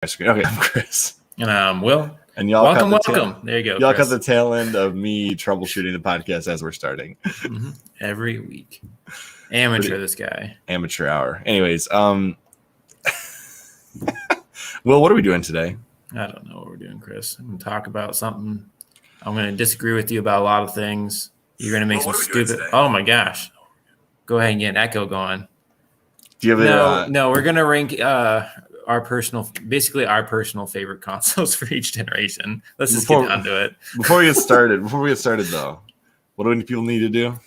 Okay, I'm Chris. And I'm Will. And y'all welcome. There you go. Y'all Chris. cut the tail end of me troubleshooting the podcast as we're starting. Every week. Amateur, this guy. Amateur hour. Anyways, Will, what are we doing today? I don't know what we're doing, Chris. I'm going to talk about something. I'm going to disagree with you about a lot of things. You're going to make some stupid... Oh, my gosh. Go ahead and get an echo going. Do you have No, we're going to rank... our personal favorite consoles for each generation. Let's just get down to it. Before we get started, though, what do people need to do?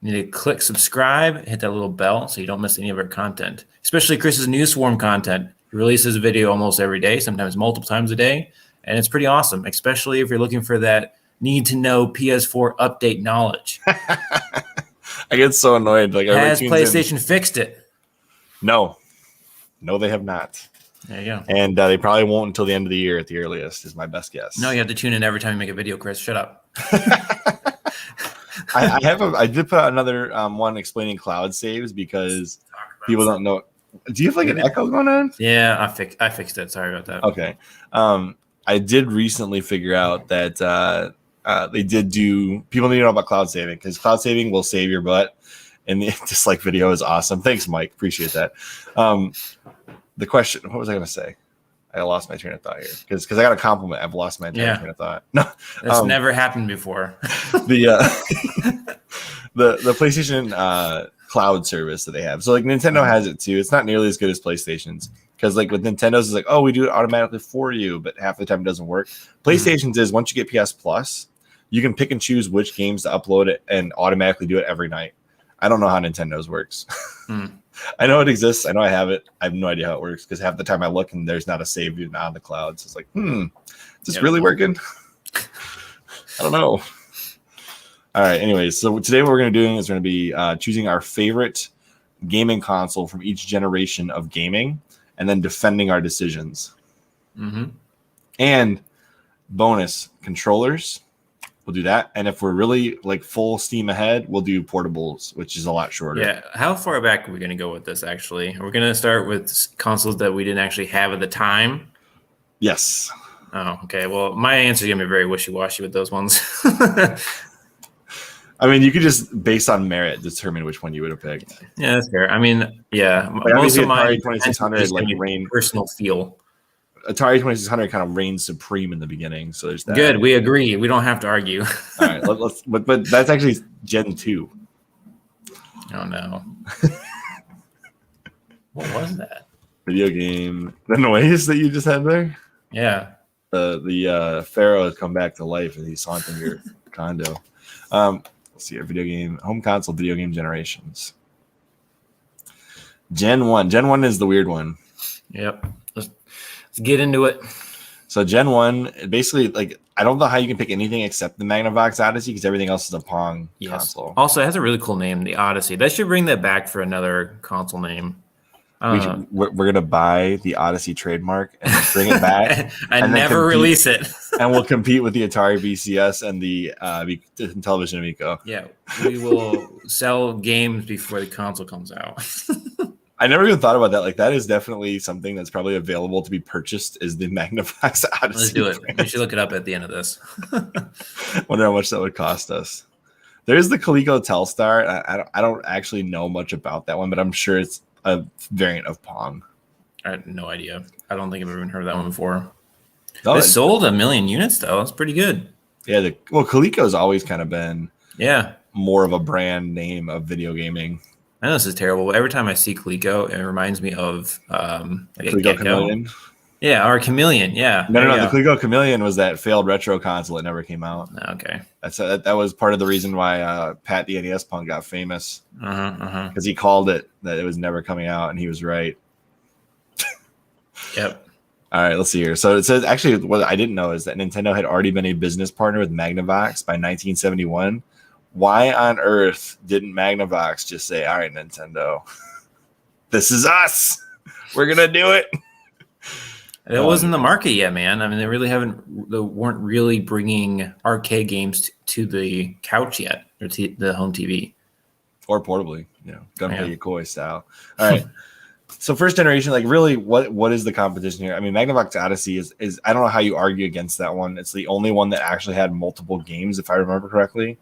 You need to click subscribe, hit that little bell so you don't miss any of our content, especially Chris's Newswarm content. He releases a video almost every day, sometimes multiple times a day, and it's pretty awesome, especially if you're looking for that need-to-know PS4 update knowledge. I get so annoyed. Has PlayStation fixed it? No, they have not. There you go. And they probably won't until the end of the year at the earliest, is my best guess. No, you have to tune in every time you make a video, Chris. Shut up. I did put out another one explaining cloud saves because people don't know. Do you have an echo going on? Yeah, I fixed it. Sorry about that. Okay. I did recently figure out that they did do. People need to know about cloud saving because cloud saving will save your butt. And the dislike video is awesome. Thanks, Mike. Appreciate that. The question, what was I going to say? I lost my train of thought here because I got a compliment. I've lost my train of thought. No, that's never happened before. the PlayStation cloud service that they have. So Nintendo has it too. It's not nearly as good as PlayStation's because with Nintendo's it's we do it automatically for you, but half the time it doesn't work. PlayStation's is once you get PS Plus, you can pick and choose which games to upload it and automatically do it every night. I don't know how Nintendo's works. I know it exists. I know I have it. I have no idea how it works because half the time I look and there's not a save even on the cloud. So it's is this really working? I don't know. All right. Anyways, so today what we're going to do is we're going to be choosing our favorite gaming console from each generation of gaming and then defending our decisions. And bonus controllers. We'll do that. And if we're really full steam ahead, we'll do portables, which is a lot shorter. Yeah. How far back are we going to go with this, actually? We're going to start with consoles that we didn't actually have at the time? Yes. Oh, okay. Well, my answer is going to be very wishy-washy with those ones. I mean, you could just, based on merit, determine which one you would have picked. Yeah, that's fair. I mean, yeah. Most of my 2600 personal feel. Atari 2600 kind of reigns supreme in the beginning, so there's that. Good, we agree. We don't have to argue. All right, but that's actually Gen 2. Oh no! What was that? Video game. The noise that you just had there. Yeah. The Pharaoh has come back to life and he's haunting your condo. Let's see here. Video game, home console, video game generations. Gen 1. Gen 1 is the weird one. Yep. Let's get into it. So Gen 1, basically, I don't know how you can pick anything except the Magnavox Odyssey because everything else is a Pong console. Also, it has a really cool name, the Odyssey. They should bring that back for another console name. We're going to buy the Odyssey trademark and bring it back. and never release it. And we'll compete with the Atari VCS and the Television Amico. Yeah, we will sell games before the console comes out. I never even thought about that. That is definitely something that's probably available to be purchased is the Magnavox Odyssey. Let's do it. We should look it up at the end of this. Wonder how much that would cost us. There's the Coleco Telstar. I don't actually know much about that one, but I'm sure it's a variant of Pong. I have no idea. I don't think I've ever heard of that one before. Oh, it sold 1 million units, though. That's pretty good. Yeah. Coleco's always kind of been more of a brand name of video gaming. I know this is terrible, but every time I see Coleco, it reminds me of Coleco Chameleon. Yeah, or Chameleon. Yeah. No. The Coleco Chameleon was that failed retro console that never came out. Okay. That was part of the reason why Pat the NES Punk got famous. Because he called it that it was never coming out, and he was right. Yep. All right, let's see here. So it says actually what I didn't know is that Nintendo had already been a business partner with Magnavox by 1971. Why on earth didn't Magnavox just say, all right, Nintendo, this is us. We're going to do it. It wasn't the market yet, man. I mean, they weren't really bringing arcade games to the couch yet, or to the home TV. Or portably, Gunpei Yokoi style. All right. So first generation, like really, what is the competition here? I mean, Magnavox Odyssey is I don't know how you argue against that one. It's the only one that actually had multiple games, if I remember correctly.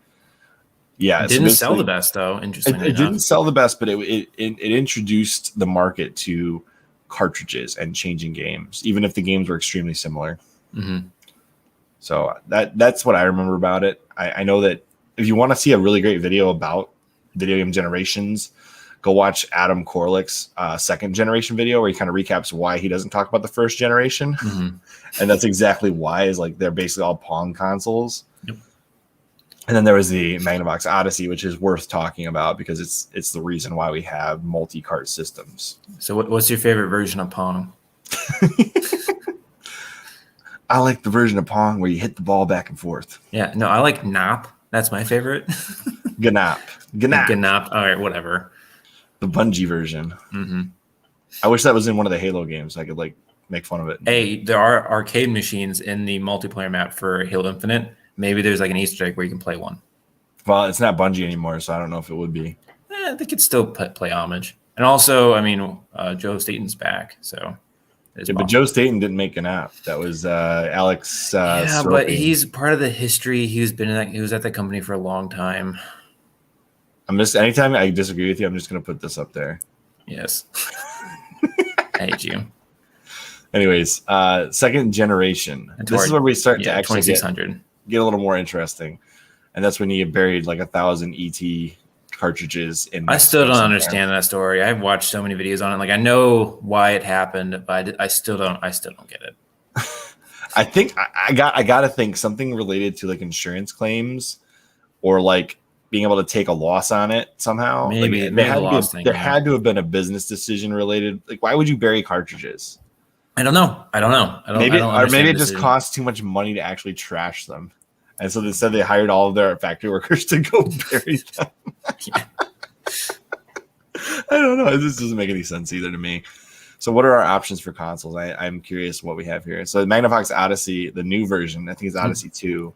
Yeah, It didn't sell the best though. Interestingly it enough, didn't sell the best, but it introduced the market to cartridges and changing games, even if the games were extremely similar. Mm-hmm. So that's what I remember about it. I know that if you want to see a really great video about video game generations, go watch Adam Korlick's second generation video where he kind of recaps why he doesn't talk about the first generation. Mm-hmm. And that's exactly why, is like they're basically all Pong consoles. Yep. And then there was the Magnavox Odyssey, which is worth talking about because it's the reason why we have multi-cart systems. So what's your favorite version of Pong? I like the version of Pong where you hit the ball back and forth. Yeah, no, I like Nop. That's my favorite. Gnop. Gnop. All right, whatever. The Bungie version. Mm-hmm. I wish that was in one of the Halo games. So I could like make fun of it. Hey, there are arcade machines in the multiplayer map for Halo Infinite. Maybe there's like an Easter egg where you can play one. Well, it's not Bungie anymore, so I don't know if it would be. They could still play homage. And also, I mean, Joe Staten's back, so. Yeah, but Joe Staten didn't make an app. That was Alex. Yeah, but he's part of the history. He was at the company for a long time. Anytime I disagree with you, I'm just going to put this up there. Yes. I hate you. Anyways, second generation. This is where we start to actually get a little more interesting. And that's when you get buried like 1,000 ET cartridges in. I still don't understand that story. I've watched so many videos on it. Like I know why it happened, but I still don't get it. I think I got to think something related to like insurance claims or like being able to take a loss on it somehow. Maybe like, there had to have been a business decision related. Like, why would you bury cartridges? I don't know. Maybe it just costs too much money to actually trash them. And so instead they hired all of their factory workers to go bury them. I don't know. This doesn't make any sense either to me. So what are our options for consoles? I'm curious what we have here. So Magnavox Odyssey, the new version, I think it's Odyssey 2.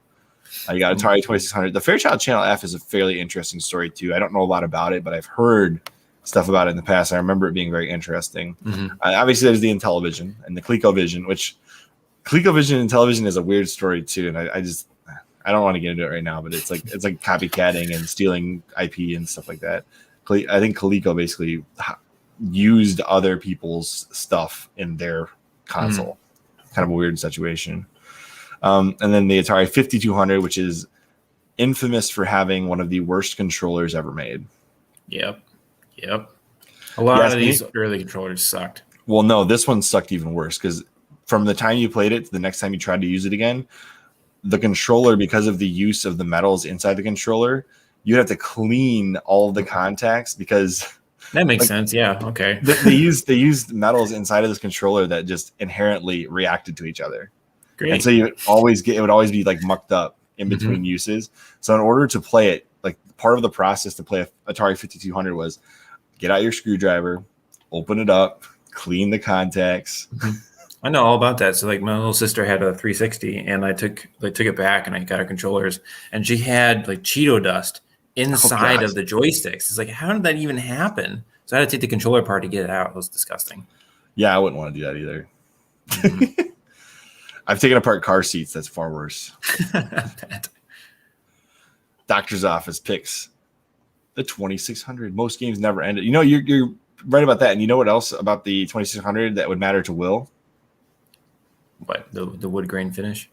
You got Atari 2600. The Fairchild Channel F is a fairly interesting story too. I don't know a lot about it, but I've heard stuff about it in the past. I remember it being very interesting. Mm-hmm. Obviously, there's the Intellivision and the ColecoVision, which ColecoVision and Intellivision is a weird story too. And I don't want to get into it right now, but it's like copycatting and stealing IP and stuff like that. I think Coleco basically used other people's stuff in their console. Kind of a weird situation. And then the Atari 5200, which is infamous for having one of the worst controllers ever made. Yep. A lot of these early controllers sucked. Well, no, this one sucked even worse because from the time you played it to the next time you tried to use it again, the controller, because of the use of the metals inside the controller, you have to clean all of the contacts because that makes sense. Yeah. Okay. They used metals inside of this controller that just inherently reacted to each other. Great. And so it would always be like mucked up in between uses. So in order to play it, like part of the process to play Atari 5200 was get out your screwdriver, open it up, clean the contacts. I know all about that. So like my little sister had a 360 and I took it back and I got her controllers and she had like Cheeto dust inside of the joysticks. It's like, how did that even happen? So I had to take the controller apart to get it out. It was disgusting. Yeah, I wouldn't want to do that either. I've taken apart car seats. That's far worse. Doctor's office picks the 2600. Most games never ended. You know, you're right about that. And you know what else about the 2600 that would matter to Will? What, the wood grain finish?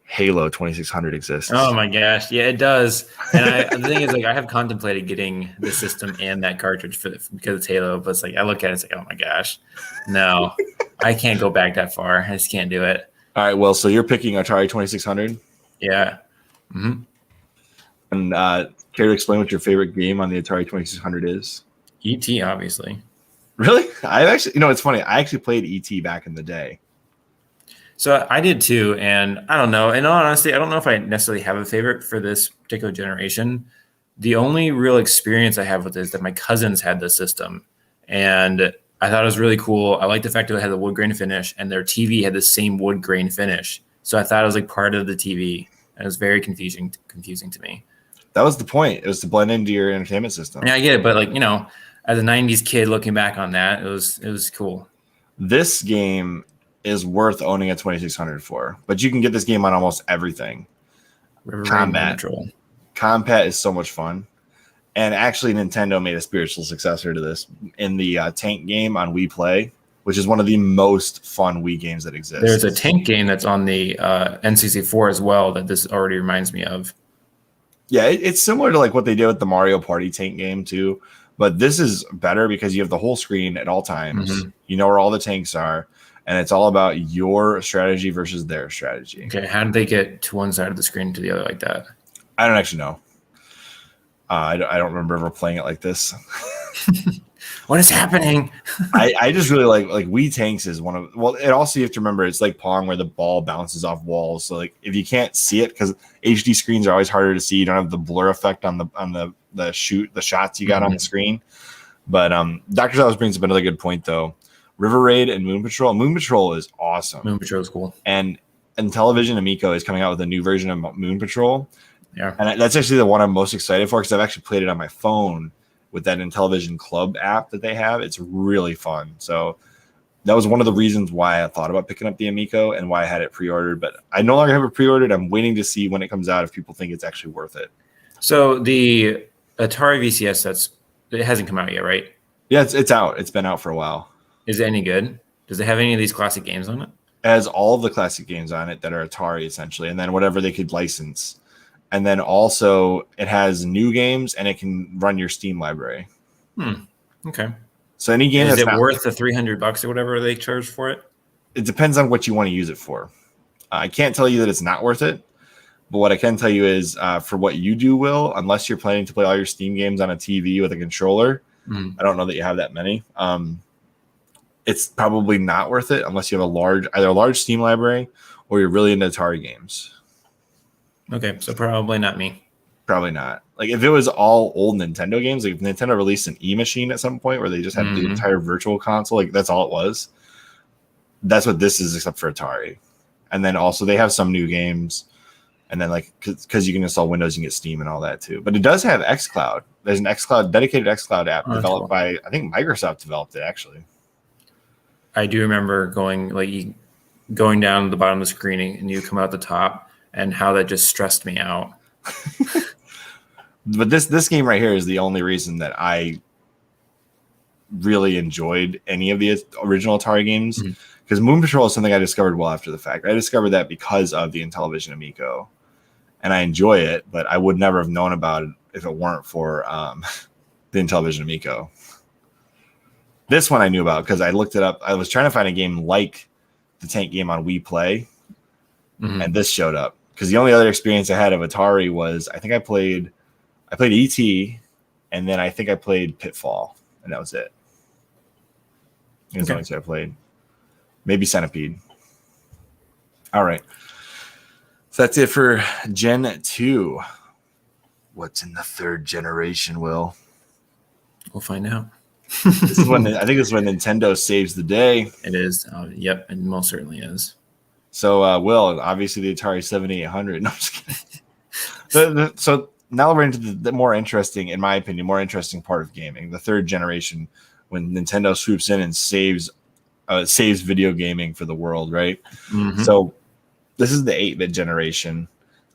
Halo 2600 exists. Oh my gosh, yeah, it does. And the thing is, like, I have contemplated getting the system and that cartridge because it's Halo, but it's like I look at it, it's like, oh my gosh, no, I can't go back that far. I just can't do it. All right, well, so you're picking Atari 2600. Yeah. And care to explain what your favorite game on the Atari 2600 is? ET, obviously. Really? I actually, it's funny. I actually played ET back in the day. So I did too, and I don't know. In all honesty, I don't know if I necessarily have a favorite for this particular generation. The only real experience I have with this is that my cousins had this system, and I thought it was really cool. I liked the fact that it had the wood grain finish, and their TV had the same wood grain finish. So I thought it was like part of the TV, and it was very confusing to me. That was the point. It was to blend into your entertainment system. Yeah, I get it, but like as a '90s kid looking back on that, it was cool. This game is worth owning a 2600 for, but you can get this game on almost everything. River Raid Combat. Patrol. Combat is so much fun. And actually, Nintendo made a spiritual successor to this in the tank game on Wii Play, which is one of the most fun Wii games that exists. There's a tank game that's on the N64 as well that this already reminds me of. Yeah, it's similar to like what they did with the Mario Party tank game too, but this is better because you have the whole screen at all times. Mm-hmm. You know where all the tanks are, and it's all about your strategy versus their strategy. Okay, how did they get to one side of the screen to the other like that? I don't actually know. I don't remember ever playing it like this. What is happening? I just really like Wii Tanks is one of, well, it also, you have to remember, it's like Pong where the ball bounces off walls. So like if you can't see it, because HD screens are always harder to see, you don't have the blur effect on the shots you got on the screen. But Dr. Salvage brings up another good point though. River Raid and Moon Patrol. Moon Patrol is awesome. Moon Patrol is cool. And Television Amico is coming out with a new version of Moon Patrol. Yeah. And that's actually the one I'm most excited for, because I've actually played it on my phone with that Intellivision Club app that they have. It's really fun. So that was one of the reasons why I thought about picking up the Amico and why I had it pre-ordered. But I no longer have it pre-ordered. I'm waiting to see when it comes out if people think it's actually worth it. So the Atari VCS, it hasn't come out yet, right? Yeah, it's out. It's been out for a while. Is it any good? Does it have any of these classic games on it? It has all of the classic games on it that are Atari essentially, and then whatever they could license. And then also it has new games and it can run your Steam library. Okay. So any game is that's it worth the $300 or whatever they charge for it? It depends on what you want to use it for. I can't tell you that it's not worth it, but what I can tell you is for what you do, Will, unless you're planning to play all your Steam games on a TV with a controller, I don't know that you have that many. It's probably not worth it unless you have either a large Steam library or you're really into Atari games. Okay, so probably not me. Probably not. Like if it was all old Nintendo games, like if Nintendo released an e-machine at some point where they just had the entire virtual console, like that's all it was. That's what this is, except for Atari. And then also they have some new games, and then like because you can install Windows, you can get Steam and all that too. But it does have xCloud. There's an dedicated xCloud app developed by, I think Microsoft developed it actually. I do remember going down to the bottom of the screen and you come out the top, and how that just stressed me out. But this game right here is the only reason that I really enjoyed any of the original Atari games, because Moon Patrol is something I discovered well after the fact. I discovered that because of the Intellivision Amico, and I enjoy it, but I would never have known about it if it weren't for the Intellivision Amico. This one I knew about because I looked it up. I was trying to find a game like the tank game on Wii Play, and this showed up. Because the only other experience I had of Atari was I think I played E.T. and then I think I played Pitfall, and that was it. That's the only two I played. Maybe Centipede. All right. So that's it for Gen 2. What's in the third generation, Will? We'll find out. This is when I think this is when Nintendo saves the day. It is. Yep, it most certainly is. So, Will, obviously the Atari 7800. No, I'm just kidding. So now we're into the more interesting, in my opinion, more interesting part of gaming, the third generation, when Nintendo swoops in and saves video gaming for the world, right? So this is the 8-bit generation.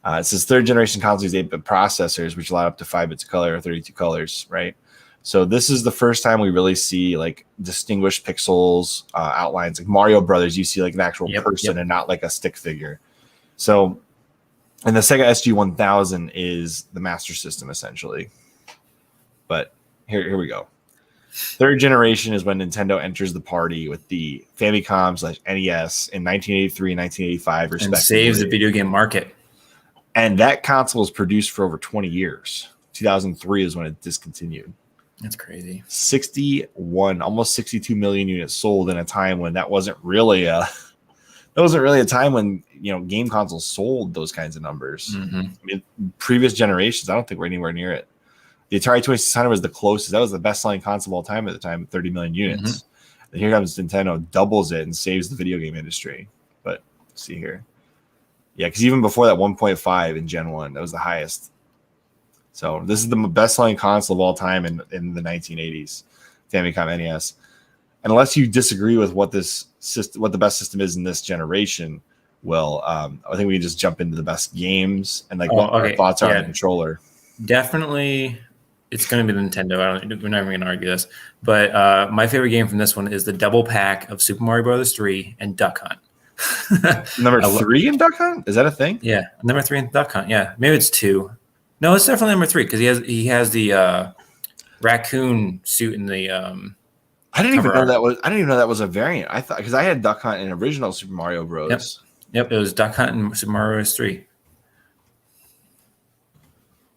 It says third generation consoles, 8-bit processors, which allow up to 5 bits of color or 32 colors, right? So this is the first time we really see like distinguished pixels, outlines. Like Mario Brothers, you see like an actual person and not like a stick figure. So, and the Sega SG-1000 is the Master System essentially. But here we go. Third generation is when Nintendo enters the party with the Famicom/NES in 1983 and 1985, respectively. And saves the video game market. And that console was produced for over 20 years. 2003 is when it discontinued. That's crazy. 61, almost 62 million units sold in a time when that wasn't really a time when, you know, game consoles sold those kinds of numbers. I mean, previous generations, I don't think we're anywhere near it. The Atari 2600 was the closest. That was the best selling console of all time at the time, 30 million units. And here comes Nintendo, doubles it and saves the video game industry. But let's see here. Yeah, because even before that 1.5 in Gen 1, that was the highest. So this is the best-selling console of all time in the 1980s. Famicom NES. Unless you disagree with what this system, what the best system is in this generation, well, I think we can just jump into the best games and like what our thoughts are on the controller. Definitely, it's going to be the Nintendo. We're not even going to argue this. But my favorite game from this one is the double pack of Super Mario Brothers 3 and Duck Hunt. Number 3 in Duck Hunt? Is that a thing? Yeah, number 3 in Duck Hunt. Yeah, maybe it's 2. No, it's definitely number 3 because he has the raccoon suit in the. I didn't even know that was a variant. I thought because I had Duck Hunt in original Super Mario Bros. Yep, it was Duck Hunt and Super Mario Bros. 3.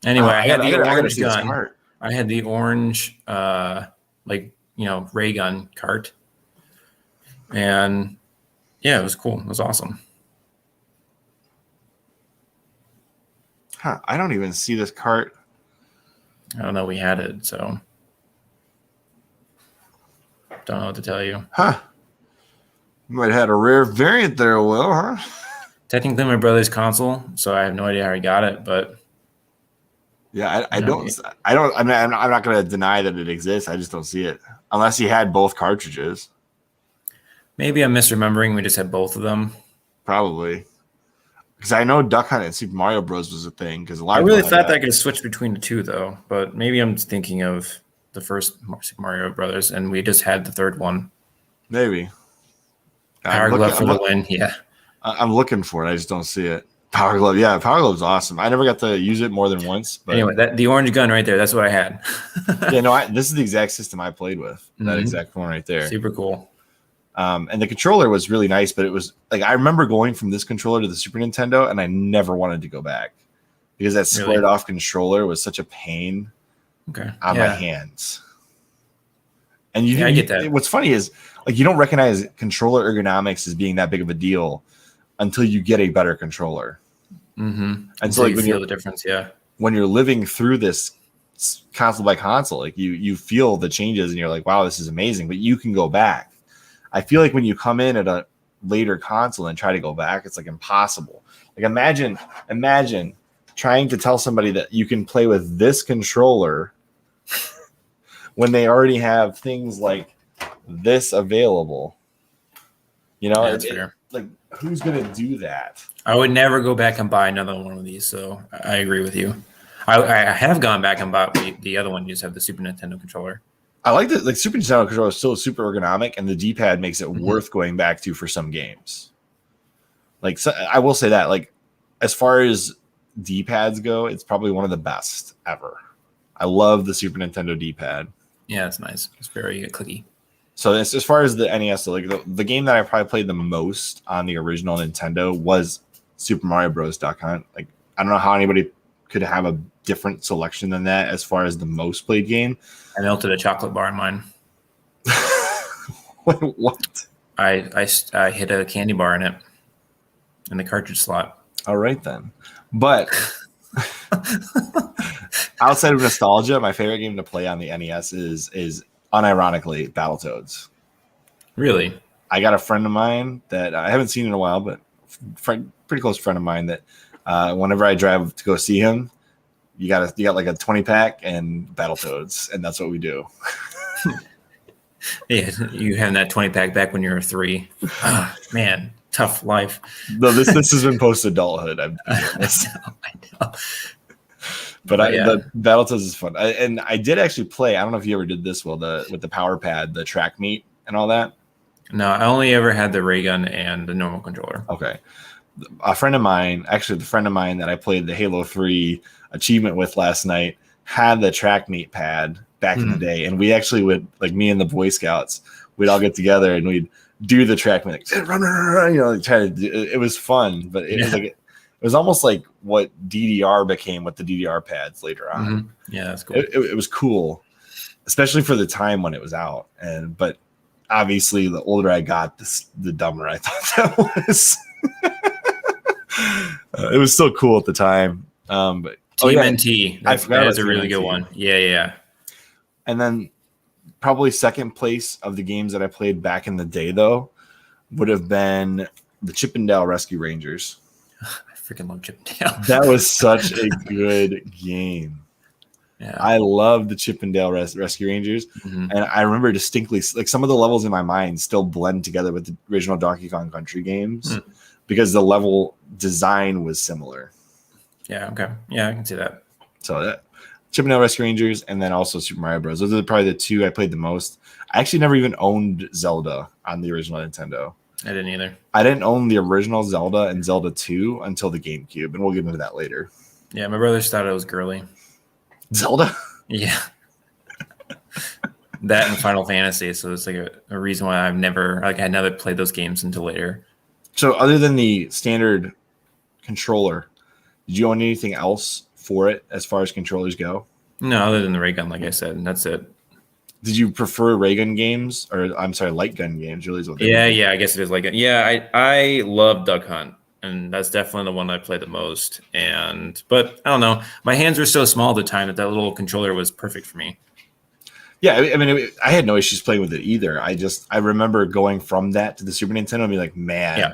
Anyway, I had the orange gun. I had the orange, ray gun cart, and yeah, it was cool. It was awesome. Huh, I don't even see this cart. I don't know. We had it, so don't know what to tell you. Huh. You might have had a rare variant there, Will, huh? Technically my brother's console, so I have no idea how he got it, but yeah, I'm not going to deny that it exists. I just don't see it unless he had both cartridges. Maybe I'm misremembering. We just had both of them. Probably. Because I know Duck Hunt and Super Mario Bros. Was a thing. Because I really thought that I could switch between the two, though. But maybe I'm thinking of the first Super Mario Brothers, and we just had the third one. Maybe. Power Glove for the win. Yeah. I'm looking for it. I just don't see it. Power Glove. Yeah, Power Glove's awesome. I never got to use it more than once. But anyway, the orange gun right there, that's what I had. Yeah, no, this is the exact system I played with. That exact one right there. Super cool. And the controller was really nice, but it was like I remember going from this controller to the Super Nintendo, and I never wanted to go back because that squared off controller was such a pain on my hands. And I get that. What's funny is like you don't recognize controller ergonomics as being that big of a deal until you get a better controller. And so like you feel the difference, when you're living through this console by console, like you feel the changes and you're like, wow, this is amazing, but you can go back. I feel like when you come in at a later console and try to go back, it's like impossible. Like imagine trying to tell somebody that you can play with this controller when they already have things like this available. You know, that's fair. Like who's going to do that? I would never go back and buy another one of these, so I agree with you. I have gone back and bought the other one. You just have the Super Nintendo controller. I like that. Like Super Nintendo controller is still super ergonomic, and the D-pad makes it worth going back to for some games. Like so, I will say that, like as far as D-pads go, it's probably one of the best ever. I love the Super Nintendo D-pad. Yeah, it's nice. It's very clicky. So as far as the NES, like the game that I probably played the most on the original Nintendo was Super Mario Bros. Duck Hunt. Like I don't know how anybody could have a different selection than that as far as the most played game. I melted a chocolate bar in mine. What? I hit a candy bar in it in the cartridge slot. All right then. But outside of nostalgia, my favorite game to play on the NES is unironically Battletoads. Really? I got a friend of mine that I haven't seen in a while, but pretty close friend of mine that whenever I drive to go see him, you got like a 20-pack and Battletoads, and that's what we do. Yeah, you had that 20-pack back when you were 3. Oh, man, tough life. No, this has been post-adulthood. I know. But the Battletoads is fun. I did actually play. I don't know if you ever did this, Will, with the power pad, the track meet and all that. No, I only ever had the ray gun and the normal controller. Okay. A friend of mine, actually the friend of mine that I played the Halo 3 achievement with last night, had the track meet pad back in the day. And we actually would, like me and the Boy Scouts, we'd all get together and we'd do the track meet. Like, run, you know, like, try to do, it was fun, but it was like it was almost like what DDR became with the DDR pads later on. Yeah, that's cool. It was cool, especially for the time when it was out. But obviously, the older I got, the dumber I thought that was. It was still cool at the time. But TMNT, that is a really good one. Yeah. And then probably second place of the games that I played back in the day, though, would have been the Chippendale Rescue Rangers. I freaking love Chippendale. That was such a good game. Yeah. I love the Chip and Dale Rescue Rangers, and I remember distinctly, like some of the levels in my mind still blend together with the original Donkey Kong Country games because the level design was similar. Yeah. Okay. Yeah, I can see that. So that Chip and Dale Rescue Rangers, and then also Super Mario Bros. Those are probably the two I played the most. I actually never even owned Zelda on the original Nintendo. I didn't either. I didn't own the original Zelda and Zelda 2 until the GameCube, and we'll get into that later. Yeah, my brothers thought it was girly. Zelda? Yeah. That and Final Fantasy, so it's like a reason why I never played those games until later. So other than the standard controller, did you own anything else for it as far as controllers go? No, other than the ray gun, like I said, and that's it. Did you prefer ray gun games, or I'm sorry, light gun games? Really, is what Yeah, I guess it is like it. Yeah, I love Duck Hunt, and that's definitely the one I played the most. But I don't know, my hands were so small at the time that little controller was perfect for me. Yeah, I mean, I had no issues playing with it either. I remember going from that to the Super Nintendo and be like, man. Yeah,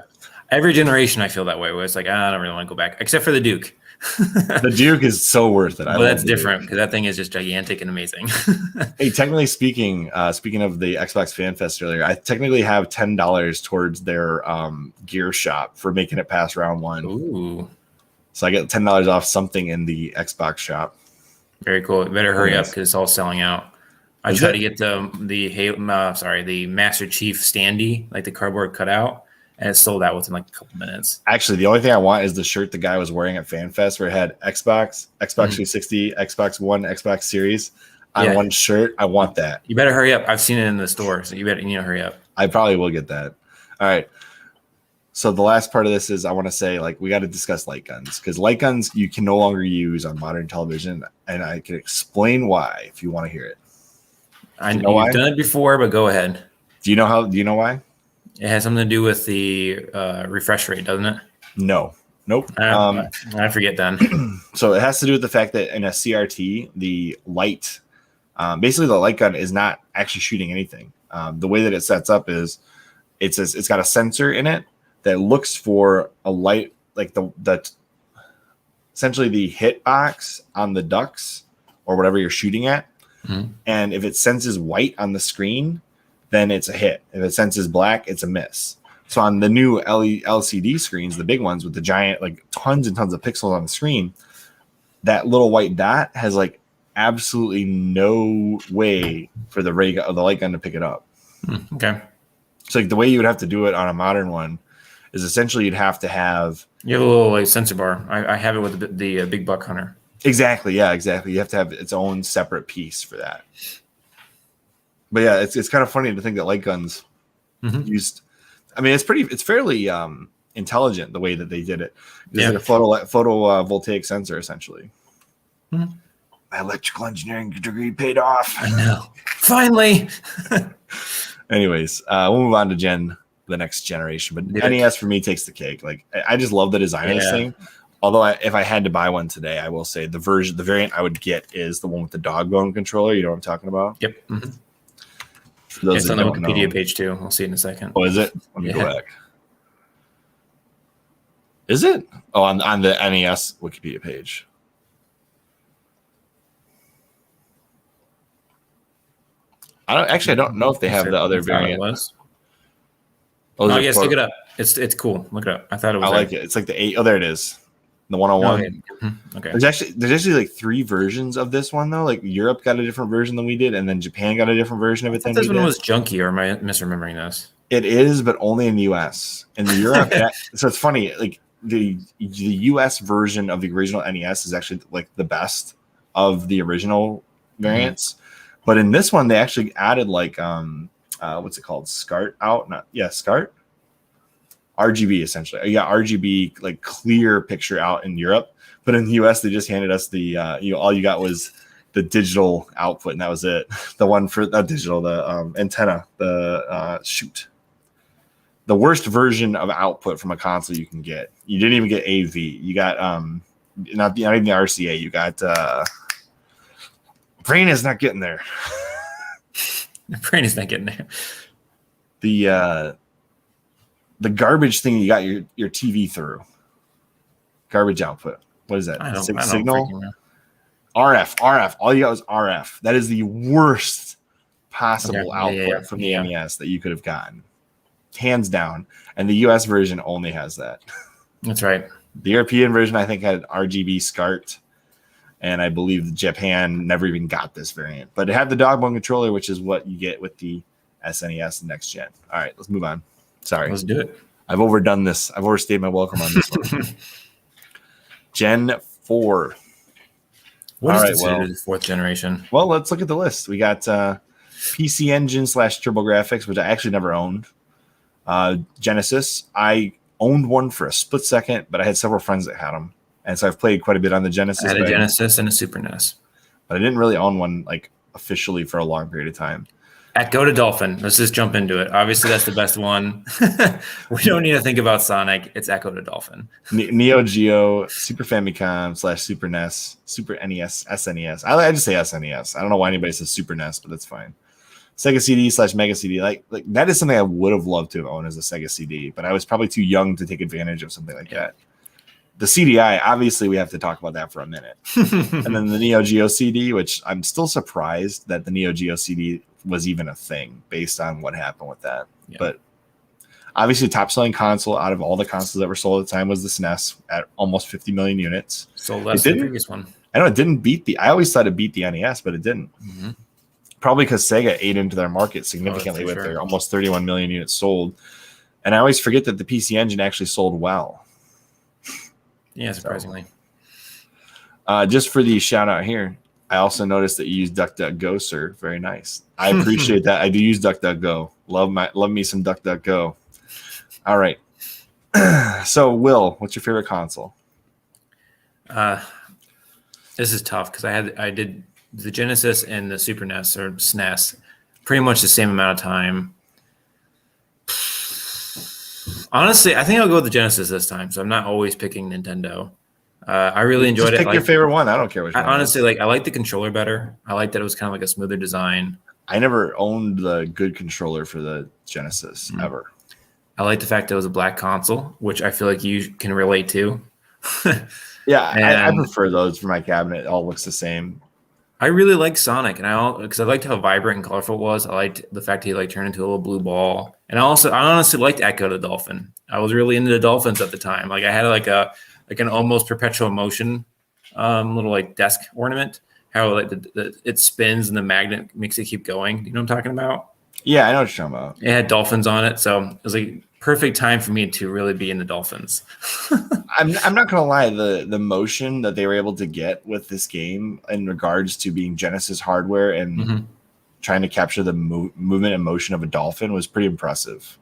every generation I feel that way. Where it's like, I don't really want to go back, except for the Duke. The Duke is so worth it. Well, that's different because that thing is just gigantic and amazing. Hey, technically speaking of the Xbox Fan Fest earlier, I technically have $10 towards their gear shop for making it past round 1. Ooh. So I get $10 off something in the Xbox shop. Very cool. Better hurry up because it's all selling out. I tried to get the Master Chief standee, like the cardboard cutout, and it sold out within like a couple minutes. Actually, the only thing I want is the shirt the guy was wearing at FanFest where it had Xbox 360, Xbox One, Xbox Series on one shirt. I want that. You better hurry up. I've seen it in the store, so you hurry up. I probably will get that. All right. So the last part of this is I want to say, like, we got to discuss light guns because light guns you can no longer use on modern television, and I can explain why if you want to hear it. I know you've done it before, but go ahead. Do you know why? It has something to do with the refresh rate, doesn't it? No. Nope. I forget then. So it has to do with the fact that in a CRT, the light, basically the light gun is not actually shooting anything. The way that it sets up is it's got a sensor in it that looks for a light, like the essentially the hit box on the ducks or whatever you're shooting at. Mm-hmm. And if it senses white on the screen, then it's a hit. If it senses black, it's a miss. So on the new LCD screens, the big ones with the giant, like tons and tons of pixels on the screen, that little white dot has like absolutely no way for the light gun to pick it up. Okay. So like the way you would have to do it on a modern one is essentially you'd have to have you have a little like sensor bar. I have it with the Big Buck Hunter. Exactly. Yeah, exactly. You have to have its own separate piece for that. But yeah, it's kind of funny to think that light guns used. I mean, it's fairly intelligent the way that they did it. It's like a photovoltaic sensor essentially. Mm-hmm. My electrical engineering degree paid off. I know. Finally. Anyways, we'll move on to the next generation. But NES for me takes the cake. Like I just love the design of this thing. Although if I had to buy one today, I will say the variant I would get is the one with the dog bone controller. You know what I'm talking about? Yep. Mm-hmm. It's on the Wikipedia page too. I'll see it in a second. Oh, is it? Let me go back. Is it? Oh, on the NES Wikipedia page. I don't know if they have the other variant. Oh yes, look it up. It's cool. Look it up. I thought it was. I like it. It's like the 8. Oh, there it is. The 101. Okay. There's actually like 3 versions of this one though. Like Europe got a different version than we did, and then Japan got a different version of it than we did. This one was junky, or am I misremembering this? It is, but only in the US. In the Europe, so it's funny. Like the US version of the original NES is actually like the best of the original variants. But in this one, they actually added like what's it called? SCART out? SCART. RGB essentially. You got RGB like clear picture out in Europe, but in the US they just handed us the all you got was the digital output, and that was it. The one for the digital, the antenna, the the worst version of output from a console you can get. You didn't even get AV. You got not even the RCA. You got brain is not getting there. The brain is not getting there. The garbage thing you got your TV through. Garbage output. What is that? Signal? RF. All you got was RF. That is the worst possible output from the NES that you could have gotten, hands down. And the US version only has that. That's right. The European version, I think, had RGB SCART, and I believe Japan never even got this variant. But it had the dog bone controller, which is what you get with the SNES Next Gen. All right, let's move on. Sorry. Let's do it. I've overdone this. I've overstayed my welcome on this one. Gen 4. What is considered the fourth generation? Well, let's look at the list. We got PC Engine / TurboGrafx, which I actually never owned. Genesis. I owned one for a split second, but I had several friends that had them. And so I've played quite a bit on the Genesis. I had a Genesis and a Super NES. But I didn't really own one like officially for a long period of time. Echo to Dolphin. Let's just jump into it. Obviously, that's the best one. We don't need to think about Sonic. It's Echo to Dolphin. Neo Geo, Super Famicom / Super NES, Super NES, SNES. I just say SNES. I don't know why anybody says Super NES, but that's fine. Sega CD / Mega CD. Like that is something I would have loved to have owned as a Sega CD, but I was probably too young to take advantage of something like that. The CDI, obviously, we have to talk about that for a minute. And then the Neo Geo CD, which I'm still surprised that the Neo Geo CD was even a thing based on what happened with that. Yeah. But obviously, top selling console out of all the consoles that were sold at the time was the SNES at almost 50 million units. Sold less than the previous one. I know it didn't beat I always thought it beat the NES, but it didn't. Mm-hmm. Probably because Sega ate into their market significantly with their almost 31 million units sold. And I always forget that the PC Engine actually sold well. Yeah, surprisingly. Just for the shout out here, I also noticed that you use DuckDuckGo, sir. Very nice. I appreciate that. I do use DuckDuckGo. Love me some DuckDuckGo. All right. So, Will, what's your favorite console? This is tough because I did the Genesis and the Super NES or SNES pretty much the same amount of time. Honestly, I think I'll go with the Genesis this time. So I'm not always picking Nintendo. I really enjoyed it. Pick your favorite one. I don't care which one. Honestly, I like the controller better. I like that it was kind of like a smoother design. I never owned the good controller for the Genesis ever. I like the fact that it was a black console, which I feel like you can relate to. Yeah, I prefer those for my cabinet. It all looks the same. I really like Sonic, and because I liked how vibrant and colorful it was. I liked the fact he turned into a little blue ball, and I honestly liked Echo the Dolphin. I was really into the dolphins at the time. I had an almost perpetual motion little desk ornament. How it spins and the magnet makes it keep going. You know what I'm talking about? Yeah, I know what you're talking about. It had dolphins on it, so it was perfect time for me to really be in the dolphins. I'm not gonna lie, the motion that they were able to get with this game in regards to being Genesis hardware and trying to capture the movement and motion of a dolphin was pretty impressive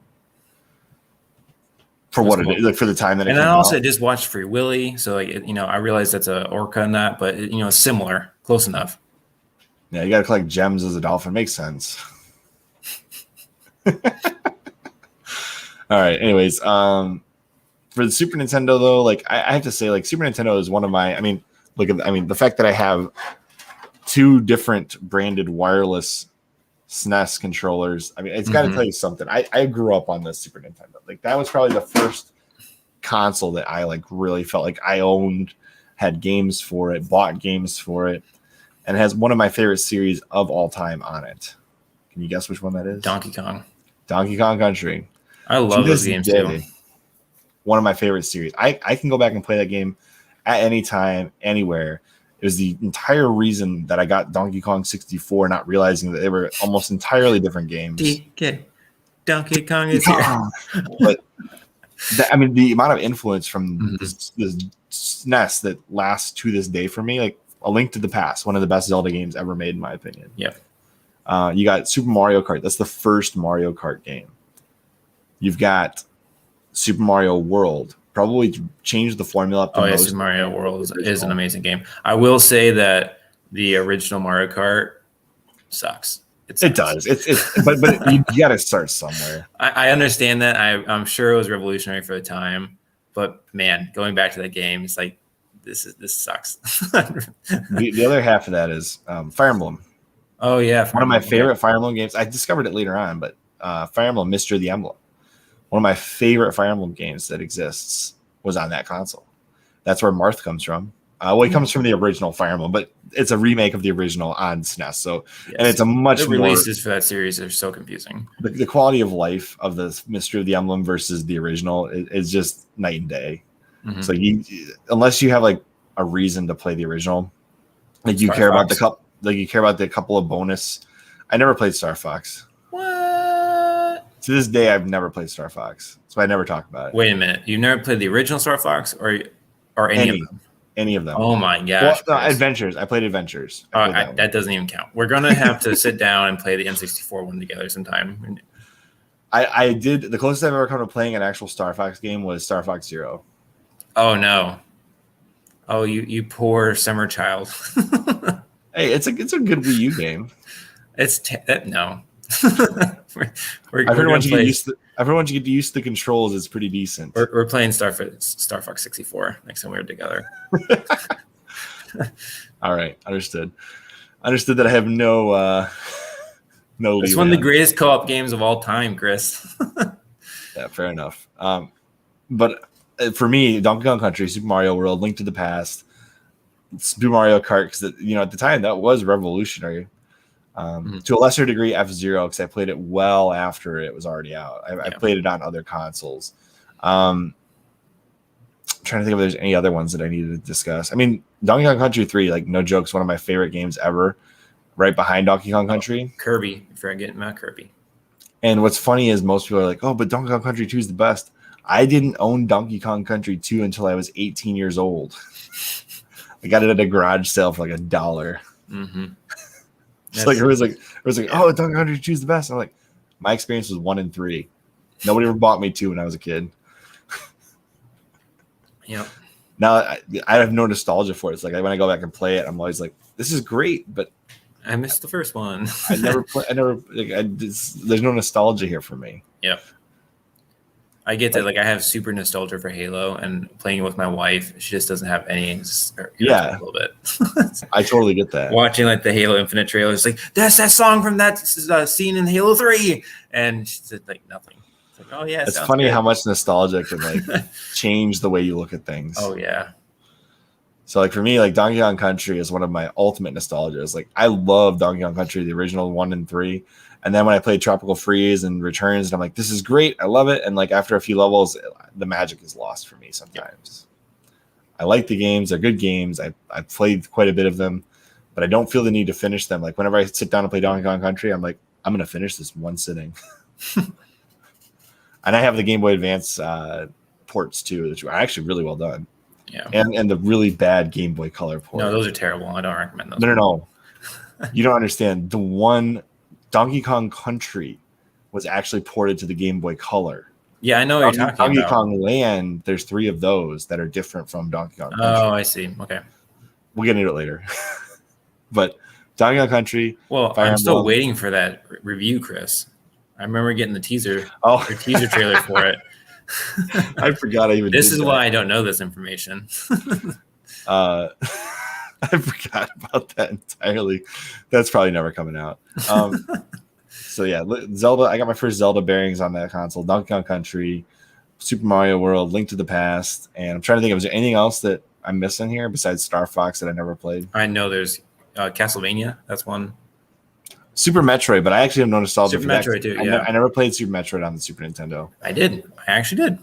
for what it is, for the time that it. And I also just watched Free Willy, so I realized that's a orca in that, but it's similar, close enough. Yeah, you got to collect gems as a dolphin. Makes sense. All right. Anyways, for the Super Nintendo though, I have to say, Super Nintendo is one of my. The fact that I have two different branded wireless SNES controllers. It's got to tell you something. I grew up on the Super Nintendo. That was probably the first console that I really felt like I owned, had games for it, bought games for it, and it has one of my favorite series of all time on it. Can you guess which one that is? Donkey Kong Country. I love those games too. One of my favorite series. I can go back and play that game at any time, anywhere. It was the entire reason that I got Donkey Kong 64, not realizing that they were almost entirely different games. DK, Donkey Kong is here. But the amount of influence from this SNES that lasts to this day for me, A Link to the Past, one of the best Zelda games ever made, in my opinion. Yep. You got Super Mario Kart. That's the first Mario Kart game. You've got Super Mario World. Probably changed the formula up. Super Mario World is an amazing game. I will say that the original Mario Kart sucks. It does. But you got to start somewhere. I understand that. I'm sure it was revolutionary for the time, but man, going back to that game, it's this sucks. The other half of that is Fire Emblem. Oh yeah, one of my favorite Fire Emblem games. I discovered it later on, but Fire Emblem Mystery of the Emblem. One of my favorite Fire Emblem games that exists was on that console. That's where Marth comes from. Well, it comes from the original Fire Emblem, but it's a remake of the original on SNES. So, Yes. and it's a much the more releases for that series are so confusing. the quality of life of the Mystery of the Emblem versus the original is just night and day. Mhm. So unless you have like a reason to play the original, like you Star care about Fox. you care about the couple of bonus. I never played Star Fox. What? To this day, I've never played Star Fox, so I never talk about it. Wait a minute. You never played the original Star Fox or any of them? Any of them. Oh my Well, gosh. no, Chris. Adventures. I played Adventures. I played that doesn't even count. We're gonna have to sit down and play the N64 one together sometime. I did. The closest I've ever come to playing an actual Star Fox game was Star Fox Zero. Oh no. Oh, you poor summer child. Hey, it's a good Wii U game. No. I've heard once you get used to the controls, it's pretty decent. We're playing Star Fox 64 next time we're together. All right, understood. Understood that I have no It's one of the greatest co-op games of all time, Chris. Yeah, fair enough. But for me, Donkey Kong Country, Super Mario World, Link to the Past, Super Mario Kart, because at the time that was revolutionary. To a lesser degree, F-Zero, because I played it well after it was already out. I played it on other consoles. Trying to think if there's any other ones that I needed to discuss. I mean, Donkey Kong Country 3, like no joke, is one of my favorite games ever. Right behind Donkey Kong Country. Kirby, if you're getting Matt Kirby. And what's funny is most people are like, "Oh, but Donkey Kong Country 2 is the best." I didn't own Donkey Kong Country 2 until I was 18 years old. I got it at a garage sale for like $1. Mm-hmm. It was like, "Oh, Donkey Kong Country 2 is the best." I'm like, my experience was 1 and 3. Nobody ever bought me 2 when I was a kid. Yeah. Now I have no nostalgia for it. It's like when I go back and play it, I'm always like, "This is great," but I missed the first one. There's no nostalgia here for me. Yep. I get that. Like I have super nostalgia for Halo, and playing it with my wife, she just doesn't have any. A little bit. I totally get that. Watching like the Halo Infinite trailer, it's like that's that song from that scene in Halo 3, and she said like nothing. It's like, oh yeah, it's funny good. How much nostalgia can like change the way you look at things. Oh yeah. So like for me, like Donkey Kong Country is one of my ultimate nostalgias. Like I love Donkey Kong Country, the original 1 and 3. And then when I played Tropical Freeze and Returns, and I'm like, this is great. I love it. And like after a few levels, the magic is lost for me sometimes. I like the games. They're good games. I've played quite a bit of them, but I don't feel the need to finish them. Like whenever I sit down and play Donkey Kong Country, I'm like, I'm going to finish this one sitting. And I have the Game Boy Advance ports too, which are actually really well done. Yeah. And the really bad Game Boy Color port. No, those are terrible. I don't recommend those. No. You don't understand. The one Donkey Kong Country was actually ported to the Game Boy Color. Yeah, I know what you're talking Donkey about. Kong Land, there's 3 of those that are different from Donkey Kong Country. Oh, I see. Okay. We'll get into it later. But Donkey Kong Country. Well, I'm still waiting for that review, Chris. I remember getting the teaser trailer for it. I forgot I even This is why I don't know this information. I forgot about that entirely. That's probably never coming out. So yeah, Zelda. I got my first Zelda bearings on that console. Donkey Kong Country, Super Mario World, Link to the Past, and I'm trying to think of is there anything else that I'm missing here besides Star Fox that I never played. I know there's Castlevania. That's one. Super Metroid, but I actually have no nostalgia Super for Metroid that. too. Yeah, I never played Super Metroid on the Super Nintendo. I did. I actually did.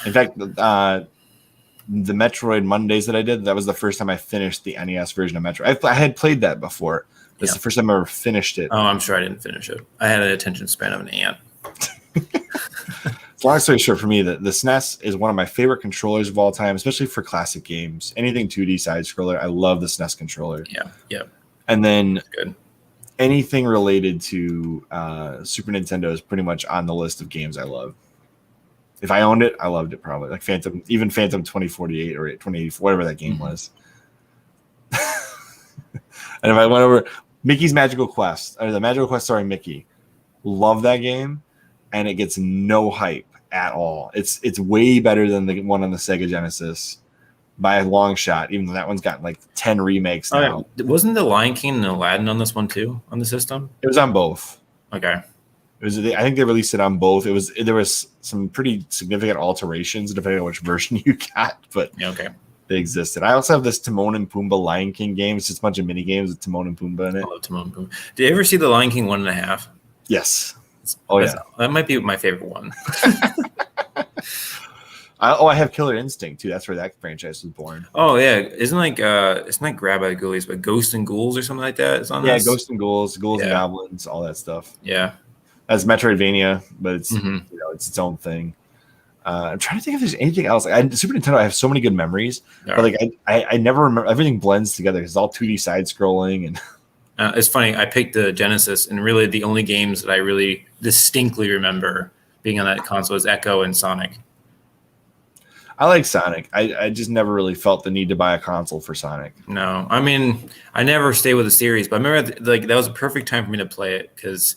In fact, the Metroid Mondays that I did, that was the first time I finished the NES version of Metroid. I had played that before. This is the first time I ever finished it. Oh, I'm sure I didn't finish it. I had an attention span of an ant. Long story short, for me, the SNES is one of my favorite controllers of all time, especially for classic games. Anything 2D side scroller, I love the SNES controller. Yeah. And then good. Anything related to Super Nintendo is pretty much on the list of games I love. If I owned it, I loved it probably. Like Phantom 2048 or 2084, whatever that game was. And if I went over Mickey's Magical Quest, or the Magical Quest starring Mickey, love that game, and it gets no hype at all. It's way better than the one on the Sega Genesis by a long shot, even though that one's got like 10 remakes now. Wasn't the Lion King and Aladdin on this one too, on the system? It was on both. Okay. I think they released it on both. There was some pretty significant alterations depending on which version you got, but Okay. they existed. I also have this Timon and Pumbaa Lion King game. It's just a bunch of mini games with Timon and Pumbaa in it. I love Timon and Pumbaa. Did you ever see the Lion King 1.5? Yes. Oh yeah, that might be my favorite one. I have Killer Instinct too. That's where that franchise was born. Oh yeah, isn't like it's not Grab by the Ghoulies, but Ghosts and Ghouls or something like that. It's on this? Ghosts and Ghouls, and Goblins, all that stuff. Yeah, that's Metroidvania, but it's it's its own thing. I'm trying to think if there's anything else. Super Nintendo, I have so many good memories, but like I never remember. Everything blends together. It's all 2D side scrolling, and it's funny. I picked the Genesis, and really the only games that I really distinctly remember being on that console is Echo and Sonic. I like Sonic. I just never really felt the need to buy a console for Sonic. No, I mean, I never stay with a series, but I remember like that was a perfect time for me to play it because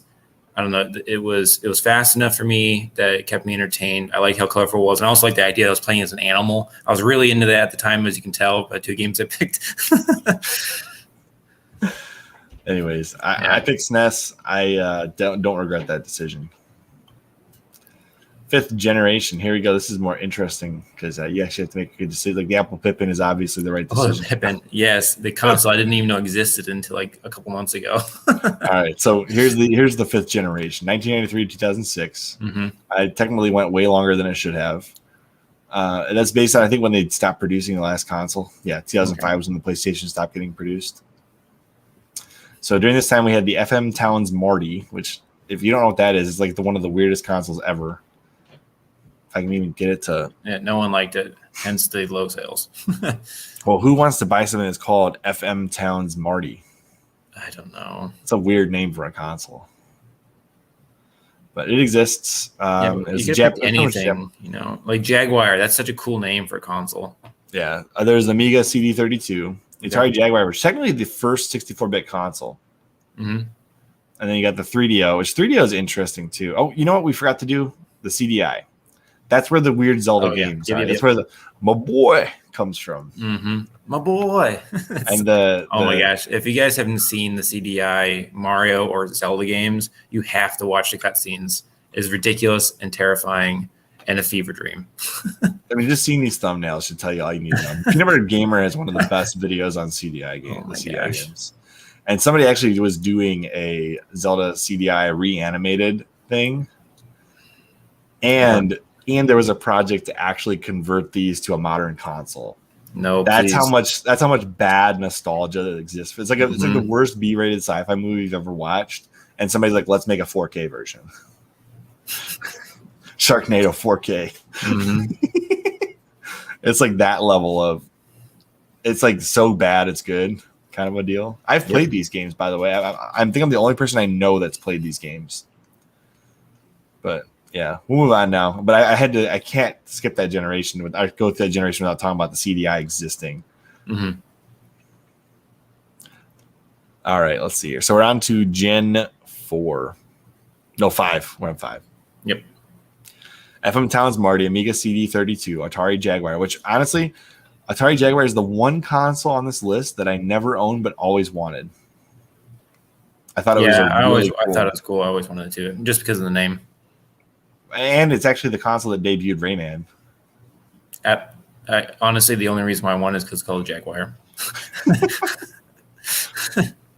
I don't know, it was fast enough for me that it kept me entertained. I liked how colorful it was, and I also liked the idea that I was playing as an animal. I was really into that at the time, as you can tell by 2 games I picked. Anyways, I picked SNES. I don't regret that decision. 5th generation. Here we go. This is more interesting because you actually have to make a good decision. Like the Apple Pippin is obviously the right decision. Oh, Pippin. Yes, the console I didn't even know existed until like a couple months ago. All right, so here's the 5th generation, 1993 to 2006. I technically went way longer than I should have. And that's based on I think when they stopped producing the last console. Yeah, 2005 was when the PlayStation stopped getting produced. So during this time we had the FM Towns Marty, which if you don't know what that is, it's like one of the weirdest consoles ever. If I can even get it to... Yeah, no one liked it, hence the low sales. Well, who wants to buy something that's called FM Towns Marty? I don't know. It's a weird name for a console. But it exists. You could pick anything, like Jaguar. That's such a cool name for a console. Yeah. There's the Amiga CD32. The Atari Jaguar was technically the first 64-bit console. And then you got the 3DO, which 3DO is interesting too. Oh, you know what we forgot to do? The CDI. That's where the weird Zelda games are. That's where my boy comes from. My boy. And oh my gosh. If you guys haven't seen the CDI Mario or Zelda games, you have to watch the cutscenes. It's ridiculous and terrifying and a fever dream. I mean, just seeing these thumbnails should tell you all you need to know. Peanut Butter Gamer has one of the best videos on CDI games. Games. And somebody actually was doing a Zelda CDI reanimated thing. And there was a project to actually convert these to a modern console. No, that's how much bad nostalgia that exists. It's like it's like the worst B-rated sci-fi movie you've ever watched, and somebody's like, "Let's make a 4K version." Sharknado 4K. It's like that level of. It's like so bad it's good kind of a deal. I've played these games, by the way. I think I'm the only person I know that's played these games. But. Yeah, we'll move on now. But I can't skip that generation. I go through that generation without talking about the CDI existing. All right, let's see here. So we're on to Gen 4. No, 5. We're on 5. Yep. FM Towns Marty, Amiga CD32, Atari Jaguar, which honestly, Atari Jaguar is the one console on this list that I never owned but always wanted. I thought it was I thought it was cool. I always wanted it too, just because of the name. And it's actually the console that debuted Rayman. Honestly, the only reason why I want it is because it's called Jaguar.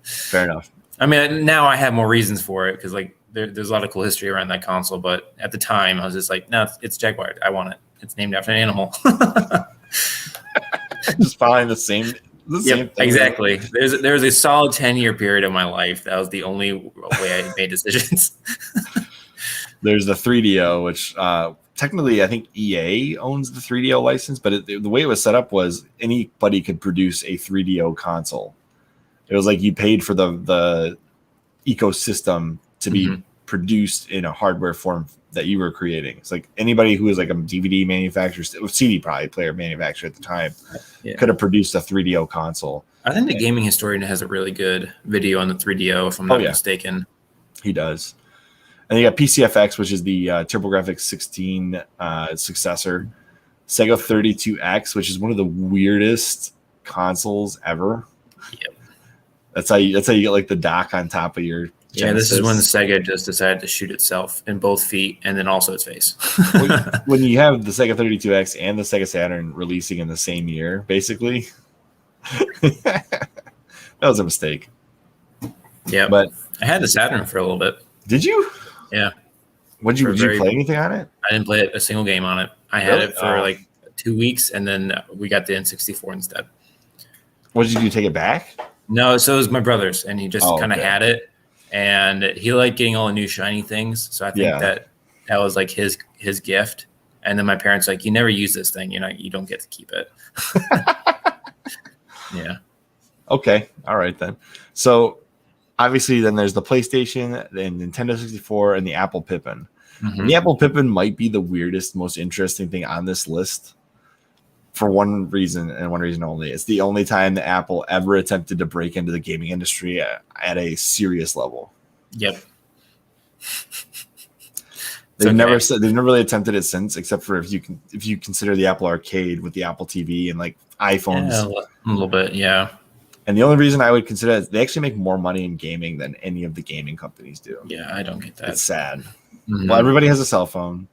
Fair enough. I mean, now I have more reasons for it because like there's a lot of cool history around that console. But at the time, I was just like, no, it's Jaguar. I want it. It's named after an animal. Just following the same thing. Exactly. There's a solid 10-year period of my life that was the only way I made decisions. There's the 3DO, which technically I think EA owns the 3DO license, but the way it was set up was anybody could produce a 3DO console. It was like you paid for the ecosystem to be produced in a hardware form that you were creating. It's like anybody who was like a DVD manufacturer, CD probably player manufacturer at the time, could have produced a 3DO console. I think the Gaming Historian has a really good video on the 3DO, if I'm not mistaken. He does. And you got PCFX, which is the TurboGrafx 16 successor. Sega 32X, which is one of the weirdest consoles ever. Yep. That's how you get like the dock on top of your Yeah, this is when Genesis. Sega just decided to shoot itself in both feet and then also its face. When you have the Sega 32X and the Sega Saturn releasing in the same year, basically, that was a mistake. Yeah, but I had the Saturn for a little bit. Did you? Yeah. Did you play anything on it? I didn't play a single game on it. I had it for like 2 weeks, and then we got the N64 instead. What did you do? Take it back? No, so it was my brother's, and he just kind of okay. had it, and he liked getting all the new shiny things. So I think that was like his gift. And then my parents like, you never use this thing, you don't get to keep it. Yeah. Okay. All right then. So obviously, then there's the PlayStation, the Nintendo 64, and the Apple Pippin. Mm-hmm. The Apple Pippin might be the weirdest, most interesting thing on this list for one reason and one reason only. It's the only time that Apple ever attempted to break into the gaming industry at a serious level. Yep. They've never really attempted it since, except for if you consider the Apple Arcade with the Apple TV and like iPhones. Yeah, a little bit, yeah. And the only reason I would consider it is they actually make more money in gaming than any of the gaming companies do. Yeah, I don't get that. It's sad. Mm-hmm. Well, everybody has a cell phone.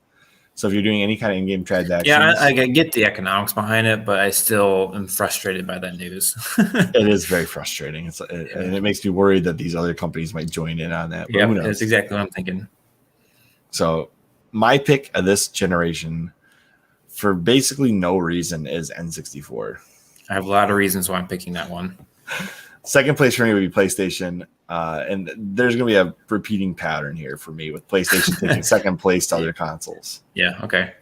So if you're doing any kind of in-game transactions. Yeah, I get the economics behind it, but I still am frustrated by that news. It is very frustrating. And it makes me worried that these other companies might join in on that. Yeah, that's exactly what I'm thinking. So my pick of this generation for basically no reason is N64. I have a lot of reasons why I'm picking that one. Second place for me would be PlayStation. And there's going to be a repeating pattern here for me with PlayStation taking second place to other consoles. Yeah, okay.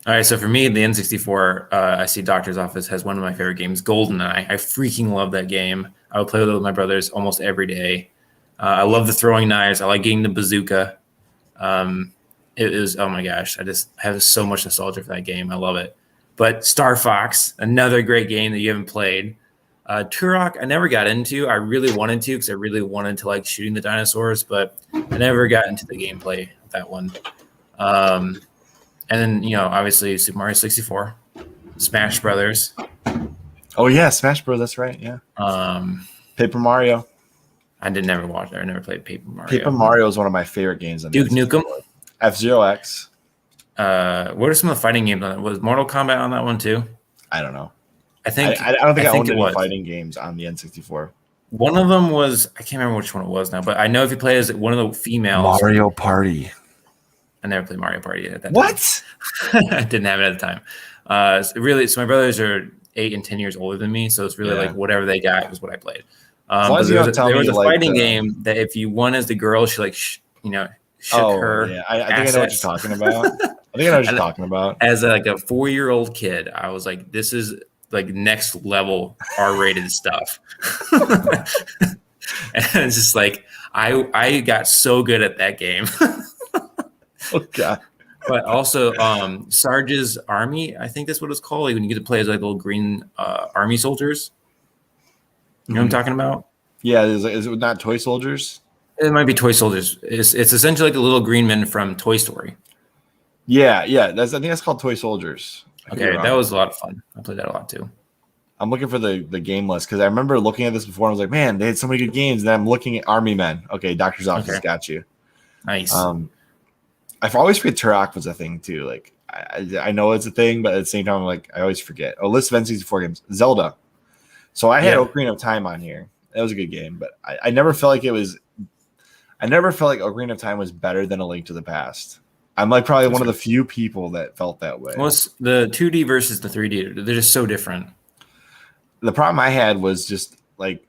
All right, so for me, the N64, I see Doctor's Office has one of my favorite games, GoldenEye. I freaking love that game. I would play with it with my brothers almost every day. I love the throwing knives. I like getting the bazooka. It is, oh my gosh, I just have so much nostalgia for that game. I love it. But Star Fox, another great game that you haven't played. Turok, I never got into. I really wanted to because I really wanted to like shooting the dinosaurs, but I never got into the gameplay of that one. And then, obviously Super Mario 64, Smash Brothers. Oh, yeah, Smash Bros. That's right. Yeah. Paper Mario. I never watched it. I never played Paper Mario. Paper Mario is one of my favorite games. Duke Nukem. F-Zero X. What are some of the fighting games on it? Was Mortal Kombat on that one too? I don't know. I don't think I owned any fighting games on the N64. One of them was, I can't remember which one it was now, but I know if you play as one of the females. Mario Party. I never played Mario Party at that time. What? I didn't have it at the time. So my brothers are 8 and 10 years older than me, so it's really like whatever they got was what I played. There was a fighting game that if you won as the girl, she shook her. Yeah. I think I know what you're talking about. As like a 4-year-old kid, I was like, this is like next level R-rated stuff. And it's just like I got so good at that game. Oh god. But also Sarge's Army, I think that's what it's called. Like when you get to play as like little green army soldiers. You know what I'm talking about? Yeah, is it not Toy Soldiers? It might be Toy Soldiers. It's essentially like the little green men from Toy Story. Yeah. I think that's called Toy Soldiers. Okay, that was a lot of fun. I played that a lot too. I'm looking for the game list because I remember looking at this before. And I was like, man, they had so many good games. And then I'm looking at Army Men. Okay, Doctor's Office got you. Nice. I've always forget Turok was a thing too. Like I know it's a thing, but at the same time, I'm like I always forget. Oh, list of N64 games. Zelda. So I had Ocarina of Time on here. That was a good game, but I never felt like it was. I never felt like Ocarina of Time was better than A Link to the Past. I'm like probably one of the few people that felt that way. Well, it's the 2D versus the 3D. They're just so different. The problem I had was just like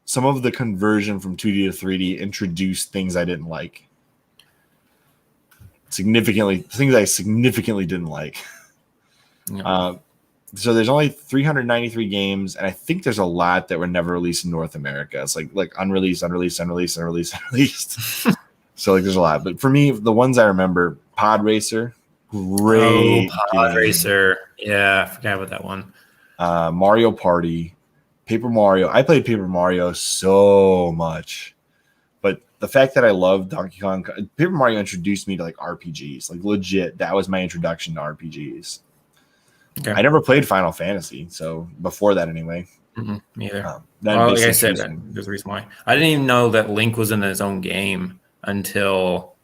some of the conversion from 2D to 3D introduced things I didn't like. Things I significantly didn't like. Yeah. So there's only 393 games, and I think there's a lot that were never released in North America. It's like unreleased. So like there's a lot. But for me, the ones I remember, Pod Racer, great. Pod Racer. Yeah, I forgot about that one. Mario Party, Paper Mario. I played Paper Mario so much. But the fact that I love Donkey Kong, Paper Mario introduced me to like RPGs. Like legit, that was my introduction to RPGs. Okay. I never played Final Fantasy, so before that anyway. Neither. That Well, like I basically said, there's a reason why. I didn't even know that Link was in his own game until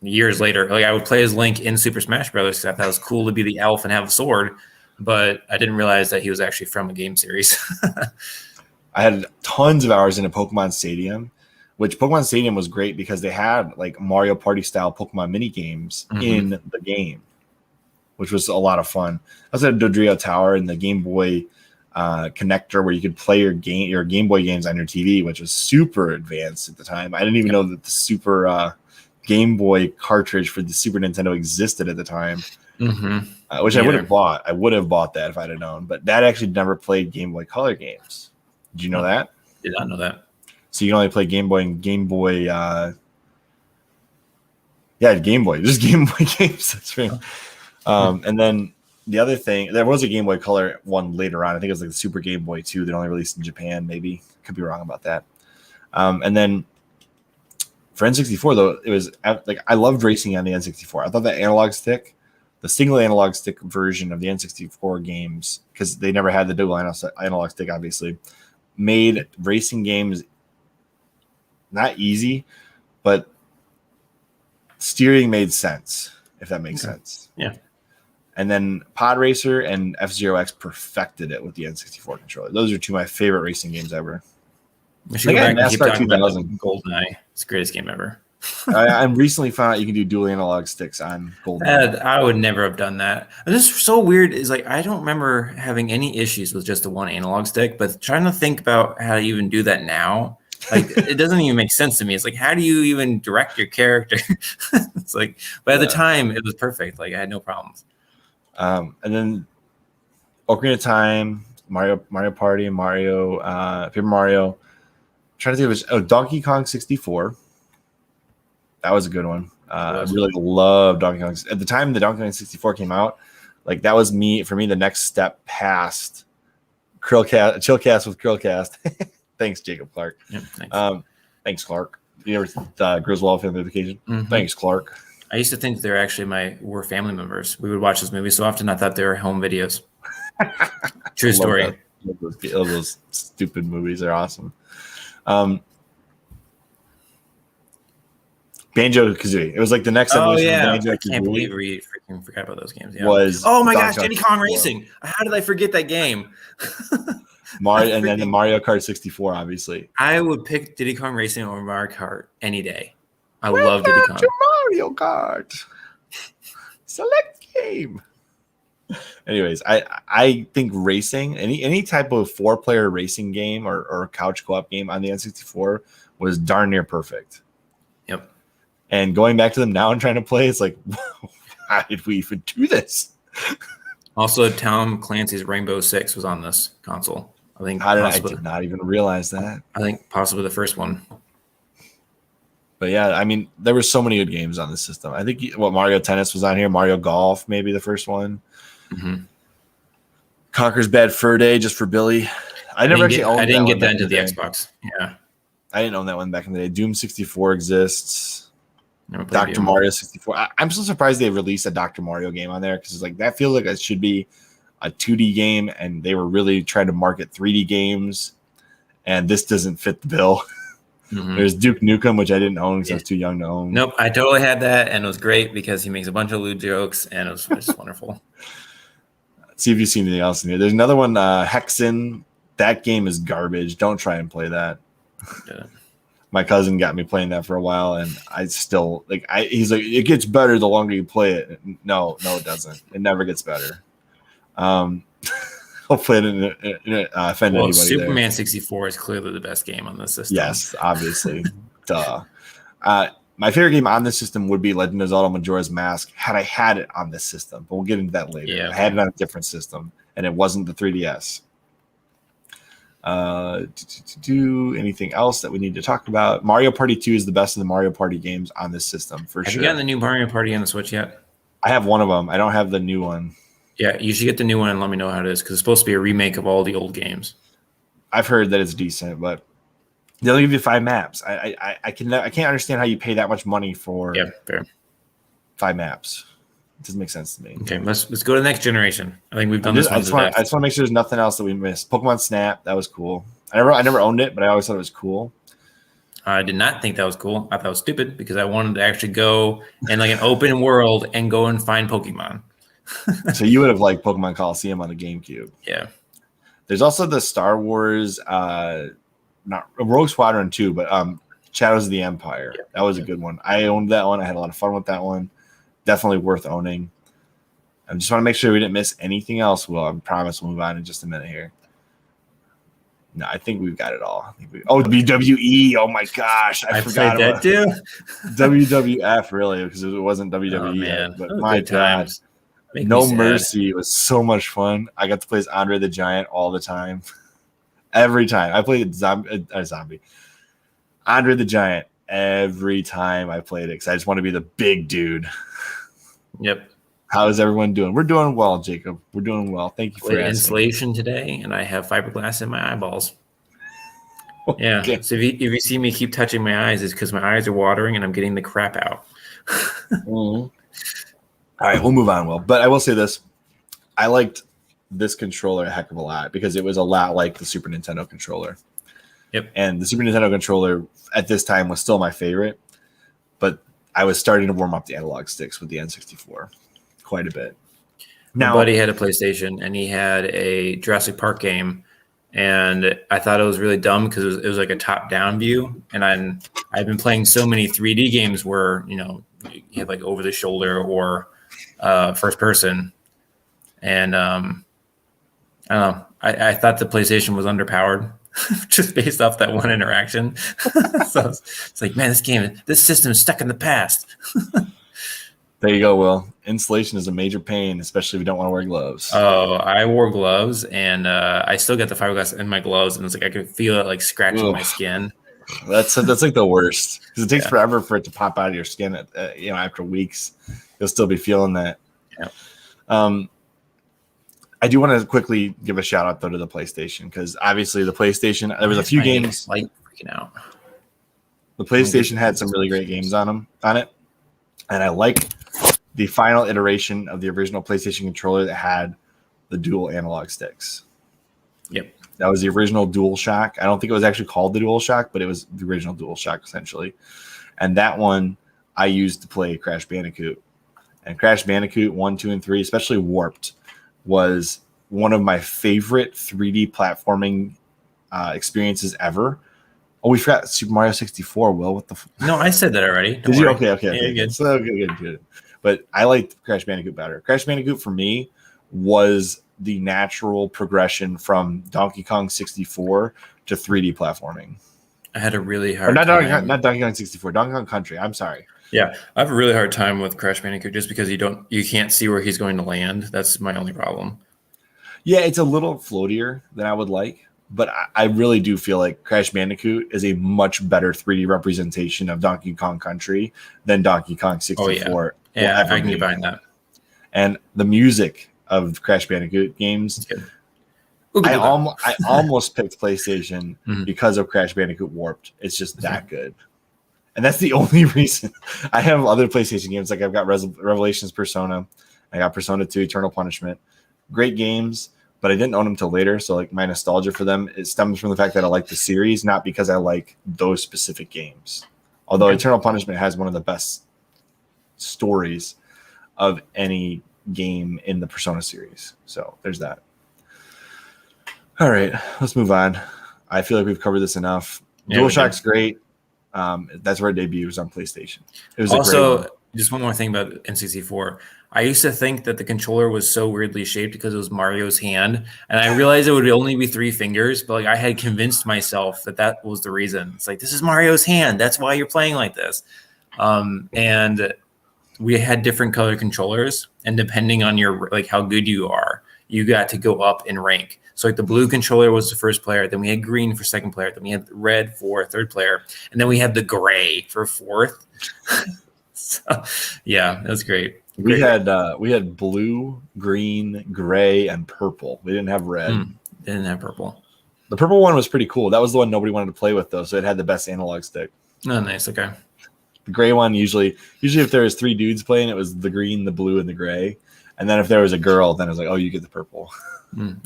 years later. Like I would play as Link in Super Smash Brothers because I thought it was cool to be the elf and have a sword, but I didn't realize that he was actually from a game series. I had tons of hours in a Pokemon Stadium, which Pokemon Stadium was great because they had like Mario Party style Pokemon mini games in the game, which was a lot of fun. I also had Dodrio Tower and the Game Boy connector where you could play your Game Boy games on your TV, which was super advanced at the time. I didn't even know that the Super Game Boy cartridge for the Super Nintendo existed at the time, which I would have bought. I would have bought that if I'd have known, but that actually never played Game Boy Color games. Did you know that? Did not know that. So you can only play Game Boy and Game Boy. Game Boy. Just Game Boy games. That's right. And then the other thing, there was a Game Boy Color one later on. I think it was like the Super Game Boy 2 that only released in Japan. Maybe could be wrong about that. And then for N64 though, it was like I loved racing on the N64. I thought that analog stick, the single analog stick version of the N64 games, because they never had the dual analog stick, obviously, made racing games not easy, but steering made sense, if that makes sense. Yeah. And then Pod Racer and F-Zero X perfected it with the N64 controller. Those are two of my favorite racing games ever. We should go back and keep talking about GoldenEye. It's the greatest game ever. I recently found out you can do dual analog sticks on GoldenEye. I would never have done that. And this is so weird. Is like I don't remember having any issues with just the one analog stick, but trying to think about how to even do that now, like it doesn't even make sense to me. It's like, how do you even direct your character? It's like, but at the time it was perfect. Like I had no problems. And then Ocarina of Time, Mario Party, and Paper Mario. I'm trying to think of Donkey Kong 64. That was a good one. I really loved Donkey Kong. At the time the Donkey Kong 64 came out, like that was for me the next step past CHRILLCAST with CHRILLCAST. Thanks, Jacob Clark. Yeah, thanks. Thanks, Clark. You ever Griswold family vacation? Thanks, Clark. I used to think they're actually were family members. We would watch this movie so often I thought they were home videos. True story. Those stupid movies are awesome. Banjo Kazooie. It was like the next evolution of Banjo I can't believe we freaking forgot about those games. Yeah. Oh my gosh, Diddy Kong Racing. How did I forget that game? Mario, and then the Mario Kart 64, obviously. I would pick Diddy Kong Racing over Mario Kart any day. I love Diddy Kong. Mario Kart. Select game. Anyways, I think racing, any type of 4-player racing game or couch co-op game on the N64 was darn near perfect. Yep. And going back to them now and trying to play, it's like, how did we even do this? Also, Tom Clancy's Rainbow Six was on this console. I think I did not even realize that. I think possibly the first one. But yeah, I mean, there were so many good games on this system. I think Mario Tennis was on here, Mario Golf, maybe the first one. Conker's Bad Fur Day, just for Billy. I didn't get that into the Xbox. Yeah, I didn't own that one back in the day. Doom 64 exists. Dr. Mario 64. I'm so surprised they released a Dr. Mario game on there because it's like that feels like it should be a 2D game, and they were really trying to market 3D games, and this doesn't fit the bill. There's Duke Nukem, which I didn't own because I was too young to own. Nope, I totally had that, and it was great because he makes a bunch of lewd jokes, and it was just wonderful. Let's see if you see anything else in here. There's another one, Hexen. That game is garbage. Don't try and play that. My cousin got me playing that for a while, and I still he's like, it gets better the longer you play it. No, it doesn't. It never gets better. Hopefully it didn't offend anybody. Superman there. 64 is clearly the best game on this system. Yes, obviously. Duh. My favorite game on this system would be Legend of Zelda Majora's Mask had I had it on this system, but we'll get into that later. Yeah. I had it on a different system, and it wasn't the 3DS. Anything else that we need to talk about? Mario Party 2 is the best of the Mario Party games on this system, for sure. Have you gotten the new Mario Party on the Switch yet? I have one of them. I don't have the new one. Yeah, you should get the new one and let me know how it is because it's supposed to be a remake of all the old games. I've heard that it's decent, but they only give you 5 maps. I can't understand how you pay that much money for 5 maps. It doesn't make sense to me. Okay, let's go to the next generation. I think we've done this one. I just want to make sure there's nothing else that we missed. Pokemon Snap, that was cool. I never owned it, but I always thought it was cool. I did not think that was cool. I thought it was stupid because I wanted to actually go in like an open world and go and find Pokemon. So you would have liked Pokemon Coliseum on the GameCube. Yeah. There's also the Star Wars, not Rogue Squadron 2, but Shadows of the Empire. That was a good one. I owned that one. I had a lot of fun with that one. Definitely worth owning. I just want to make sure we didn't miss anything else. Well, I promise we'll move on in just a minute here. No, I think we've got it all. WWE. Oh my gosh. I forgot that too. WWF, really, because it wasn't WWE yet. But my God. No Mercy was so much fun. I got to play as Andre the Giant all the time. Every time. I played Zombie. Andre the Giant every time I played it because I just want to be the big dude. Yep. How is everyone doing? We're doing well, Jacob. We're doing well. Thank you for asking. Installation today, and I have fiberglass in my eyeballs. Yeah. Okay. So if you see me keep touching my eyes, it's because my eyes are watering and I'm getting the crap out. All right, we'll move on, Will. But I will say this. I liked this controller a heck of a lot because it was a lot like the Super Nintendo controller. Yep. And the Super Nintendo controller at this time was still my favorite, but I was starting to warm up the analog sticks with the N64 quite a bit. Now, my buddy had a PlayStation and he had a Jurassic Park game, and I thought it was really dumb because it was like a top-down view, and I've been playing so many 3D games where you have like over the shoulder or first person, and I don't know. I thought the PlayStation was underpowered just based off that one interaction. So it's like, man, this system is stuck in the past. There you go, Will. Installation is a major pain, especially if you don't want to wear gloves. Oh, I wore gloves, and I still got the fiberglass in my gloves, and it's like I could feel it like scratching my skin. That's like the worst because it takes forever for it to pop out of your skin. After weeks, you'll still be feeling that. Yeah. I do want to quickly give a shout out though to the PlayStation because obviously the PlayStation there was a few games like freaking out. The PlayStation had some really great games on it, and I like the final iteration of the original PlayStation controller that had the dual analog sticks. Yep. That was the original DualShock. I don't think it was actually called the DualShock, but it was the original DualShock essentially. And that one I used to play Crash Bandicoot. And Crash Bandicoot 1, 2, and 3, especially Warped, was one of my favorite 3D platforming experiences ever. Oh, we forgot Super Mario 64, Will. What the No, I said that already. Did you? Okay. Yeah, good. So good. But I liked Crash Bandicoot better. Crash Bandicoot for me was the natural progression from Donkey Kong 64 to 3D platforming. I had a really hard time. Not Donkey Kong 64, Donkey Kong Country. I'm sorry. Yeah, I have a really hard time with Crash Bandicoot just because you can't see where he's going to land. That's my only problem. Yeah, it's a little floatier than I would like, but I really do feel like Crash Bandicoot is a much better 3D representation of Donkey Kong Country than Donkey Kong 64. Yeah, I can get behind that. And the music of Crash Bandicoot games, I almost picked PlayStation because of Crash Bandicoot Warped. It's just that good. And that's the only reason. I have other PlayStation games, like I've got Revelations Persona. I got Persona 2 Eternal Punishment. Great games, but I didn't own them till later. So like my nostalgia for them, it stems from the fact that I like the series, not because I like those specific games. Although Eternal Punishment has one of the best stories of any game in the Persona series. So there's that. All right, let's move on. I feel like we've covered this enough. Yeah, DualShock's great. That's where it debuts on PlayStation. It was also just one more thing about N64. I used to think that the controller was so weirdly shaped because it was Mario's hand, and I realized it would only be 3 fingers. But like I had convinced myself that was the reason. It's like, this is Mario's hand. That's why you're playing like this. And we had different color controllers, and depending on your how good you are, you got to go up in rank. So like the blue controller was the first player, then we had green for second player, then we had red for third player, and then we had the gray for fourth. So yeah, that was great. We had blue, green, gray, and purple. We didn't have red. Didn't have purple. The purple one was pretty cool. That was the one nobody wanted to play with though, so it had the best analog stick. Oh, nice. Okay. The gray one usually if there was 3 dudes playing, it was the green, the blue, and the gray. And then if there was a girl, then it was like, oh, you get the purple.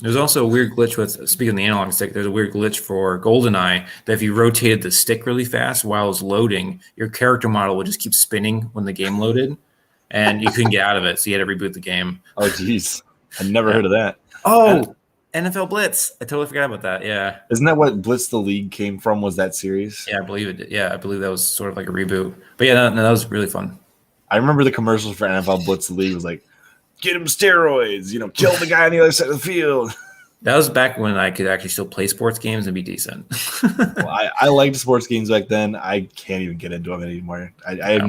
There's also a weird glitch with, speaking of the analog stick, there's a weird glitch for GoldenEye that if you rotated the stick really fast while it was loading, your character model would just keep spinning when the game loaded, and you couldn't get out of it, so you had to reboot the game. Oh, geez. I've never heard of that. Oh, NFL Blitz. I totally forgot about that. Yeah. Isn't that what Blitz the League came from, was that series? Yeah, I believe it. Yeah, I believe that was sort of like a reboot. But yeah, no, that was really fun. I remember the commercials for NFL Blitz the League was like, get him steroids, kill the guy on the other side of the field. That was back when I could actually still play sports games and be decent. Well, I liked sports games back then. I can't even get into them anymore. I have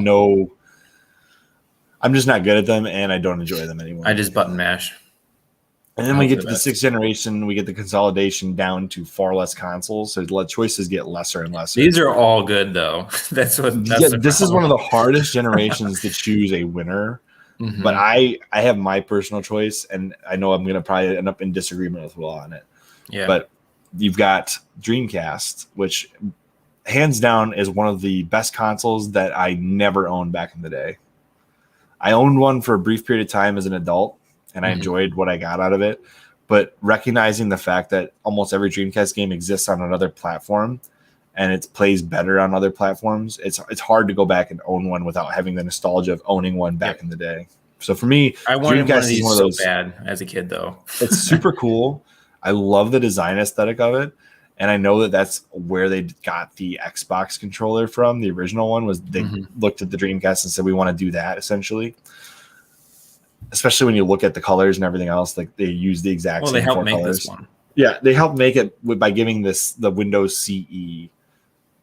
I'm just not good at them, and I don't enjoy them anymore. I just button mash. And then we get to the 6th generation, we get the consolidation down to far less consoles, so the choices get lesser and lesser. These are all good, though. That's this is one of the hardest generations to choose a winner. Mm-hmm. But I have my personal choice, and I know I'm going to probably end up in disagreement with Will on it. Yeah. But you've got Dreamcast, which hands down is one of the best consoles that I never owned back in the day. I owned one for a brief period of time as an adult, and I enjoyed what I got out of it. But recognizing the fact that almost every Dreamcast game exists on another platform, and it plays better on other platforms, it's hard to go back and own one without having the nostalgia of owning one back in the day. So for me, I wanted Dreamcast one of these so bad as a kid, though. It's super cool. I love the design aesthetic of it, and I know that that's where they got the Xbox controller from. The original one was they looked at the Dreamcast and said, we want to do that, essentially. Especially when you look at the colors and everything else, like they use the exact same 4 colors. Well, they helped make this one. Yeah, they helped make it by giving the Windows CE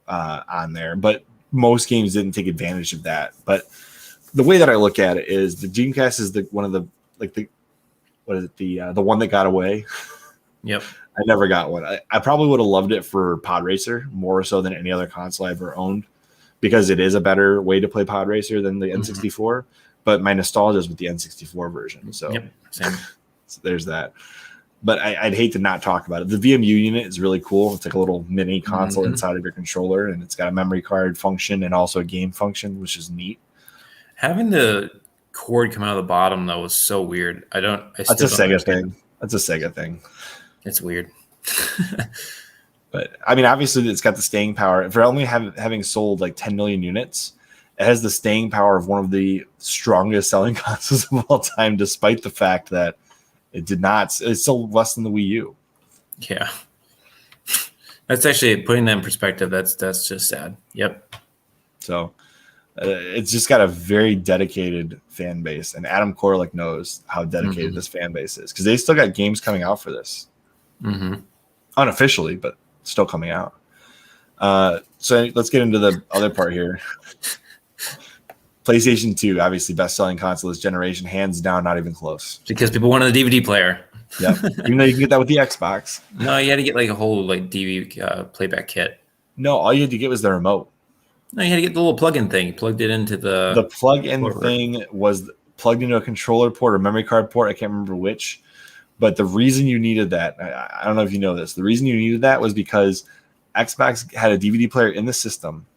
on there, but most games didn't take advantage of that. But the way that I look at it is the Dreamcast is the one that got away. Yep. I never got one. I probably would have loved it for Pod Racer more so than any other console I've ever owned, because it is a better way to play Pod Racer than the N64. But my nostalgia is with the N64 version. So, same. So there's that. But I'd hate to not talk about it. The VMU unit is really cool. It's like a little mini console inside of your controller, and it's got a memory card function and also a game function, which is neat. Having the cord come out of the bottom, though, was so weird. That's a Sega thing. That's a Sega thing. It's weird. But, I mean, obviously, it's got the staying power. For only having sold like 10 million units, it has the staying power of one of the strongest selling consoles of all time, despite the fact that it did not. It's still less than the Wii U. Yeah. That's actually, putting that in perspective, that's just sad. Yep. So it's just got a very dedicated fan base, and Adam Korlick knows how dedicated this fan base is, because they still got games coming out for this. Unofficially, but still coming out. So let's get into the other part here. PlayStation 2, obviously best-selling console this generation, hands down, not even close. Because people wanted a DVD player. Yeah, even though you can get that with the Xbox. No, you had to get like a whole like DVD playback kit. No, all you had to get was the remote. No, you had to get the little plug-in thing. You plugged it into the plug-in thing was plugged into a controller port or memory card port. I can't remember which. But the reason you needed that, I don't know if you know this, the reason you needed that was because Xbox had a DVD player in the system,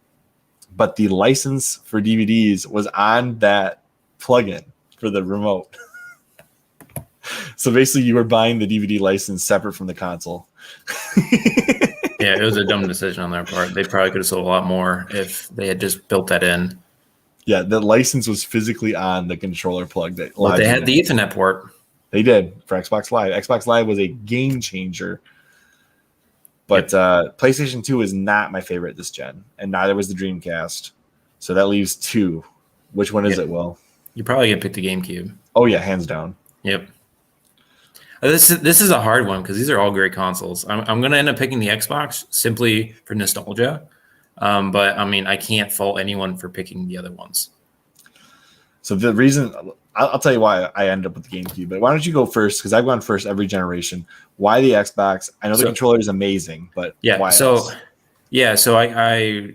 but the license for DVDs was on that plug-in for the remote. So basically you were buying the DVD license separate from the console. Yeah, it was a dumb decision on their part. They probably could have sold a lot more if they had just built that in. Yeah, the license was physically on the controller plug. But they had the Ethernet port. They did for Xbox Live. Xbox Live was a game changer. But PlayStation 2 is not my favorite this gen, and neither was the Dreamcast. So that leaves 2. Which one is it, Will? You probably get to pick the GameCube. Oh, yeah, hands down. Yep. This is a hard one because these are all great consoles. I'm going to end up picking the Xbox simply for nostalgia. But, I mean, I can't fault anyone for picking the other ones. So the reason – I'll tell you why I end up with the GameCube. But why don't you go first? Because I've gone first every generation. Why the Xbox? I know the controller is amazing, but why else? So I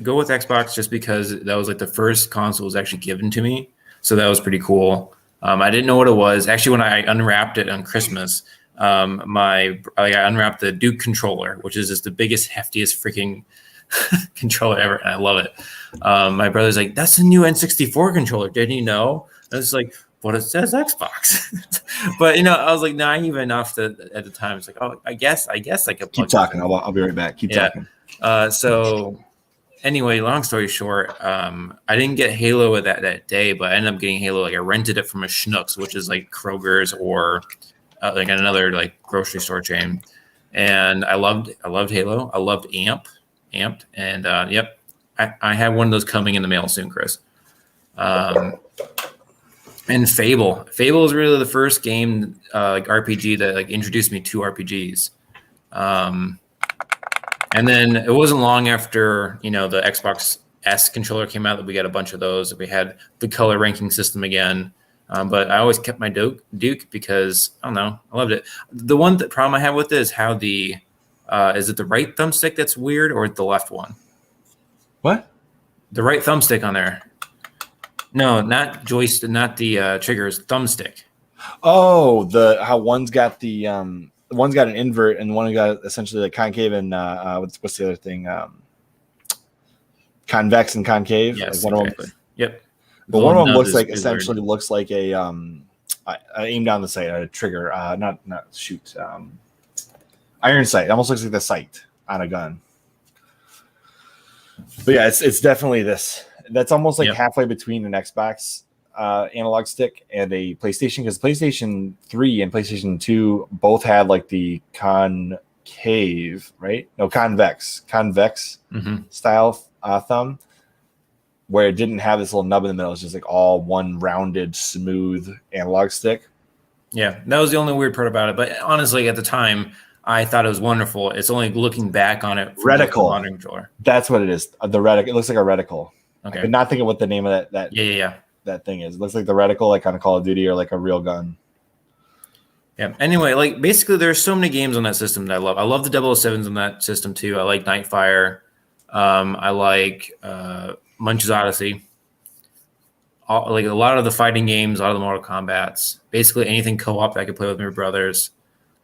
go with Xbox just because that was like the first console was actually given to me. So that was pretty cool. I didn't know what it was. Actually, when I unwrapped it on Christmas, I unwrapped the Duke controller, which is just the biggest, heftiest freaking controller ever, and I love it. My brother's like, "That's the new N64 controller. Didn't you know?" And it's like, "But it says Xbox." But I was like naive enough that at the time it's like, "Oh, I guess I could Keep talking. I'll be right back. Keep talking. So anyway, long story short, I didn't get Halo that day, but I ended up getting Halo. Like I rented it from a Schnucks, which is like Kroger's or like another like grocery store chain. And I loved Halo. I loved Amped, and yep, I have one of those coming in the mail soon, Chris. And Fable is really the first game like RPG that like introduced me to RPGs. And then it wasn't long after the Xbox S controller came out that we got a bunch of those. We had the color ranking system again. But I always kept my Duke because I don't know, I loved it. The problem I have with it is how is it the right thumbstick that's weird or the left one? What? The right thumbstick on there. No, not joystick, not the triggers, thumbstick. Oh, how one's got one's got an invert and one got essentially like concave and what's the other thing? Convex and concave. Yes, like one exactly. of them. Yep. But one of them looks like essentially looks like a I aim down the sight, a trigger, not shoot, iron sight. It almost looks like the sight on a gun. But yeah, it's definitely this. That's almost like halfway between an Xbox analog stick and a PlayStation, because PlayStation 3 and PlayStation 2 both had like the concave, right? No, convex style thumb, where it didn't have this little nub in the middle. It's just like all one rounded, smooth analog stick. Yeah, that was the only weird part about it. But honestly, at the time, I thought it was wonderful. It's only looking back on it. Reticle. Controller. That's what it is. The reticle. It looks like a reticle. Okay. I could not think of what the name of that that thing is. It looks like the reticle, like on a Call of Duty or like a real gun. Yeah. Anyway, like basically, there's so many games on that system that I love. I love the 007s on that system too. I like Nightfire. I like Munch's Odyssey. Like a lot of the fighting games, a lot of the Mortal Kombats, basically anything co-op that I could play with my brothers.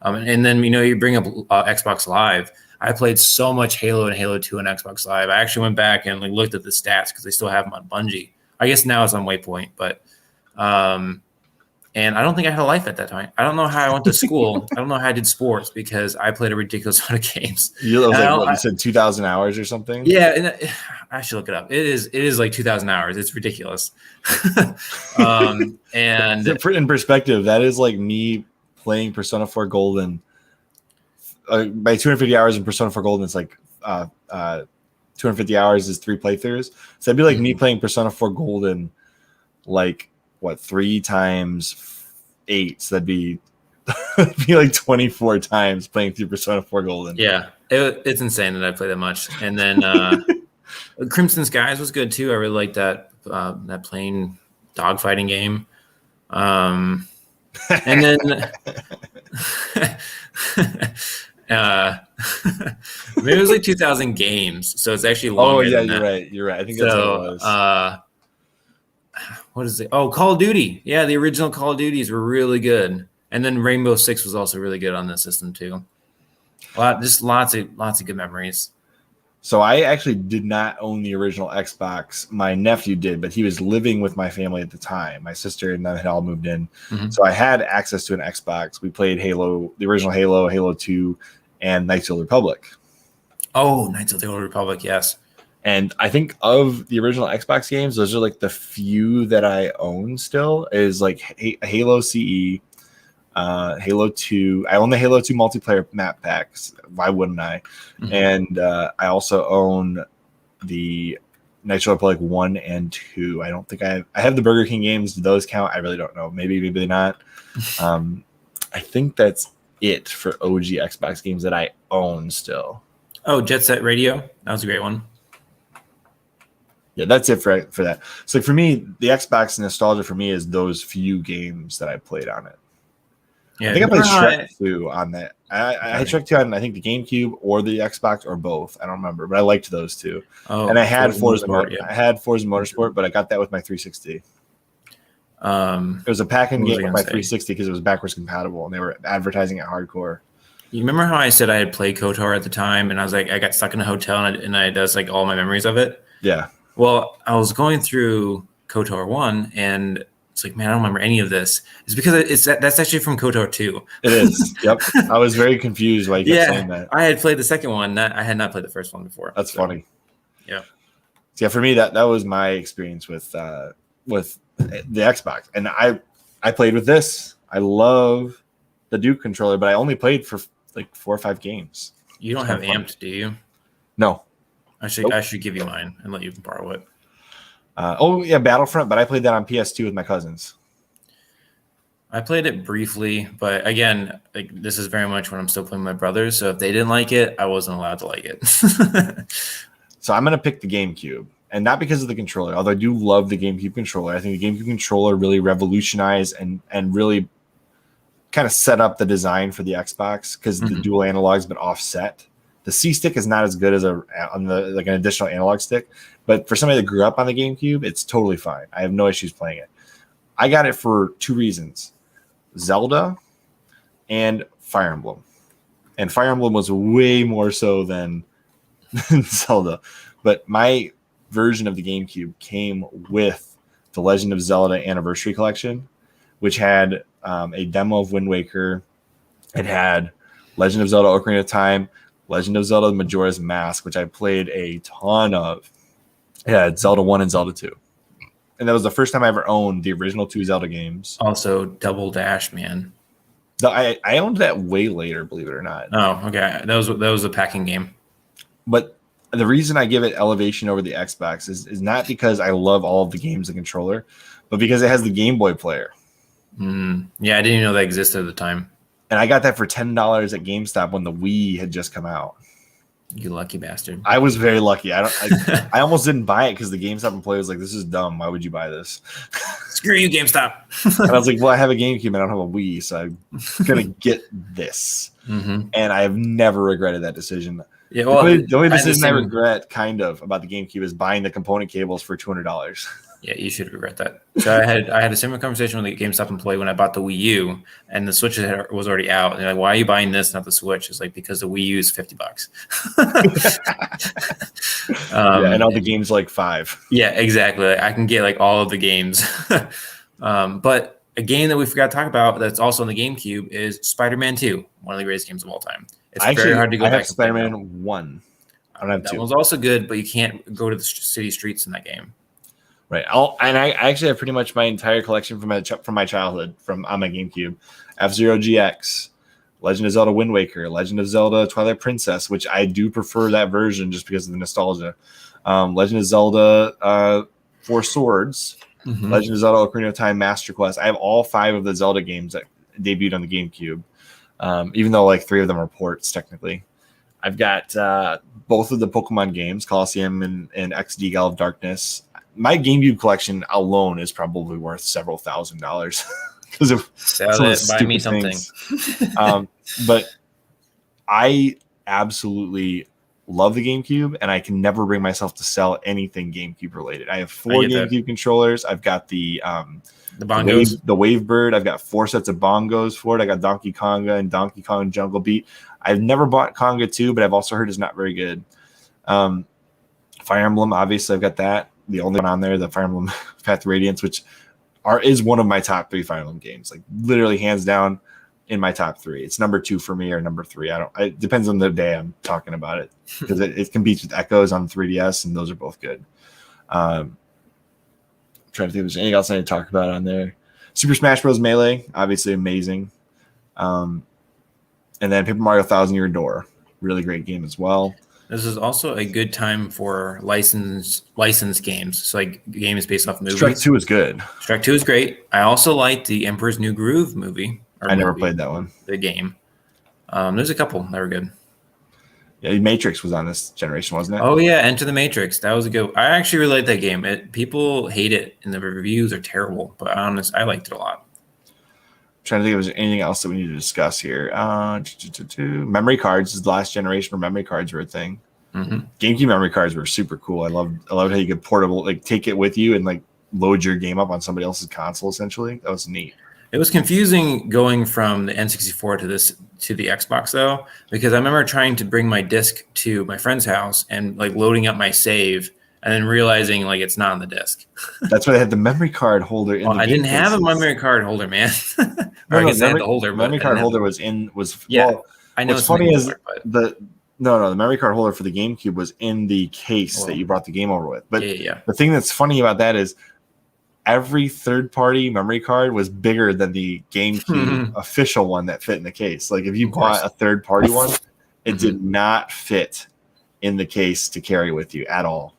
And then you bring up Xbox Live. I played so much Halo and Halo 2 on Xbox Live. I actually went back and looked at the stats because they still have them on Bungie. I guess now it's on Waypoint, but and I don't think I had a life at that time. I don't know how I went to school. I don't know how I did sports because I played a ridiculous amount of games. You said 2,000 hours or something? Yeah, and I should look it up. It is like 2,000 hours. It's ridiculous. And in perspective, that is like me playing Persona 4 Golden. By 250 hours in Persona 4 Golden, it's like 250 hours is 3 playthroughs. So it'd be like me playing Persona 4 Golden, like what, 3 times 8? So that'd be like 24 times playing through Persona 4 Golden. Yeah, it's insane that I play that much. And then Crimson Skies was good too. I really liked that plane dogfighting game. And then maybe it was like 2,000 games, so it's actually longer. Oh yeah, than you're right. I think that's what it was. What is it? Oh, Call of Duty. Yeah, the original Call of Duties were really good, and then Rainbow Six was also really good on this system too. Just lots of good memories. So I actually did not own the original Xbox. My nephew did, but he was living with my family at the time. My sister and I had all moved in. Mm-hmm. So I had access to an Xbox. We played Halo, the original Halo, Halo 2, and Knights of the Republic. Oh, Knights of the Old Republic, yes. And I think of the original Xbox games, those are like the few that I own still, is like Halo CE, Halo 2. I own the Halo 2 multiplayer map packs. Why wouldn't I? Mm-hmm. And I also own the Knights of the Republic 1 and 2. I don't think I have the Burger King games. Do those count? I really don't know. Maybe not. I think that's it for OG Xbox games that I own still. Oh, Jet Set Radio. That was a great one. Yeah, that's it for that. So for me, the Xbox nostalgia for me is those few games that I played on it. Yeah, I think I played Shrek 2 on that. I had Shrek 2 on, I think, the GameCube or the Xbox or both. I don't remember, but I liked those two. Oh, and I had Forza Motorsport, but I got that with my 360. It was a pack-in game with my 360 because it was backwards compatible, and they were advertising it hardcore. You remember how I said I had played KOTOR at the time, and I was like, I got stuck in a hotel, and I that's like all my memories of it. Yeah. Well, I was going through KOTOR 1, and it's like, man, I don't remember any of this. It's because that's actually from KOTOR 2. It is. Yep. I was very confused why you kept saying that. I had played the second one. I had not played the first one before. That's funny. Yeah. Yeah, for me that was my experience with the Xbox. And I played with this. I love the Duke controller, but I only played for like 4 or 5 games. You don't have Amped, do you? No. I should give you mine and let you borrow it. Oh yeah, Battlefront, but I played that on PS2 with my cousins. I played it briefly, but again, like this is very much when I'm still playing with my brothers. So if they didn't like it, I wasn't allowed to like it. So I'm gonna pick the GameCube, and not because of the controller, although I do love the GameCube controller. I think the GameCube controller really revolutionized and really kind of set up the design for the Xbox because the dual analog's been offset. The C stick is not as good as an additional analog stick, but for somebody that grew up on the GameCube, it's totally fine. I have no issues playing it. I got it for 2 reasons: Zelda and Fire Emblem. And Fire Emblem was way more so than Zelda. But my version of the GameCube came with the Legend of Zelda Anniversary Collection, which had a demo of Wind Waker. It had Legend of Zelda Ocarina of Time, Legend of Zelda Majora's Mask, which I played a ton of. It had Zelda 1 and Zelda 2. And that was the first time I ever owned the original 2 Zelda games. Also, Double Dash, man. I owned that way later, believe it or not. Oh, okay. That was a packing game. But the reason I give it elevation over the Xbox is not because I love all of the games and controller, but because it has the Game Boy player. Yeah, I didn't even know that existed at the time. And I got that for $10 at GameStop when the Wii had just come out. You lucky bastard. I was very lucky. I almost didn't buy it because the GameStop employee was like, "This is dumb. Why would you buy this?" Screw you, GameStop. And I was like, "Well, I have a GameCube and I don't have a Wii, so I'm gonna get this." And I have never regretted that decision. Yeah, well, the only decision I regret, kind of, about the GameCube is buying the component cables for $200. Yeah, you should regret that. So I had a similar conversation with the GameStop employee when I bought the Wii U, and the Switch was already out. And they're like, "Why are you buying this, not the Switch?" It's like, because the Wii U is $50. And all the games like $5. Yeah, exactly. I can get like all of the games. But a game that we forgot to talk about that's also on the GameCube is Spider-Man 2, one of the greatest games of all time. It's very hard to go back. I have Spider-Man 1. I don't have 2. That one's also good, but you can't go to the city streets in that game. Right. I actually have pretty much my entire collection from my childhood on my GameCube. F-Zero GX, Legend of Zelda Wind Waker, Legend of Zelda Twilight Princess, which I do prefer that version just because of the nostalgia. Legend of Zelda 4 Swords, Legend of Zelda Ocarina of Time Master Quest. I have all 5 of the Zelda games that debuted on the GameCube, even though like 3 of them are ports technically. I've got both of the Pokemon games, Colosseum and XD Gall of Darkness. My GameCube collection alone is probably worth several $1,000s because of sell it, buy me something. But I absolutely love the GameCube, and I can never bring myself to sell anything GameCube related. I have 4 GameCube controllers. I've got the bongos, the Wavebird. I've got 4 sets of bongos for it. I got Donkey Konga and Donkey Kong Jungle Beat. I've never bought Konga 2, but I've also heard it's not very good. Fire Emblem, obviously, I've got that. The only one on there, the Fire Emblem Path to Radiance, which is one of my top 3 Fire Emblem games. Like literally hands down in my top 3. It's number 2 for me or number 3. It depends on the day I'm talking about it because it competes with Echoes on 3DS, and those are both good. I'm trying to think if there's anything else I need to talk about on there. Super Smash Bros. Melee, obviously amazing. And then Paper Mario Thousand Year Door, really great game as well. This is also a good time for licensed games. So like games based off movies. Shrek 2 is good. Shrek 2 is great. I also like the Emperor's New Groove movie. I never played that one. The game. There's a couple that were good. Yeah, Matrix was on this generation, wasn't it? Oh yeah, Enter the Matrix. That was a good. I actually really liked that game. People hate it, and the reviews are terrible. But I liked it a lot. Trying to think if there's anything else that we need to discuss here. Memory cards is the last generation where memory cards were a thing. GameCube memory cards were super cool. I loved how you could portable, like take it with you and like load your game up on somebody else's console. Essentially, that was neat. It was confusing going from the N64 to the Xbox though, because I remember trying to bring my disc to my friend's house and like loading up my save and then realizing like it's not on the disc. That's why they had the memory card holder in the I game didn't have a cases. memory card holder, man. Or I No, guess I had the holder, but memory I card didn't holder have was Yeah, well, I know. what's funny is but the memory card holder for the GameCube was in the case that you brought the game over with. But the thing that's funny about that is every third-party memory card was bigger than the GameCube official one that fit in the case. Like if you bought a third-party one, it did not fit in the case to carry with you at all,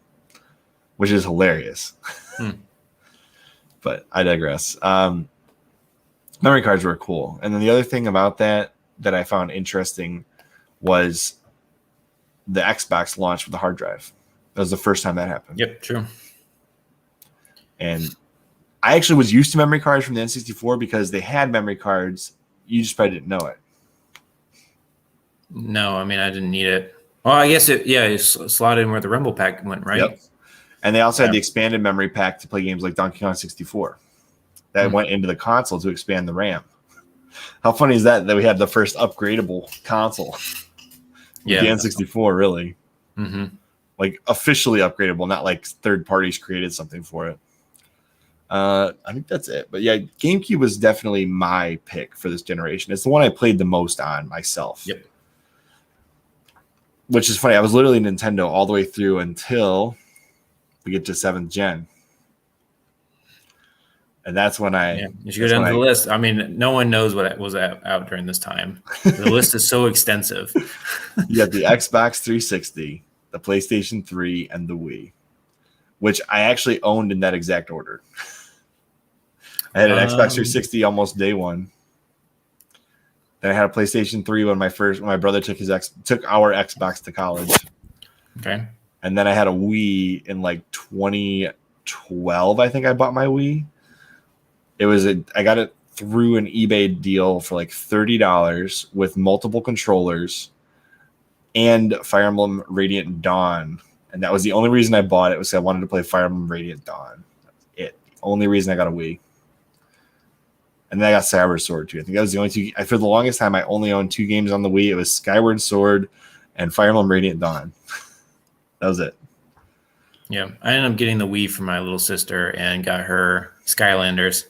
which is hilarious. But I digress. Memory cards were cool. And then the other thing about that I found interesting was the Xbox launched with a hard drive. That was the first time that happened. Yep, true. And I actually was used to memory cards from the N64 because they had memory cards. You just probably didn't know it. No, I mean, I didn't need it. Well, I guess it slotted in where the Rumble Pack went, right? Yep. And they also had the expanded memory pack to play games like Donkey Kong 64. That went into the console to expand the RAM. How funny is that we had the first upgradable console? The N64, really. Like officially upgradable, not like third parties created something for it. I think that's it. But yeah, GameCube was definitely my pick for this generation. It's the one I played the most on myself. Yep. Which is funny. I was literally Nintendo all the way through until we get to 7th gen. And that's when you should go down the list. I mean, no one knows what was out during this time. The list is so extensive. You got the Xbox 360, the PlayStation 3, and the Wii, which I actually owned in that exact order. I had an Xbox 360 almost day one. Then I had a PlayStation 3 when my brother took our Xbox to college. Okay. And then I had a Wii in like 2012. I think I bought my Wii. I got it through an eBay deal for like $30 with multiple controllers and Fire Emblem Radiant Dawn. And that was the only reason I bought it, was I wanted to play Fire Emblem Radiant Dawn. That's it. The only reason I got a Wii. And then I got Skyward Sword too. I think that was the only two. For the longest time, I only owned 2 games on the Wii. It was Skyward Sword and Fire Emblem Radiant Dawn. That was it. Yeah, I ended up getting the Wii for my little sister and got her Skylanders.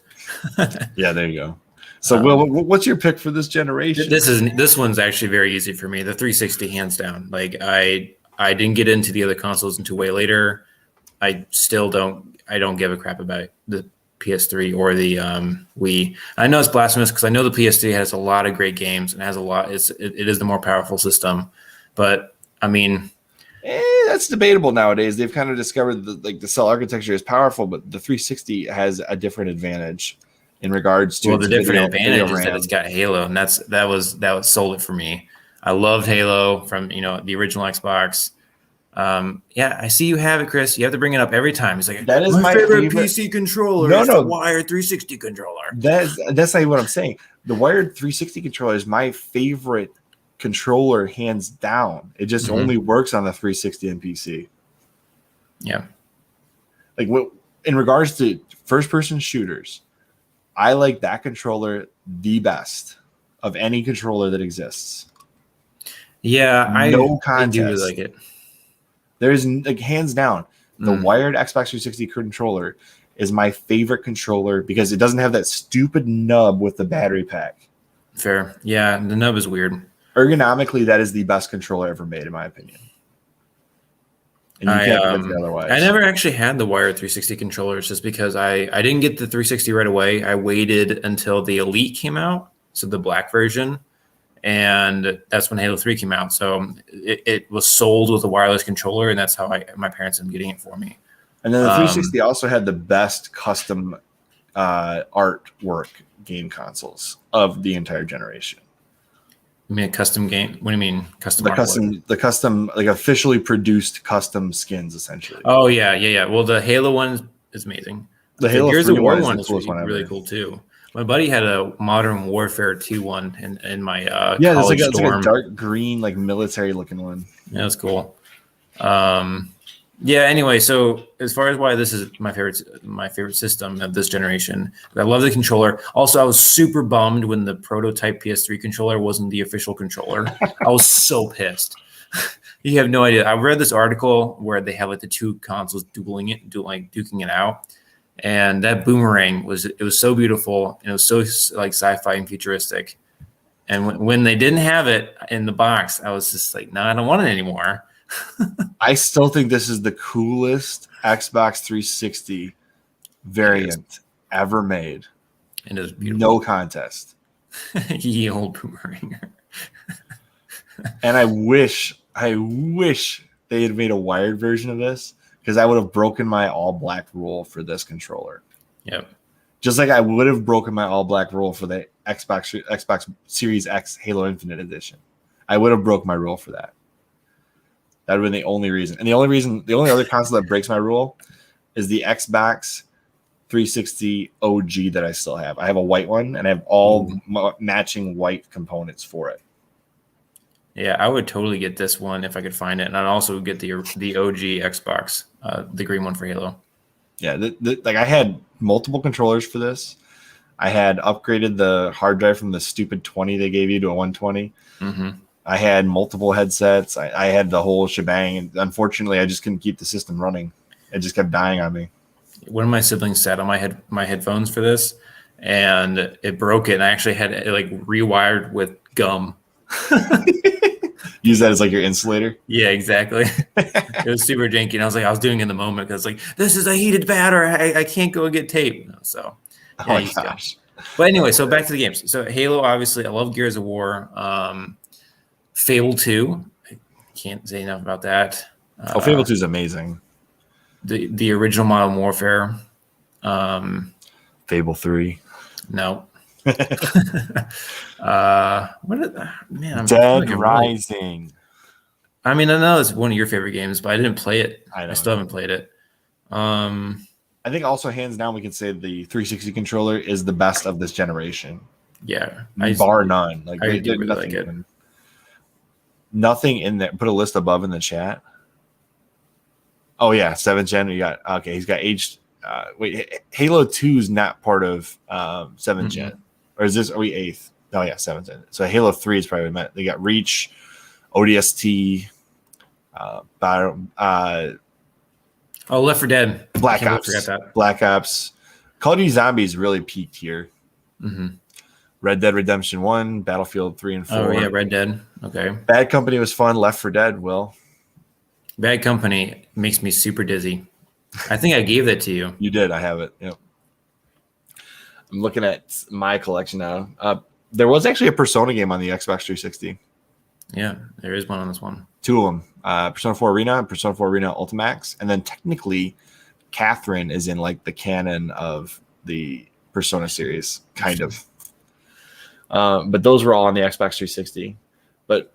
Yeah, there you go. So, Will, what's your pick for this generation? This one's actually very easy for me. The 360, hands down. Like I didn't get into the other consoles until way later. I don't give a crap about the PS3 or the Wii. I know it's blasphemous because I know the PS3 has a lot of great games and has a lot. It is the more powerful system, but I mean, that's debatable nowadays. They've kind of discovered the cell architecture is powerful, but the 360 has a different advantage in regards to the different advantage is that it's got Halo, and that was sold it for me. I loved Halo from the original Xbox. I see you have it, Chris. You have to bring it up every time. It's like, that is my favorite PC controller. No, the wired 360 controller. That's not even what I'm saying. The wired 360 controller is my favorite controller, hands down. It just only works on the 360 and PC. Yeah. Like in regards to first-person shooters, I like that controller the best of any controller that exists. Yeah, I do like it. There's hands down, the wired Xbox 360 controller is my favorite controller because it doesn't have that stupid nub with the battery pack. Fair. Yeah, the nub is weird. Ergonomically, that is the best controller ever made, in my opinion. And you can't convince me otherwise. I never actually had the wired 360 controllers just because I didn't get the 360 right away. I waited until the Elite came out, so the black version. And that's when Halo 3 came out. So it was sold with a wireless controller, and that's how my parents ended up getting it for me. And then the 360 also had the best custom artwork game consoles of the entire generation. You mean a custom game? What do you mean custom? The custom, like officially produced custom skins, essentially. Oh yeah. Well, the Halo one is amazing. The Halo Gears of War one is really cool too. My buddy had a Modern Warfare 2 one in my there's like a dark green, like military looking one. Yeah, that's cool. Yeah. Anyway, so as far as why this is my favorite system of this generation, I love the controller. Also, I was super bummed when the prototype PS3 controller wasn't the official controller. I was so pissed. You have no idea. I read this article where they have like the two consoles duking it out, and that boomerang was so beautiful and it was so like sci-fi and futuristic. And when they didn't have it in the box, I was just like, no, I don't want it anymore. I still think this is the coolest Xbox 360 variant ever made. And it was beautiful. No contest. Ye old boomerang. And I wish they had made a wired version of this, because I would have broken my all black rule for this controller. Yep. Just like I would have broken my all black rule for the Xbox Series X Halo Infinite Edition. I would have broke my rule for that. That would have been the only reason. And the only other console that breaks my rule is the Xbox 360 OG that I still have. I have a white one, and I have all matching white components for it. Yeah, I would totally get this one if I could find it, and I'd also get the OG Xbox, the green one for Halo. Yeah, like I had multiple controllers for this. I had upgraded the hard drive from the stupid 20 they gave you to a 120. Mm-hmm. I had multiple headsets. I had the whole shebang. And unfortunately, I just couldn't keep the system running. It just kept dying on me. One of my siblings sat on my headphones for this, and it broke it. And I actually had it like rewired with gum. Use that as like your insulator. Yeah, exactly. It was super janky, and I was doing it in the moment because like this is a heated battery. I can't go and get tape. So, yeah, oh my gosh. But anyway, so back to the games. So Halo, obviously, I love Gears of War. Fable 2, I can't say enough about that. Fable 2 is amazing. The original Modern Warfare. Fable 3. No. Man, Dead Rising. I mean, I know it's one of your favorite games, but I didn't play it. I still haven't played it. I think also hands down we can say the 360 controller is the best of this generation. Yeah, bar none. Like I they do did really nothing. like it. Nothing in there. Put a list above in the chat. Oh yeah, 7th gen. You got okay. He's got aged. Wait, Halo 2 is not part of 7th gen, or is this? Are we 8th? Oh yeah, 7th gen. So Halo 3 is probably meant. They got Reach, ODST, Left 4 Dead, Black Ops. Call of Duty Zombies really peaked here. Mm-hmm. Red Dead Redemption 1, Battlefield 3 and 4. Oh yeah, Red Dead. Okay. Bad Company was fun. Left 4 Dead, Will. Bad Company makes me super dizzy. I think I gave that to you. You did. I have it. Yep. I'm looking at my collection now. There was actually a Persona game on the Xbox 360. Yeah, there is one on this one. 2 of them. Persona 4 Arena and Persona 4 Arena Ultimax. And then technically, Catherine is in like the canon of the Persona series, kind of. But those were all on the Xbox 360. But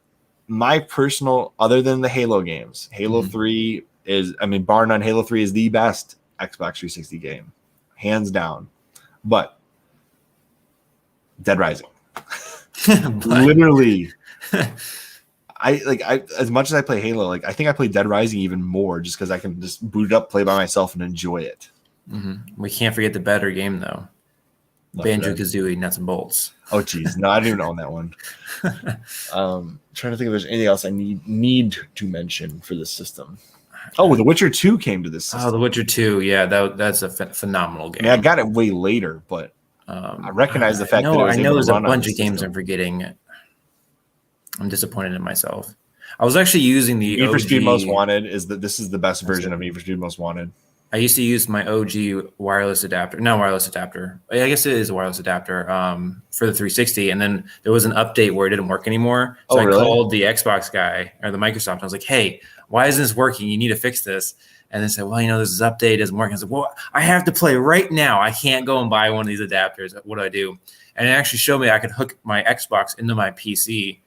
my personal, other than the Halo games, Halo 3 is, I mean, bar none, Halo 3 is the best Xbox 360 game, hands down. But Dead Rising, literally, I as much as I play Halo, like I think I play Dead Rising even more just because I can just boot it up, play by myself, and enjoy it. We can't forget the better game though. Banjo Kazooie, nuts and bolts. Oh geez, no, I didn't even own that one. Trying to think if there's anything else I need to mention for this system. Oh, The Witcher 2 came to this system. Oh, The Witcher 2, yeah, that's a phenomenal game. I mean, I got it way later, but I recognize the fact that it was I know there's a run bunch of games I'm forgetting. I'm disappointed in myself. I was actually using the Need for OG, Speed Most Wanted is that this is the best version of Need for Speed Most Wanted. I used to use my OG wireless adapter. No, wireless adapter. I guess it is a wireless adapter for the 360. And then there was an update where it didn't work anymore. So I called the Xbox guy or the Microsoft. I was like, hey, why isn't this working? You need to fix this. And they said, well, this is update. It doesn't work. I said, well, I have to play right now. I can't go and buy one of these adapters. What do I do? And it actually showed me I could hook my Xbox into my PC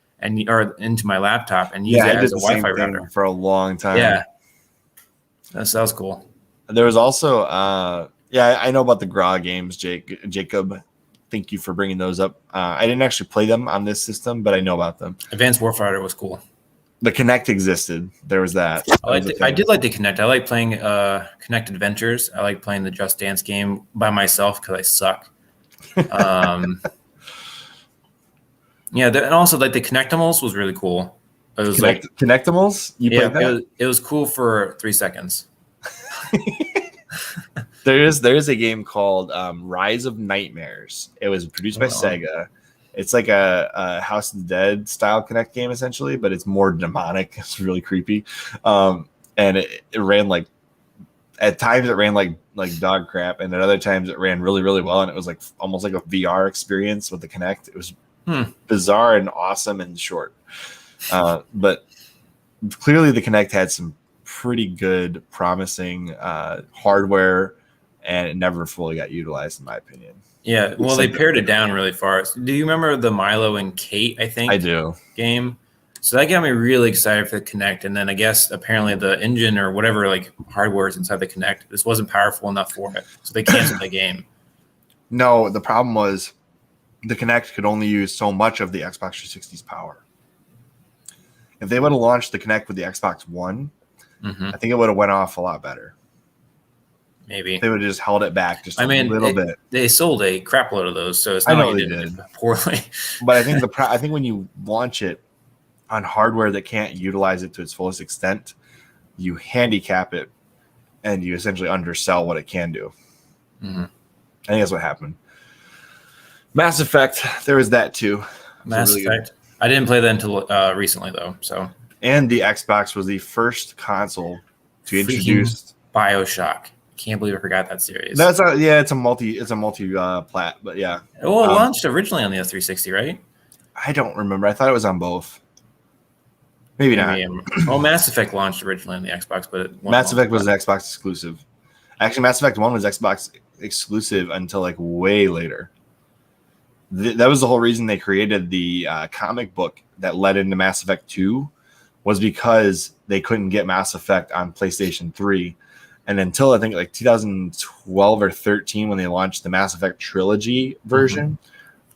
or into my laptop and use it as a Wi-Fi router for a long time. Yeah, that was cool. There was also, I know about the GRA games, Jacob. Thank you for bringing those up. I didn't actually play them on this system, but I know about them. Advanced Warfighter was cool. The Kinect existed. There was that. I did like the Kinect. I like playing Kinect Adventures. I like playing the Just Dance game by myself because I suck. Yeah, and also like the Kinectimals was really cool. It was Kinectimals? You played that? It was cool for 3 seconds. There is a game called Rise of Nightmares. It was produced by Sega. It's like a House of the Dead style Kinect game essentially, but it's more demonic. It's really creepy, and it ran like at times it ran like dog crap, and at other times it ran really really well, and it was like almost like a VR experience with the Kinect. It was bizarre and awesome and short, but clearly the Kinect had some pretty good, promising hardware, and it never fully got utilized, in my opinion. Yeah, well, they pared it down really far. Do you remember the Milo and Kate, I think? I do. Game? So that got me really excited for the Kinect. And then I guess apparently the engine or whatever like hardware is inside the Kinect, this wasn't powerful enough for it. So they canceled the game. No, the problem was the Kinect could only use so much of the Xbox 360's power. If they would have launched the Kinect with the Xbox One, I think it would have went off a lot better. Maybe they would have just held it back just a little bit. They sold a crap load of those, so it's not like they did poorly. But I think when you launch it on hardware that can't utilize it to its fullest extent, you handicap it and you essentially undersell what it can do. I think that's what happened. Mass Effect, there was that too. Mass Effect. I didn't play that until recently though. So and the Xbox was the first console to introduce Bioshock. Can't believe I forgot that series. That's it's a multi plat, but yeah. Well, it launched originally on the 360, right? I don't remember. I thought it was on both. Maybe not. Oh, Mass Effect launched originally on the Xbox, but Mass Effect was an Xbox exclusive. Actually, Mass Effect 1 was Xbox exclusive until like way later. That was the whole reason they created the comic book that led into Mass Effect 2 was because they couldn't get Mass Effect on PlayStation 3. And until I think like 2012 or 13, when they launched the Mass Effect trilogy version,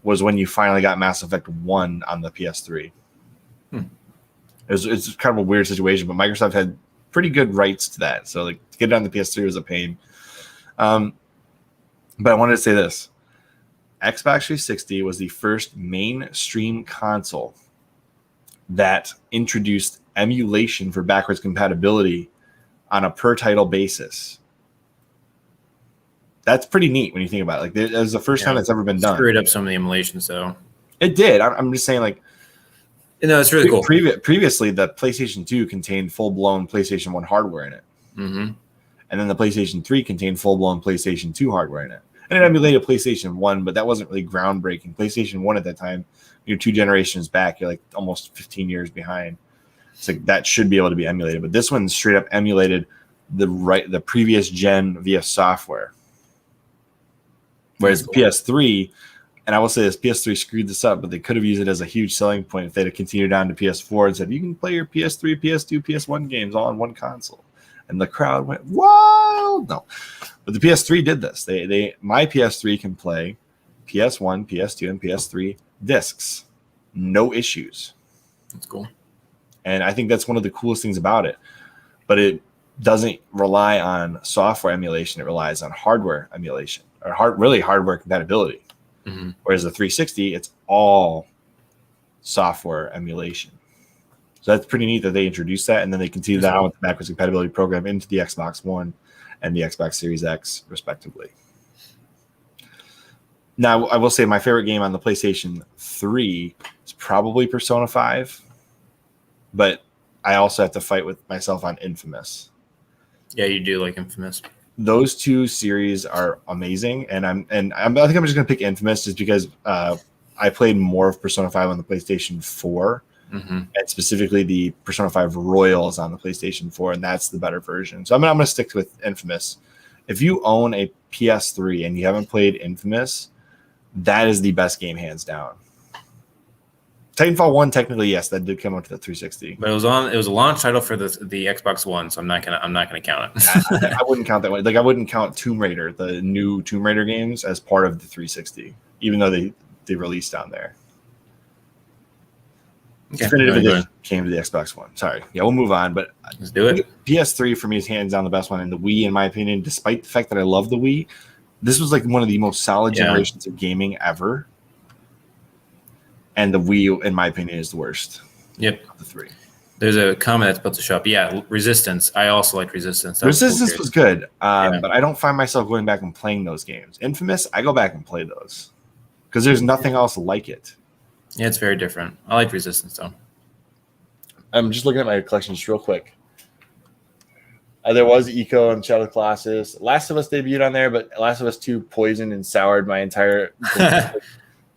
was when you finally got Mass Effect 1 on the PS3. It's kind of a weird situation, but Microsoft had pretty good rights to that. So like to get it on the PS3 was a pain. But I wanted to say this. Xbox 360 was the first mainstream console that introduced emulation for backwards compatibility on a per title basis. That's pretty neat when you think about it. Like, it was the first time that's ever been done. Screwed up some of the emulations, though. It did. I'm just saying, like, it's really cool. Previously, the PlayStation 2 contained full-blown PlayStation 1 hardware in it. And then the PlayStation 3 contained full-blown PlayStation 2 hardware in it. And it emulated PlayStation 1, but that wasn't really groundbreaking. PlayStation 1 at that time, you're 2 generations back. You're like almost 15 years behind. It's like that should be able to be emulated, but this one straight up emulated the previous gen via software. Whereas PS3, and I will say this, PS3 screwed this up, but they could have used it as a huge selling point if they'd have continued on to PS4 and said you can play your PS3, PS2, PS1 games all on one console, and the crowd went wild. No, but the PS3 did this. My PS3 can play PS1, PS2, and PS3 discs, no issues. That's cool. And I think that's one of the coolest things about it. But it doesn't rely on software emulation. It relies on hardware emulation or hardware compatibility. Whereas the 360, it's all software emulation. So that's pretty neat that they introduced that. And then they continue that on with the backwards compatibility program into the Xbox One and the Xbox Series X, respectively. Now, I will say my favorite game on the PlayStation 3 is probably Persona 5. But I also have to fight with myself on Infamous. Yeah, you do like Infamous. Those two series are amazing, and I think I'm just gonna pick Infamous just because I played more of Persona 5 on the PlayStation 4, and specifically the Persona 5 Royals on the PlayStation 4, and that's the better version. So I'm gonna stick with Infamous. If you own a PS3 and you haven't played Infamous, that is the best game hands down. Titanfall 1, technically, yes, that did come out to the 360. But it was a launch title for the Xbox One, so I'm not gonna count it. I wouldn't count that one. Like I wouldn't count Tomb Raider, the new Tomb Raider games, as part of the 360, even though they released on there. Definitive Edition came to the Xbox One. Sorry. Yeah, we'll move on. But let's do it. PS3 for me is hands down the best one. And the Wii, in my opinion, despite the fact that I love the Wii, this was like one of the most solid generations of gaming ever. And the Wii U, in my opinion, is the worst. Yep. Of the three. There's a comment that's about to show up. Yeah, Resistance. I also like Resistance. Resistance was good. But I don't find myself going back and playing those games. Infamous, I go back and play those. Because there's nothing else like it. Yeah, it's very different. I like Resistance, though. I'm just looking at my collection just real quick. There was Eco and Shadow Colossus. Last of Us debuted on there, but Last of Us 2 poisoned and soured my entire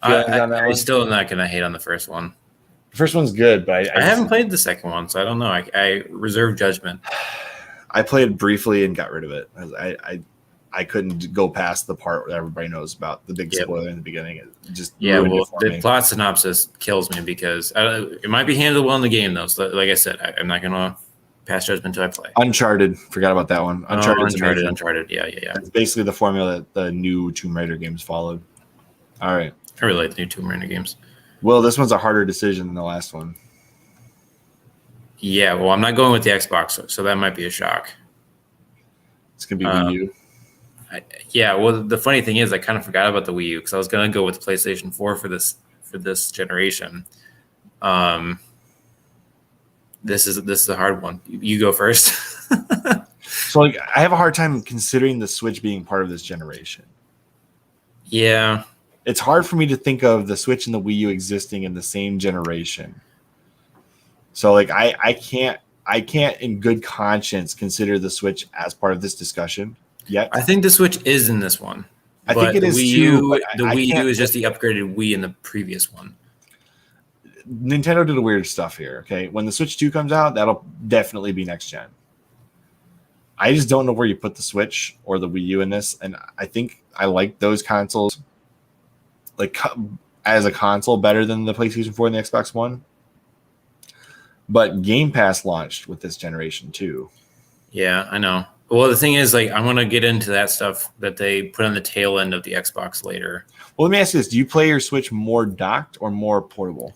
I'm still not going to hate on the first one. The first one's good, but I haven't played the second one, so I don't know. I reserve judgment. I played briefly and got rid of it. I couldn't go past the part that everybody knows about, the big spoiler in the beginning. It just the plot synopsis kills me because it might be handled well in the game, though. So like I said, I'm not going to pass judgment until I play. Uncharted. Forgot about that one. Uncharted. Yeah. It's basically the formula that the new Tomb Raider games followed. All right. I really like the new Tomb Raider games. Well, this one's a harder decision than the last one. Yeah, well, I'm not going with the Xbox, so that might be a shock. It's going to be Wii U. Well, the funny thing is I kind of forgot about the Wii U because I was going to go with the PlayStation 4 for this generation. This is a hard one. You go first. So I have a hard time considering the Switch being part of this generation. Yeah. It's hard for me to think of the Switch and the Wii U existing in the same generation. So I can't in good conscience consider the Switch as part of this discussion yet. I think the Switch is in this one. I think it is too. The Wii U is just the upgraded Wii in the previous one. Nintendo did a weird stuff here. Okay, when the Switch 2 comes out, that'll definitely be next gen. I just don't know where you put the Switch or the Wii U in this, and I think I like those consoles as a console better than the PlayStation 4 and the Xbox One. But Game Pass launched with this generation too. Yeah, I know. Well, the thing is, I want to get into that stuff that they put on the tail end of the Xbox later. Well, let me ask you this: do you play your Switch more docked or more portable?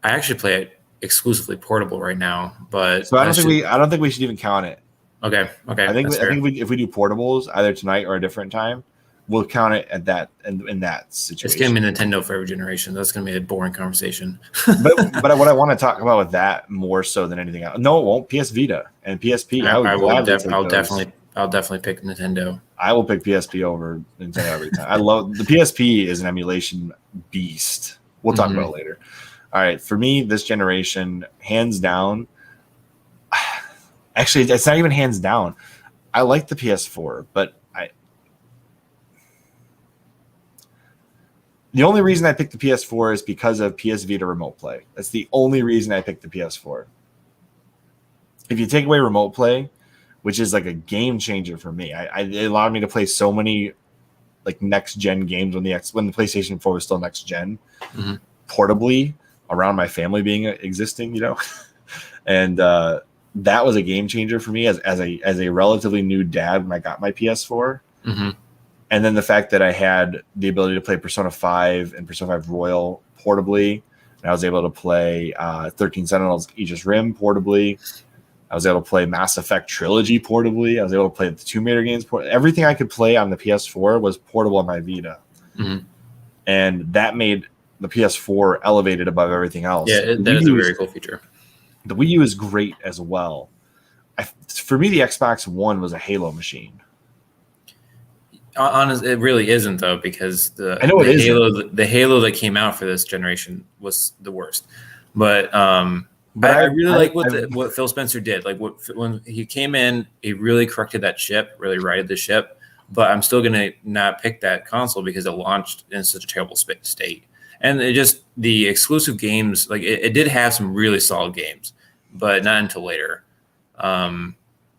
I actually play it exclusively portable right now, but so I don't think we should even count it. Okay. I think if we do portables either tonight or a different time, we'll count it at that in that situation. It's going to be Nintendo for every generation. That's going to be a boring conversation. but what I want to talk about with that more so than anything else. No, it won't. PS Vita and PSP. I'll definitely pick Nintendo. I will pick PSP over Nintendo every time. I love the PSP is an emulation beast. We'll talk about it later. All right, for me, this generation, hands down. Actually, it's not even hands down. I like the PS4, but the only reason I picked the PS4 is because of PS Vita Remote Play. That's the only reason I picked the PS4. If you take away Remote Play, which is like a game changer for me, it allowed me to play so many next gen games when the PlayStation 4 was still next gen, portably around my family existing, and that was a game changer for me as a relatively new dad when I got my PS4. And then the fact that I had the ability to play Persona 5 and Persona 5 Royal portably, and I was able to play 13 Sentinels Aegis Rim portably. I was able to play Mass Effect Trilogy portably. I was able to play the Tomb Raider games portably. Everything I could play on the PS4 was portable on my Vita. And that made the PS4 elevated above everything else. Yeah, that is a very cool feature. The Wii U is great as well. For me, the Xbox One was a Halo machine. Honestly, it really isn't though, because the Halo that came out for this generation was the worst. But I really like what Phil Spencer did. When he came in, he really corrected that ship, really righted the ship. But I'm still gonna not pick that console because it launched in such a terrible state. And the exclusive games, it did have some really solid games, but not until later.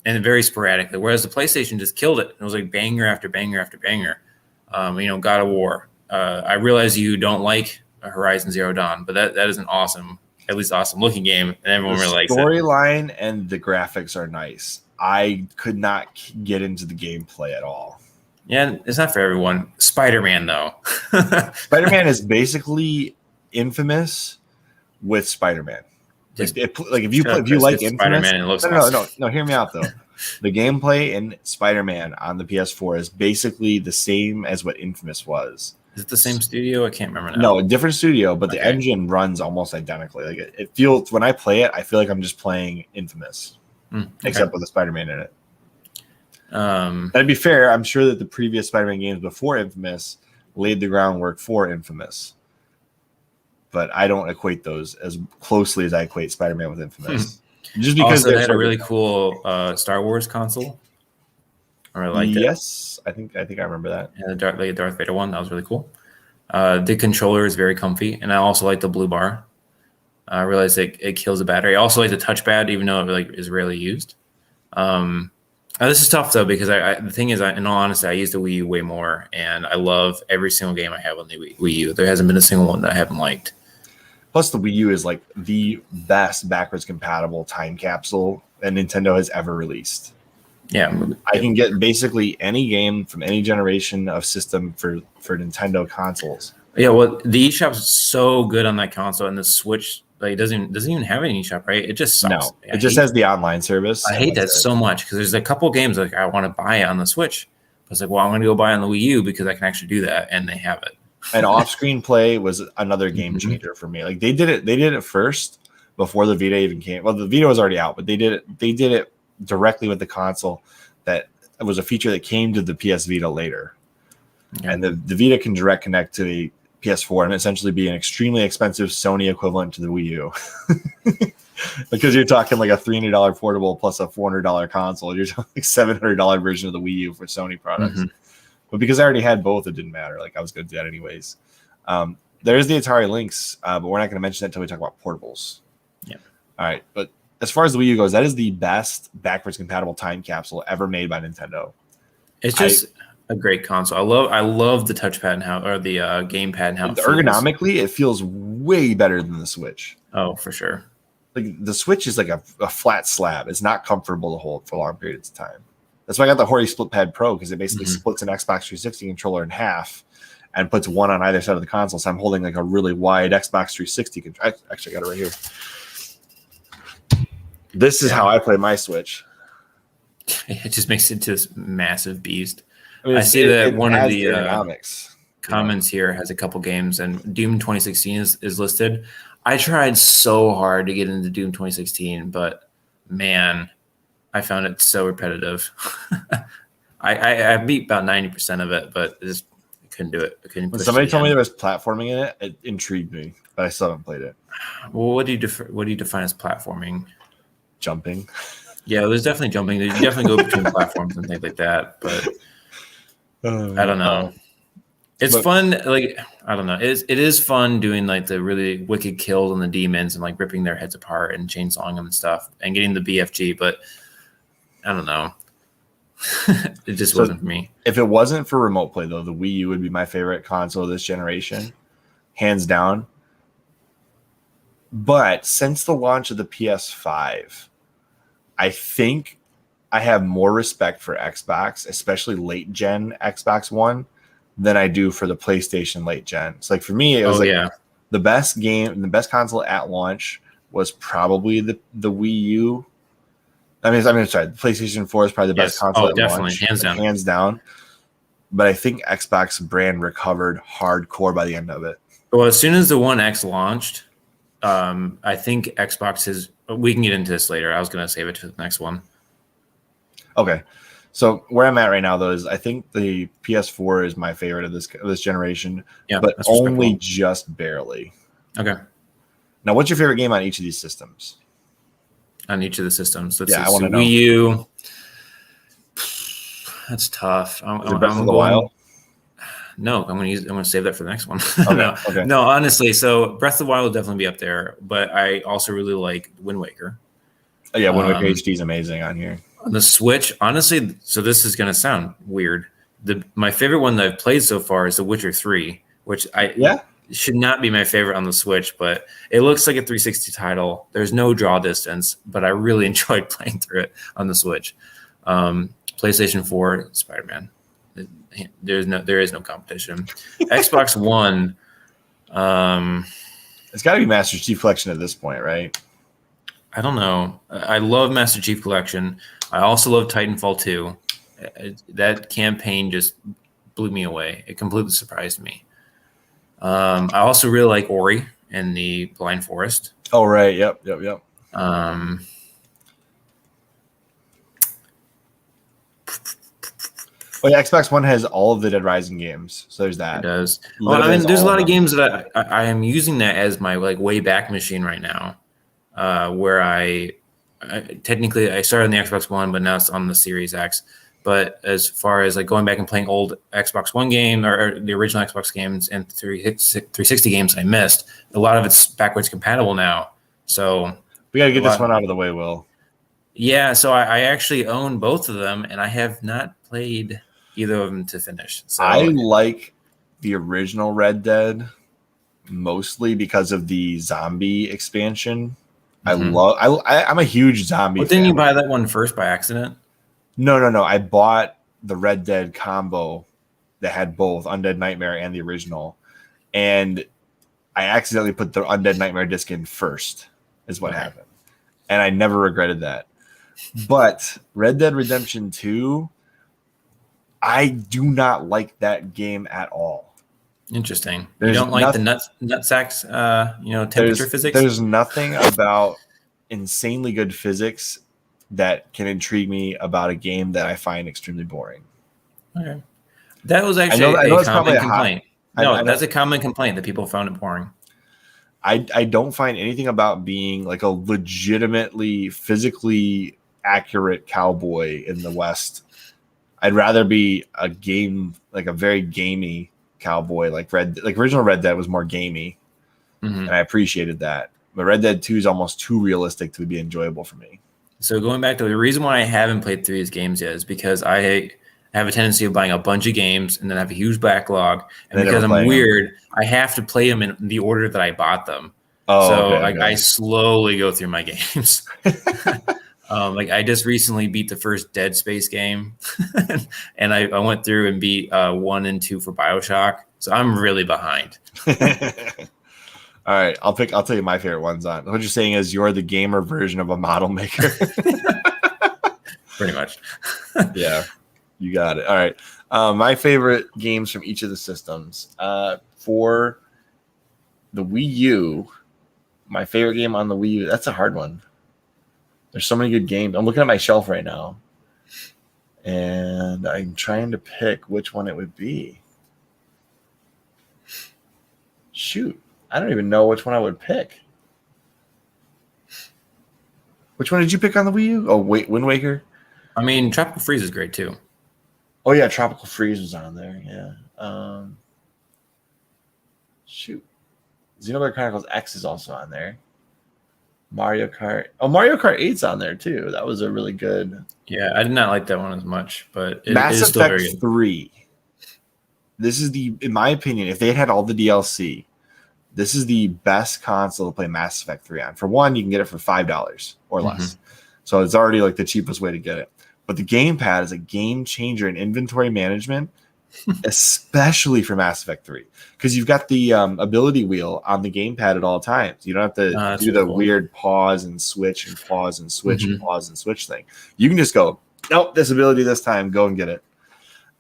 And very sporadically, whereas the PlayStation just killed it. It was banger after banger after banger. God of War. I realize you don't like Horizon Zero Dawn, but that is an awesome looking game, and everyone really likes it. The storyline and the graphics are nice. I could not get into the gameplay at all. Yeah, it's not for everyone. Spider-Man, though. Spider-Man is basically Infamous with Spider-Man. Just Like if you like Infamous, Spider-Man, it looks awesome. no, hear me out though. The gameplay in Spider-Man on the PS4 is basically the same as what Infamous was. Is it the same studio? I can't remember now. No, a different studio, but the engine runs almost identically. Like it feels, when I play it, I feel like I'm just playing Infamous, except with the Spider-Man in it. That'd be fair. I'm sure that the previous Spider-Man games before Infamous laid the groundwork for Infamous, but I don't equate those as closely as I equate Spider-Man with Infamous. Just because also, they had a really cool Star Wars console. I really liked it. Yes, I think I remember that. Yeah, the Darth Vader one, that was really cool. The controller is very comfy, and I also like the blue bar. I realize it kills the battery. I also like the touchpad, even though it is rarely used. This is tough though, because the thing is, in all honesty, I use the Wii U way more, and I love every single game I have on the Wii U. There hasn't been a single one that I haven't liked. Plus, the Wii U is like the best backwards compatible time capsule that Nintendo has ever released. Yeah, I can get basically any game from any generation of system for Nintendo consoles. Yeah, well, the eShop is so good on that console, and the Switch doesn't even have an eShop, right? It just sucks. No, it just has the online service. I hate that so much because there's a couple games like I want to buy on the Switch. I was like, well, I'm going to go buy on the Wii U because I can actually do that, and they have it. And off-screen play was another game changer for me. Like they did it first before the Vita even came. Well, the Vita was already out, but they did it directly with the console. That was a feature that came to the PS Vita later. Yeah. And the Vita can direct connect to the PS4 and essentially be an extremely expensive Sony equivalent to the Wii U. Because you're talking like a $300 portable plus a $400 console. You're talking like $700 version of the Wii U for Sony products. But because I already had both, it didn't matter. Like I was going to do that anyways. There's the Atari Lynx, but we're not going to mention that until we talk about portables. Yeah. All right. But as far as the Wii U goes, that is the best backwards compatible time capsule ever made by Nintendo. It's just a great console. I love the touchpad and how, or the gamepad and how ergonomically it feels way better than the Switch. Oh, for sure. Like the Switch is like a flat slab. It's not comfortable to hold for long periods of time. That's why I got the Hori Split Pad Pro, because it basically splits an Xbox 360 controller in half and puts one on either side of the console. So I'm holding like a really wide Xbox 360 controller. I actually got it right here. This is how I play my Switch. It just makes it into this massive beast. I see that one of the comments here has a couple games, and Doom 2016 is listed. I tried so hard to get into Doom 2016, but man, I found it so repetitive. I beat about 90% of it, but I couldn't do it. I couldn't. When somebody told me there was platforming in it, it intrigued me, but I still haven't played it. Well, what do you define as platforming? Jumping. Yeah, there's definitely jumping. You definitely go between platforms and things like that, but I don't know. It's fun. Like, I don't know. It is fun doing like the really wicked kills on the demons and like ripping their heads apart and chainsawing them and stuff and getting the BFG, but I don't know. It just wasn't for me. If it wasn't for remote play, though, the Wii U would be my favorite console of this generation, hands down. But since the launch of the PS5, I think I have more respect for Xbox, especially late gen Xbox One, than I do for the PlayStation late gen. So like for me, it was the best game, the best console at launch was probably the Wii U. I'm sorry, the PlayStation 4 is probably the best console at launch. Hands down. But I think Xbox brand recovered hardcore by the end of it. Well, as soon as the One X launched, I think Xbox is. We can get into this later. I was going to save it to the next one. Okay, so where I'm at right now, though, is I think the PS4 is my favorite of this generation, but only just barely. Okay. Now, what's your favorite game on each of these systems? On each of the systems, I want to know. Wii U. That's tough. Is it Breath of the Wild? No, I'm gonna save that for the next one. Okay. No, honestly. So Breath of the Wild will definitely be up there, but I also really like Wind Waker. Oh, yeah, Wind Waker HD is amazing on here. On the Switch, honestly, so this is gonna sound weird. My favorite one that I've played so far is The Witcher 3, which should not be my favorite on the Switch, but it looks like a 360 title. There's no draw distance, but I really enjoyed playing through it on the Switch. PlayStation 4, Spider-Man. There is no competition. Xbox One, It's got to be Master Chief Collection at this point, right? I don't know. I love Master Chief Collection. I also love Titanfall 2. That campaign just blew me away. It completely surprised me. I also really like Ori and the Blind Forest. Oh, right. Yep. Oh, yeah, Xbox One has all of the Dead Rising games, so there's that. It does. Literally Well, I mean, there's a all lot of of them. games that I am using that as my like way back machine right now, where I technically I started on the Xbox One, but now it's on the Series X. But as far as like going back and playing old Xbox One game or the original Xbox games and 360 games I missed, a lot of it's backwards compatible now. So We got to get this one out of the way, Will. yeah, so I actually own both of them, and I have not played either of them to finish. So I like the original Red Dead mostly because of the zombie expansion. Mhm. I'm a huge zombie Well, didn't you fan. buy that one first by accident? No. I bought the Red Dead combo that had both Undead Nightmare and the original, and I accidentally put the Undead Nightmare disc in first, is what happened. And I never regretted that. But Red Dead Redemption 2, I do not like that game at all. Interesting. There's You don't like the nutsacks, temperature physics? There's nothing about insanely good physics that can intrigue me about a game that I find extremely boring. Okay. That was actually I know a it's probably common complaint. I know, That's a common complaint that people found it boring. I don't find anything about being like a legitimately physically accurate cowboy in the West. I'd rather be a game, like a very gamey cowboy, like original Red Dead was more gamey, and I appreciated that. But Red Dead 2 is almost too realistic to be enjoyable for me. So going back to the reason why I haven't played through these games yet is because I have a tendency of buying a bunch of games and then I have a huge backlog. And because I'm weird, I have to play them in the order that I bought them. Oh, so okay. I slowly go through my games. Like I just recently beat the first Dead Space game, and I went through and beat 1 and 2 for Bioshock. So I'm really behind. All right, I'll tell you my favorite ones on. What you're saying is you're the gamer version of a model maker. Pretty much. Yeah, you got it. All right. My favorite games from each of the systems. For the Wii U, my favorite game on the Wii U, that's a hard one. There's so many good games. I'm looking at my shelf right now, and I'm trying to pick which one it would be. Shoot. I don't even know which one I would pick. Which one did you pick on the Wii U? Oh, wait, Wind Waker? I mean, Tropical Freeze is great too. Oh, yeah, Tropical Freeze was on there. Yeah. Shoot. Xenoblade Chronicles X is also on there. Mario Kart. Oh, Mario Kart 8's on there too. That was a really good. Yeah, I did not like that one as much, but it Mass is still Effect very good. 3. This is in my opinion, if they had all the DLC, this is the best console to play Mass Effect 3 on. For one, you can get it for $5 or less. So it's already like the cheapest way to get it. But the gamepad is a game changer in inventory management, especially for Mass Effect 3. Because you've got the ability wheel on the gamepad at all times. You don't have to do the weird pause and switch and pause and switch and pause and switch thing. You can just go, nope, this ability this time, go and get it.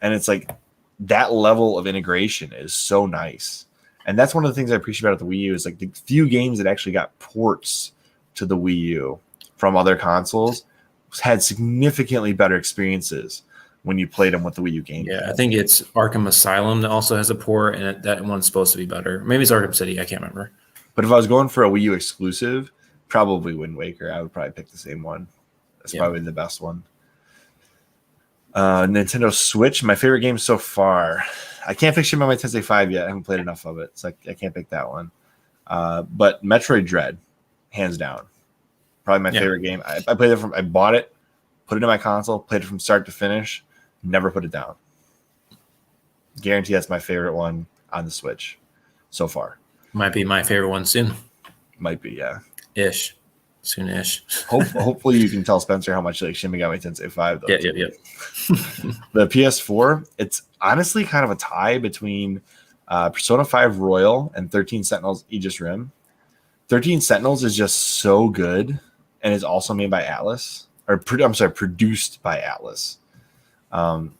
And it's like that level of integration is so nice. And that's one of the things I appreciate about the Wii U is like the few games that actually got ports to the Wii U from other consoles had significantly better experiences when you played them with the Wii U game. Yeah, I think it's Arkham Asylum that also has a port, and that one's supposed to be better. Maybe it's Arkham City. I can't remember. But if I was going for a Wii U exclusive, probably Wind Waker. I would probably pick the same one. That's probably the best one. Nintendo Switch, my favorite game so far. I can't pick Shin Megami Tensei 5 yet. I haven't played enough of it, so I can't pick that one. But Metroid Dread, hands down, probably my favorite game. I played it I bought it, put it in my console, played it from start to finish, never put it down. Guarantee that's my favorite one on the Switch so far. Might be my favorite one soon. Might be, yeah. Soon-ish. Hopefully you can tell Spencer how much you like Shin Megami Tensei 5. Though. Yeah. The PS4, it's honestly kind of a tie between Persona 5 Royal and 13 Sentinels Aegis Rim. 13 Sentinels is just so good, and is also made by Atlas, produced by Atlas, or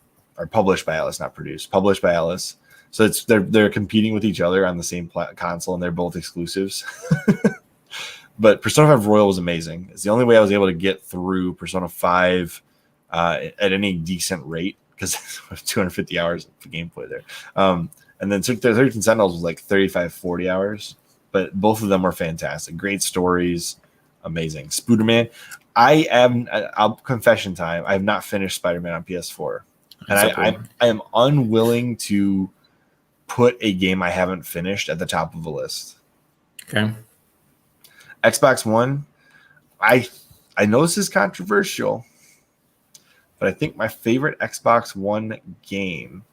published by Atlas, not produced, published by Atlas. So they're competing with each other on the same console, and they're both exclusives. But Persona 5 Royal was amazing. It's the only way I was able to get through Persona 5 at any decent rate, because I have 250 hours of gameplay there. And then 13 Sentinels was like 35, 40 hours. But both of them were fantastic. Great stories. Amazing. Spooderman. I'll confession time. I have not finished Spider-Man on PS4. And I am unwilling to put a game I haven't finished at the top of a list. Okay. Xbox One. I know this is controversial, but I think my favorite Xbox One game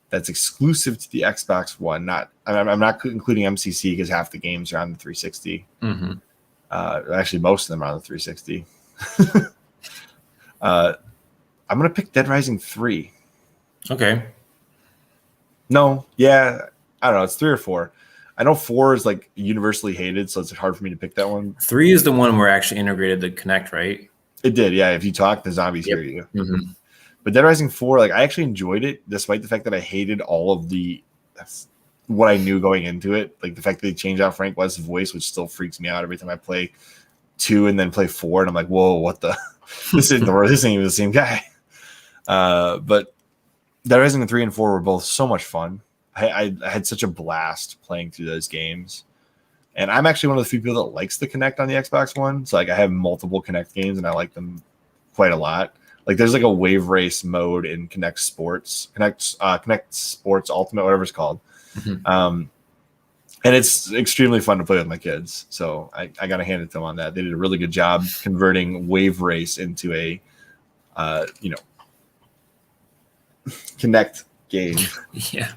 that's exclusive to the Xbox One, I'm not including MCC because half the games are on the 360. Mm-hmm. Actually, most of them are on the 360. I'm going to pick Dead Rising 3. Okay. No, yeah, I don't know. It's 3 or 4. I know 4 is like universally hated, so it's hard for me to pick that one. 3 is the one where actually integrated the Kinect, right? It did, yeah. If you talk, the zombies hear you. Mm-hmm. But Dead Rising 4, like, I actually enjoyed it, despite the fact that I hated all of what I knew going into it. Like the fact that they changed out Frank West's voice, which still freaks me out every time I play 2 and then play 4, and I'm like, whoa, what the? This ain't even the same guy. But Dead Rising 3 and 4 were both so much fun. I had such a blast playing through those games. And I'm actually one of the few people that likes the Kinect on the Xbox One. So like I have multiple Kinect games and I like them quite a lot. Like there's like a wave race mode in Kinect Sports, Kinect Sports Ultimate, whatever it's called. Mm-hmm. And it's extremely fun to play with my kids. So I got to hand it to them on that. They did a really good job converting wave race into a, Kinect game. Yeah.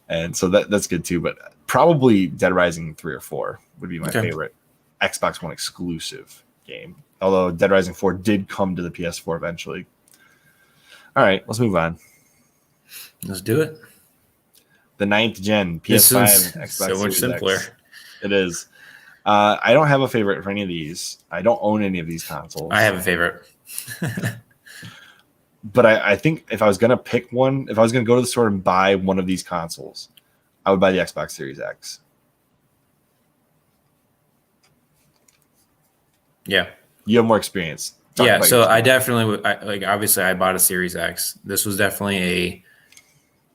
And so that's good too. But probably Dead Rising 3 or 4 would be my favorite Xbox One exclusive game. Although Dead Rising 4 did come to the PS4 eventually. All right, let's move on. Let's do it. The 9th gen PS5 Xbox so much Series simpler. X. It is. I don't have a favorite for any of these. I don't own any of these consoles. I have a favorite. But I think if I was going to pick one, if I was going to go to the store and buy one of these consoles, I would buy the Xbox Series X. Yeah. You have more experience. Yeah, so I definitely would. Obviously, I bought a Series X. This was definitely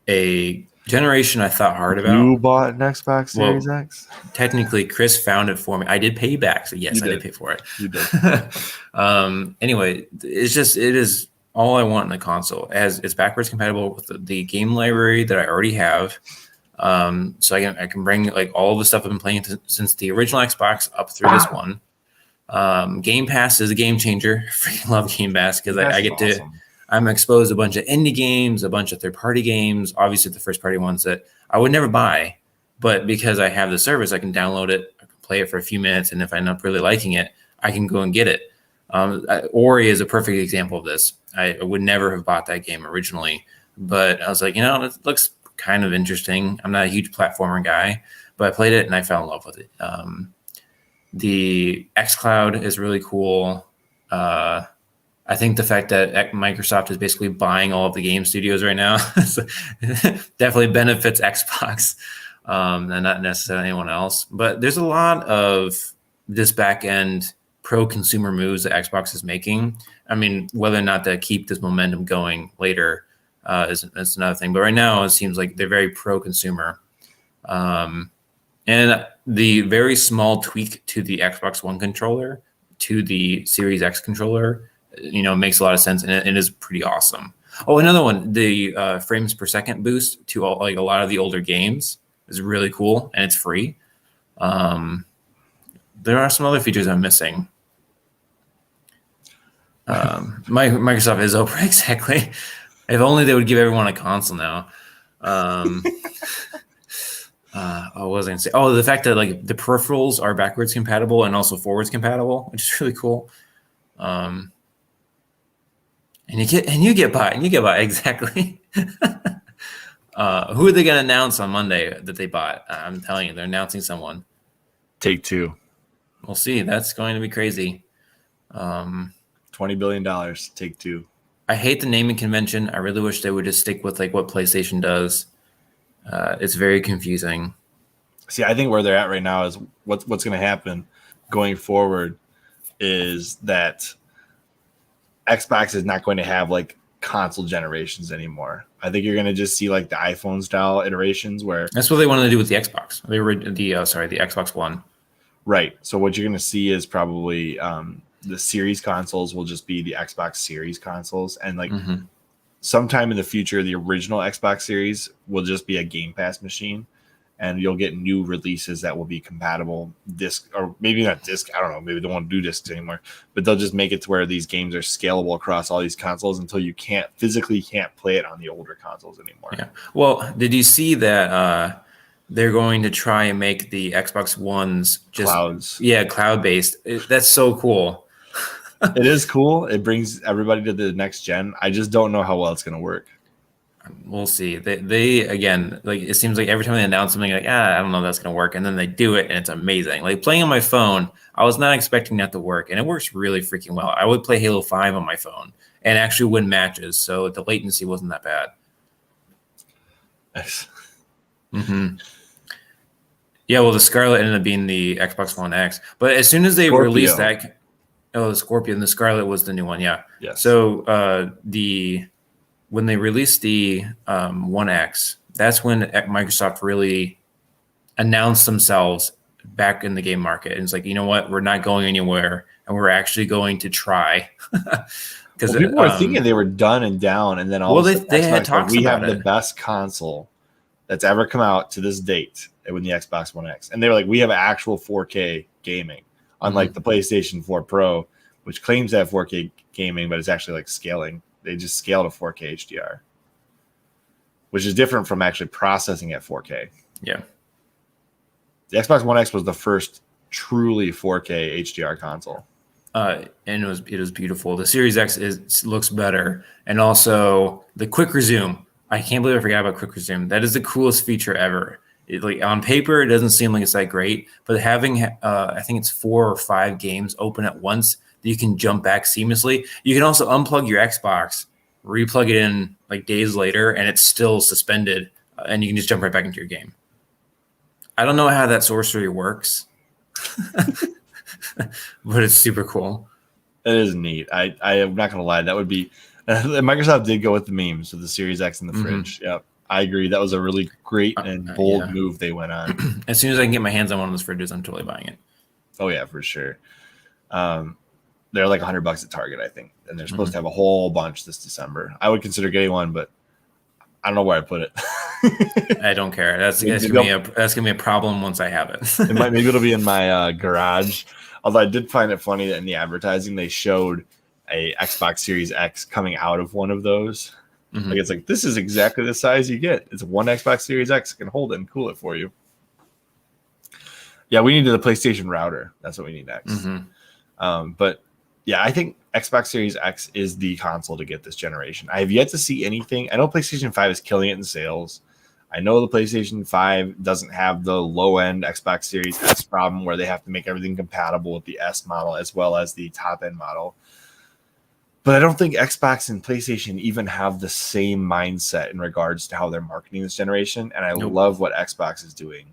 a generation I thought hard about. You bought an Xbox Series X? Technically, Chris found it for me. I did pay back, so yes, I did pay for it. You did. Anyway, it is all I want in a console. It's backwards compatible with the game library that I already have. So I can bring like all the stuff I've been playing since the original Xbox up through this one. Game Pass is a game changer. I freaking love Game Pass because I get I'm exposed to a bunch of indie games, a bunch of third-party games, obviously the first-party ones that I would never buy, but because I have the service, I can download it, I can play it for a few minutes, and if I end up really liking it, I can go and get it. Ori is a perfect example of this. I would never have bought that game originally, but I was like, it looks kind of interesting. I'm not a huge platformer guy, but I played it and I fell in love with it. The xCloud is really cool. I think the fact that Microsoft is basically buying all of the game studios right now definitely benefits Xbox and not necessarily anyone else. But there's a lot of this back end pro-consumer moves that Xbox is making. I mean, whether or not they keep this momentum going later is another thing. But right now, it seems like they're very pro-consumer. And the very small tweak to the Xbox One controller to the Series X controller, makes a lot of sense, and it is pretty awesome. Oh, another one, the frames per second boost to a lot of the older games is really cool, and it's free. There are some other features I'm missing. Microsoft is open, exactly. If only they would give everyone a console now. What was I going to say? Oh, the fact that like the peripherals are backwards compatible and also forwards compatible, which is really cool. And you get by exactly. Who are they going to announce on Monday that they bought? I'm telling you, they're announcing someone. Take-Two. We'll see. That's going to be crazy. $20 billion. Take-Two. I hate the naming convention. I really wish they would just stick with like what PlayStation does. It's very confusing. See, I think where they're at right now is what's going to happen going forward is that Xbox is not going to have like console generations anymore. I think you're going to just see like the iPhone style iterations where that's what they wanted to do with the Xbox. They were the Xbox One. Right. So what you're going to see is probably the series consoles will just be the Xbox Series consoles, and like sometime in the future, the original Xbox Series will just be a Game Pass machine, and you'll get new releases that will be compatible disc, or maybe not disc. I don't know. Maybe they won't do discs anymore, but they'll just make it to where these games are scalable across all these consoles until you can't play it on the older consoles anymore. Yeah. Well, did you see that they're going to try and make the Xbox Ones just clouds? Yeah, cloud-based. That's so cool. It is cool. It brings everybody to the next gen. I just don't know how well it's going to work. We'll see. They again, like it seems like every time they announce something, like I don't know if that's going to work, and then they do it, and it's amazing. Like playing on my phone, I was not expecting that to work, and it works really freaking well. I would play Halo 5 on my phone and actually win matches, so the latency wasn't that bad. Nice. Yeah, well, the Scarlet ended up being the Xbox One X, but as soon as they released that. Oh, the Scorpion. The Scarlet was the new one. Yeah. Yes. So when they released the One X, that's when Microsoft really announced themselves back in the game market. And it's like, you know what? We're not going anywhere, and we're actually going to try. Because people were thinking they were done and down, and then they had talks we about have the best console that's ever come out to this date with the Xbox One X, and they were like, we have actual 4K gaming. Unlike the PlayStation 4 Pro, which claims to have 4K gaming, but it's actually like scaling. They just scale to 4K HDR, which is different from actually processing at 4K. Yeah. The Xbox One X was the first truly 4K HDR console. And it was beautiful. The Series X looks better. And also the quick resume. I can't believe I forgot about quick resume. That is the coolest feature ever. Like on paper, it doesn't seem like it's that great, but having I think it's 4 or 5 games open at once that you can jump back seamlessly. You can also unplug your Xbox, replug it in like days later, and it's still suspended, and you can just jump right back into your game. I don't know how that sorcery works, but it's super cool. It is neat. I am not gonna lie. That would be Microsoft did go with the memes with the Series X in the fridge. Yep. I agree. That was a really great and bold move they went on. As soon as I can get my hands on one of those fridges, I'm totally buying it. Oh, yeah, for sure. They're like $100 at Target, I think. And they're supposed to have a whole bunch this December. I would consider getting one, but I don't know where I put it. I don't care. That's gonna be a problem once I have it. Maybe it'll be in my garage. Although I did find it funny that in the advertising, they showed a Xbox Series X coming out of one of those. Like it's like, this is exactly the size you get. It's one Xbox Series X can hold it and cool it for you. Yeah, we needed the PlayStation router. That's what we need next. But yeah, I think Xbox Series X is the console to get this generation. I have yet to see anything. I know PlayStation 5 is killing it in sales. I know the PlayStation 5 doesn't have the low-end Xbox Series S problem where they have to make everything compatible with the S model as well as the top-end model. But I don't think Xbox and PlayStation even have the same mindset in regards to how they're marketing this generation. And I love what Xbox is doing.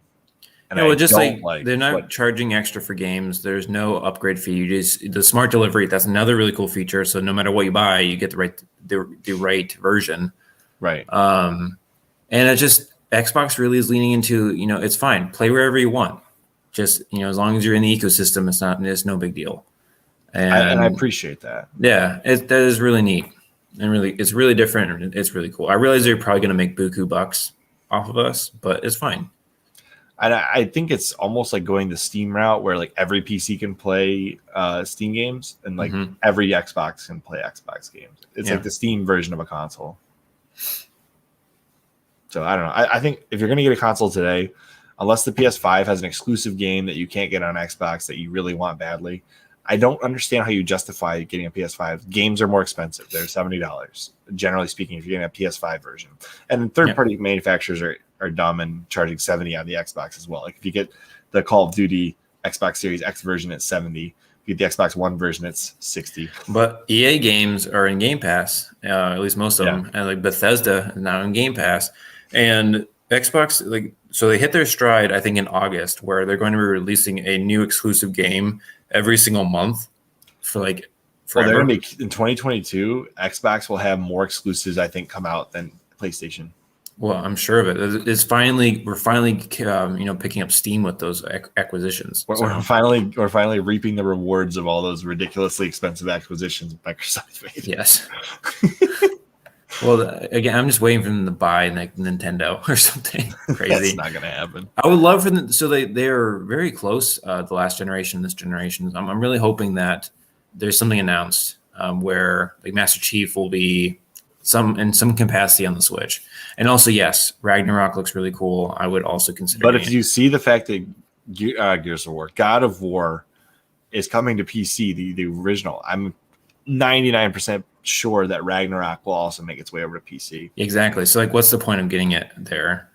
And they're not charging extra for games. There's no upgrade fee. The smart delivery, that's another really cool feature. So no matter what you buy, you get the right version. Right. And it just Xbox really is leaning into, it's fine. Play wherever you want. Just, as long as you're in the ecosystem, it's no big deal. And I appreciate that. Yeah, that is really neat. And really, it's really different. And it's really cool. I realize they're probably going to make buku bucks off of us, but it's fine. And I think it's almost like going the Steam route where like every PC can play Steam games and like every Xbox can play Xbox games. It's like the Steam version of a console. So I don't know. I think if you're going to get a console today, unless the PS5 has an exclusive game that you can't get on Xbox that you really want badly, I don't understand how you justify getting a PS5. Games are more expensive. They're $70, generally speaking, if you're getting a PS5 version. And third-party manufacturers are dumb and charging $70 on the Xbox as well. Like if you get the Call of Duty Xbox Series X version at 70. You get the Xbox One version, it's 60. But EA games are in Game Pass, at least most of them, and like Bethesda is now in Game Pass, and Xbox so they hit their stride I think in August where they're going to be releasing a new exclusive game every single month for like forever. Well, they're gonna be, in 2022, Xbox will have more exclusives I think come out than PlayStation. Well, I'm sure of it. We're finally picking up steam with those acquisitions. We're finally reaping the rewards of all those ridiculously expensive acquisitions Microsoft made. Yes. Well, again, I'm just waiting for them to buy like Nintendo or something crazy. That's not gonna happen. I would love for them. So they are very close. The last generation, this generation. I'm really hoping that there's something announced where like Master Chief will be in some capacity on the Switch. And also, yes, Ragnarok looks really cool. I would also consider. But if you see the fact that Gears of War, God of War, is coming to PC, the original, I'm 99% sure that Ragnarok will also make its way over to PC. Exactly. So, like, what's the point of getting it there?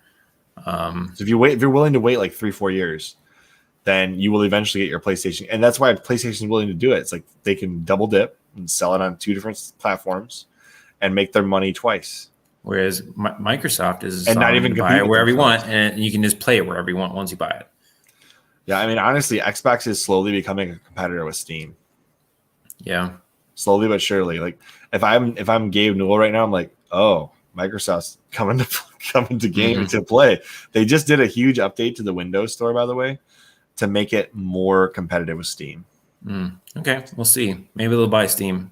So if you're willing to wait like 3-4 years, then you will eventually get your PlayStation, and that's why PlayStation is willing to do it. It's like they can double dip and sell it on 2 different platforms and make their money twice. Whereas Microsoft is and not even buy it wherever you want, and you can just play it wherever you want once you buy it. Yeah, I mean, honestly, Xbox is slowly becoming a competitor with Steam. Yeah, slowly but surely. Like if I'm Gabe Newell right now, I'm like, oh, Microsoft's coming to game to play. They just did a huge update to the Windows Store, by the way, to make it more competitive with Steam. Okay, we'll see. Maybe they'll buy Steam.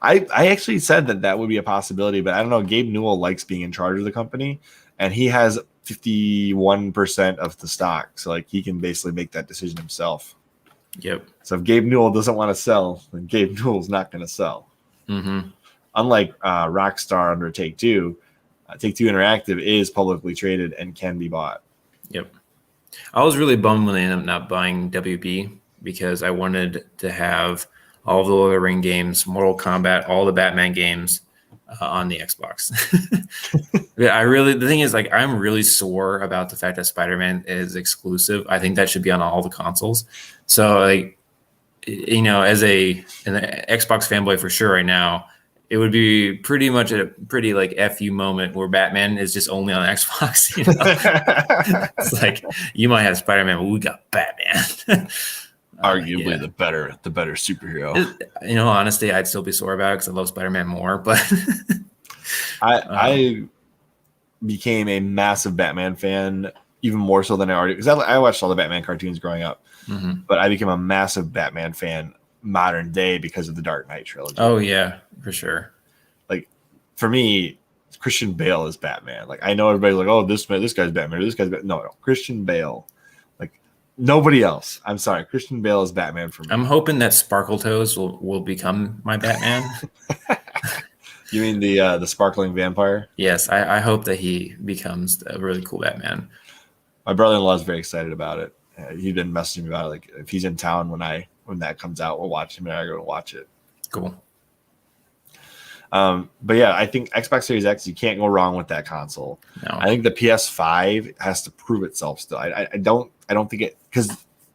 I actually said that would be a possibility, but I don't know. Gabe Newell likes being in charge of the company, and he has 51% of the stock, so like he can basically make that decision himself. Yep. So if Gabe Newell doesn't want to sell, then Gabe Newell's not going to sell. Unlike Rockstar under Take-Two, Take-Two Interactive is publicly traded and can be bought. Yep. I was really bummed when they ended up not buying WB because I wanted to have all of the Lord of the Rings games, Mortal Kombat, all the Batman games on the Xbox. The thing is, like, I'm really sore about the fact that Spider-Man is exclusive. I think that should be on all the consoles. So, like, you know, as an Xbox fanboy for sure right now, it would be pretty much a pretty like FU moment where Batman is just only on Xbox. You know? It's like, you might have Spider-Man, but we got Batman. Arguably the better superhero. You know, honestly, I'd still be sore about it because I love Spider-Man more. But I became a massive Batman fan, even more so than I already, because I watched all the Batman cartoons growing up. But I became a massive Batman fan modern day because of the Dark Knight trilogy. Oh yeah, for sure. Like for me, Christian Bale is Batman. Like I know everybody's like, oh, this guy's Batman, or this guy's Batman. No, Christian Bale. Nobody else. I'm sorry. Christian Bale is Batman for me. I'm hoping that Sparkletoes will become my Batman. You mean the sparkling vampire? Yes, I hope that he becomes a really cool Batman. My brother-in-law is very excited about it. He's been messaging me about it. Like if he's in town when that comes out, we'll watch him and I go to watch it. Cool. But yeah, I think Xbox Series X, you can't go wrong with that console. No. I think the PS5 has to prove itself still. I don't think it, because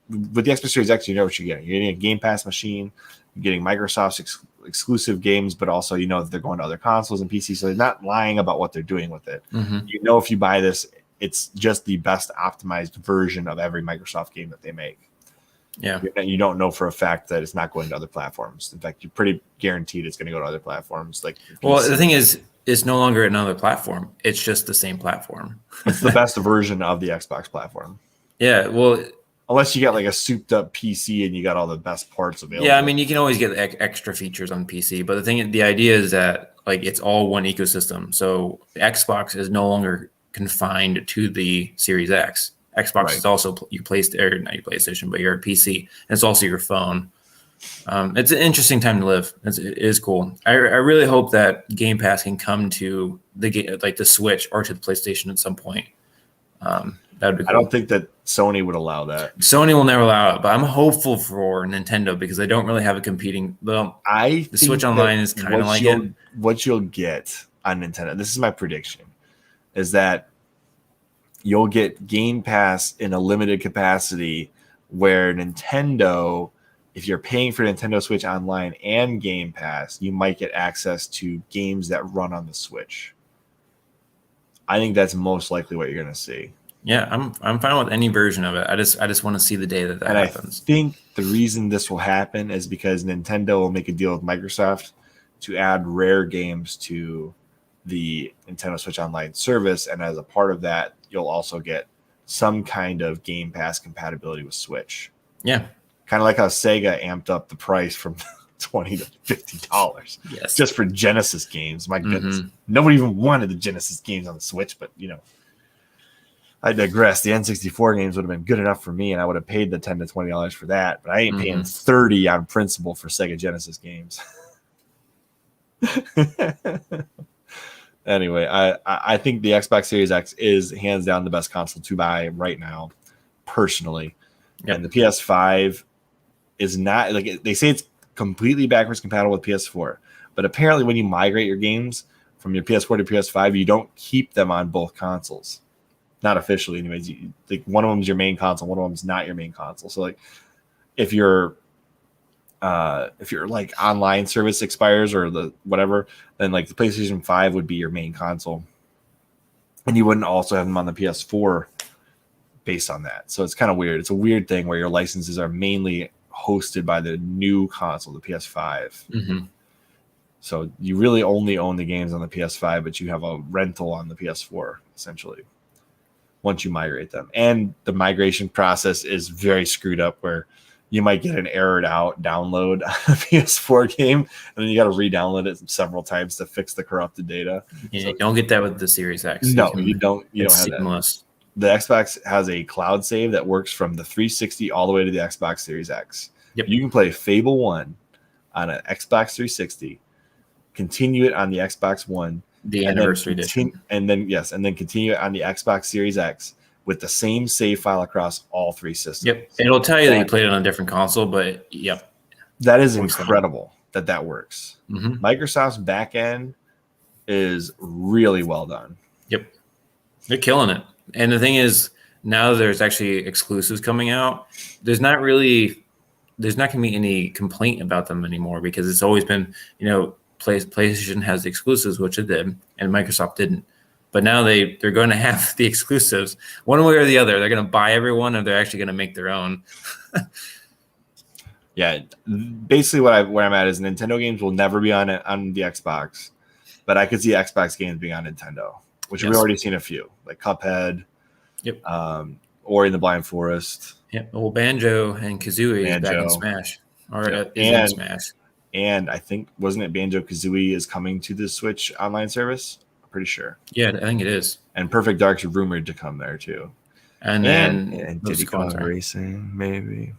with the Xbox Series X, you know what you're getting. You're getting a Game Pass machine, you're getting Microsoft's exclusive games, but also you know that they're going to other consoles and PCs, so they're not lying about what they're doing with it. You know, if you buy this, it's just the best optimized version of every Microsoft game that they make. Yeah. You don't know for a fact that it's not going to other platforms. In fact, you're pretty guaranteed it's going to go to other platforms. Like, well, the thing is, it's no longer another platform. It's just the same platform. It's the best version of the Xbox platform. Yeah. Well, unless you get like a souped up PC and you got all the best parts available. Yeah. I mean, you can always get extra features on PC, but the idea is that like it's all one ecosystem. So Xbox is no longer confined to the Series X. Xbox is also your PlayStation, not your PlayStation, but your PC. And it's also your phone. It's an interesting time to live. It is cool. I really hope that Game Pass can come to the Switch or to the PlayStation at some point. That would be cool. I don't think that Sony would allow that. Sony will never allow it, but I'm hopeful for Nintendo because they don't really have a competing. Well, the Switch Online is kind of like it. What you'll get on Nintendo, this is my prediction, is that you'll get Game Pass in a limited capacity where Nintendo, if you're paying for Nintendo Switch Online and Game Pass, you might get access to games that run on the Switch. I think that's most likely what you're going to see. Yeah, I'm fine with any version of it. I just want to see the day that happens. I think the reason this will happen is because Nintendo will make a deal with Microsoft to add rare games to the Nintendo Switch Online service, and as a part of that, you'll also get some kind of Game Pass compatibility with Switch. Yeah, kind of like how Sega amped up the price from $20 to $50 yes, just for Genesis games. My goodness, nobody even wanted the Genesis games on the Switch, but I digress. The N64 games would have been good enough for me, and I would have paid the $10 to $20 for that. But I ain't paying $30 on principle for Sega Genesis games. Anyway, I think the Xbox Series X is hands down the best console to buy right now, personally. Yep. And the PS5 is not, like, they say it's completely backwards compatible with PS4, but apparently when you migrate your games from your PS4 to PS5, you don't keep them on both consoles. Not officially, anyways. Like, one of them is your main console, one of them is not your main console. So, like, if your like online service expires or the whatever, then like the PlayStation 5 would be your main console, and you wouldn't also have them on the PS4 based on that. So it's kind of weird. It's a weird thing where your licenses are mainly hosted by the new console, the PS5. So you really only own the games on the PS5, but you have a rental on the PS4 essentially once you migrate them. And the migration process is very screwed up, where you might get an errored out download on a PS4 game, and then you got to re-download it several times to fix the corrupted data. Yeah, so, you don't get that with the Series X. No, you don't. You don't have seamless. That. The Xbox has a cloud save that works from the 360 all the way to the Xbox Series X. Yep. You can play Fable 1 on an Xbox 360, continue it on the Xbox One, the anniversary edition, and then continue it on the Xbox Series X with the same save file across all three systems. Yep. It'll tell you that you played it on a different console, but yep. That is incredible that works. Microsoft's back end is really well done. Yep. They're killing it. And the thing is, now there's actually exclusives coming out. There's not going to be any complaint about them anymore, because it's always been, PlayStation has the exclusives, which it did, and Microsoft didn't. But now they're going to have the exclusives one way or the other. They're going to buy everyone, or they're actually going to make their own. Yeah, basically where I'm at is Nintendo games will never be on the Xbox, but I could see Xbox games being on Nintendo, which we've already seen a few, like Cuphead, Ori and the Blind Forest. Yep. Well, Banjo and Kazooie is back in Smash, in Smash. And I think, wasn't it Banjo Kazooie is coming to the Switch online service? Pretty sure. Yeah, I think it is. And Perfect Dark's rumored to come there too. And Diddy Kong Racing, maybe.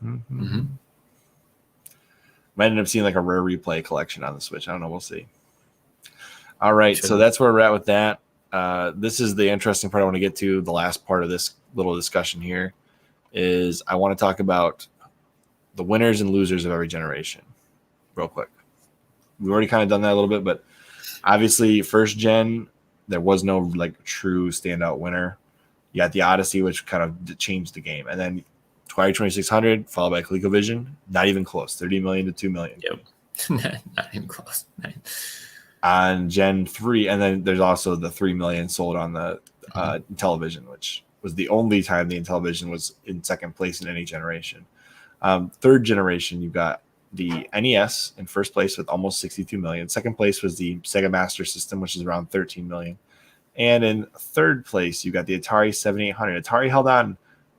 Might end up seeing like a rare replay collection on the Switch. I don't know. We'll see. All right. So that's where we're at with that. This is the interesting part I want to get to. The last part of this little discussion here is I want to talk about the winners and losers of every generation real quick. We've already kind of done that a little bit, but obviously first gen, there was no like true standout winner. You got the Odyssey, which kind of changed the game. And then Atari 2600, followed by ColecoVision. Not even close. 30 million to 2 million. Yep. Not even close. On Gen 3, and then there's also the 3 million sold on the Intellivision, which was the only time the Intellivision was in second place in any generation. Third generation, you got the NES in first place with almost 62 million. Second place was the Sega Master System, which is around 13 million. And in third place, you got the Atari 7800. Atari held on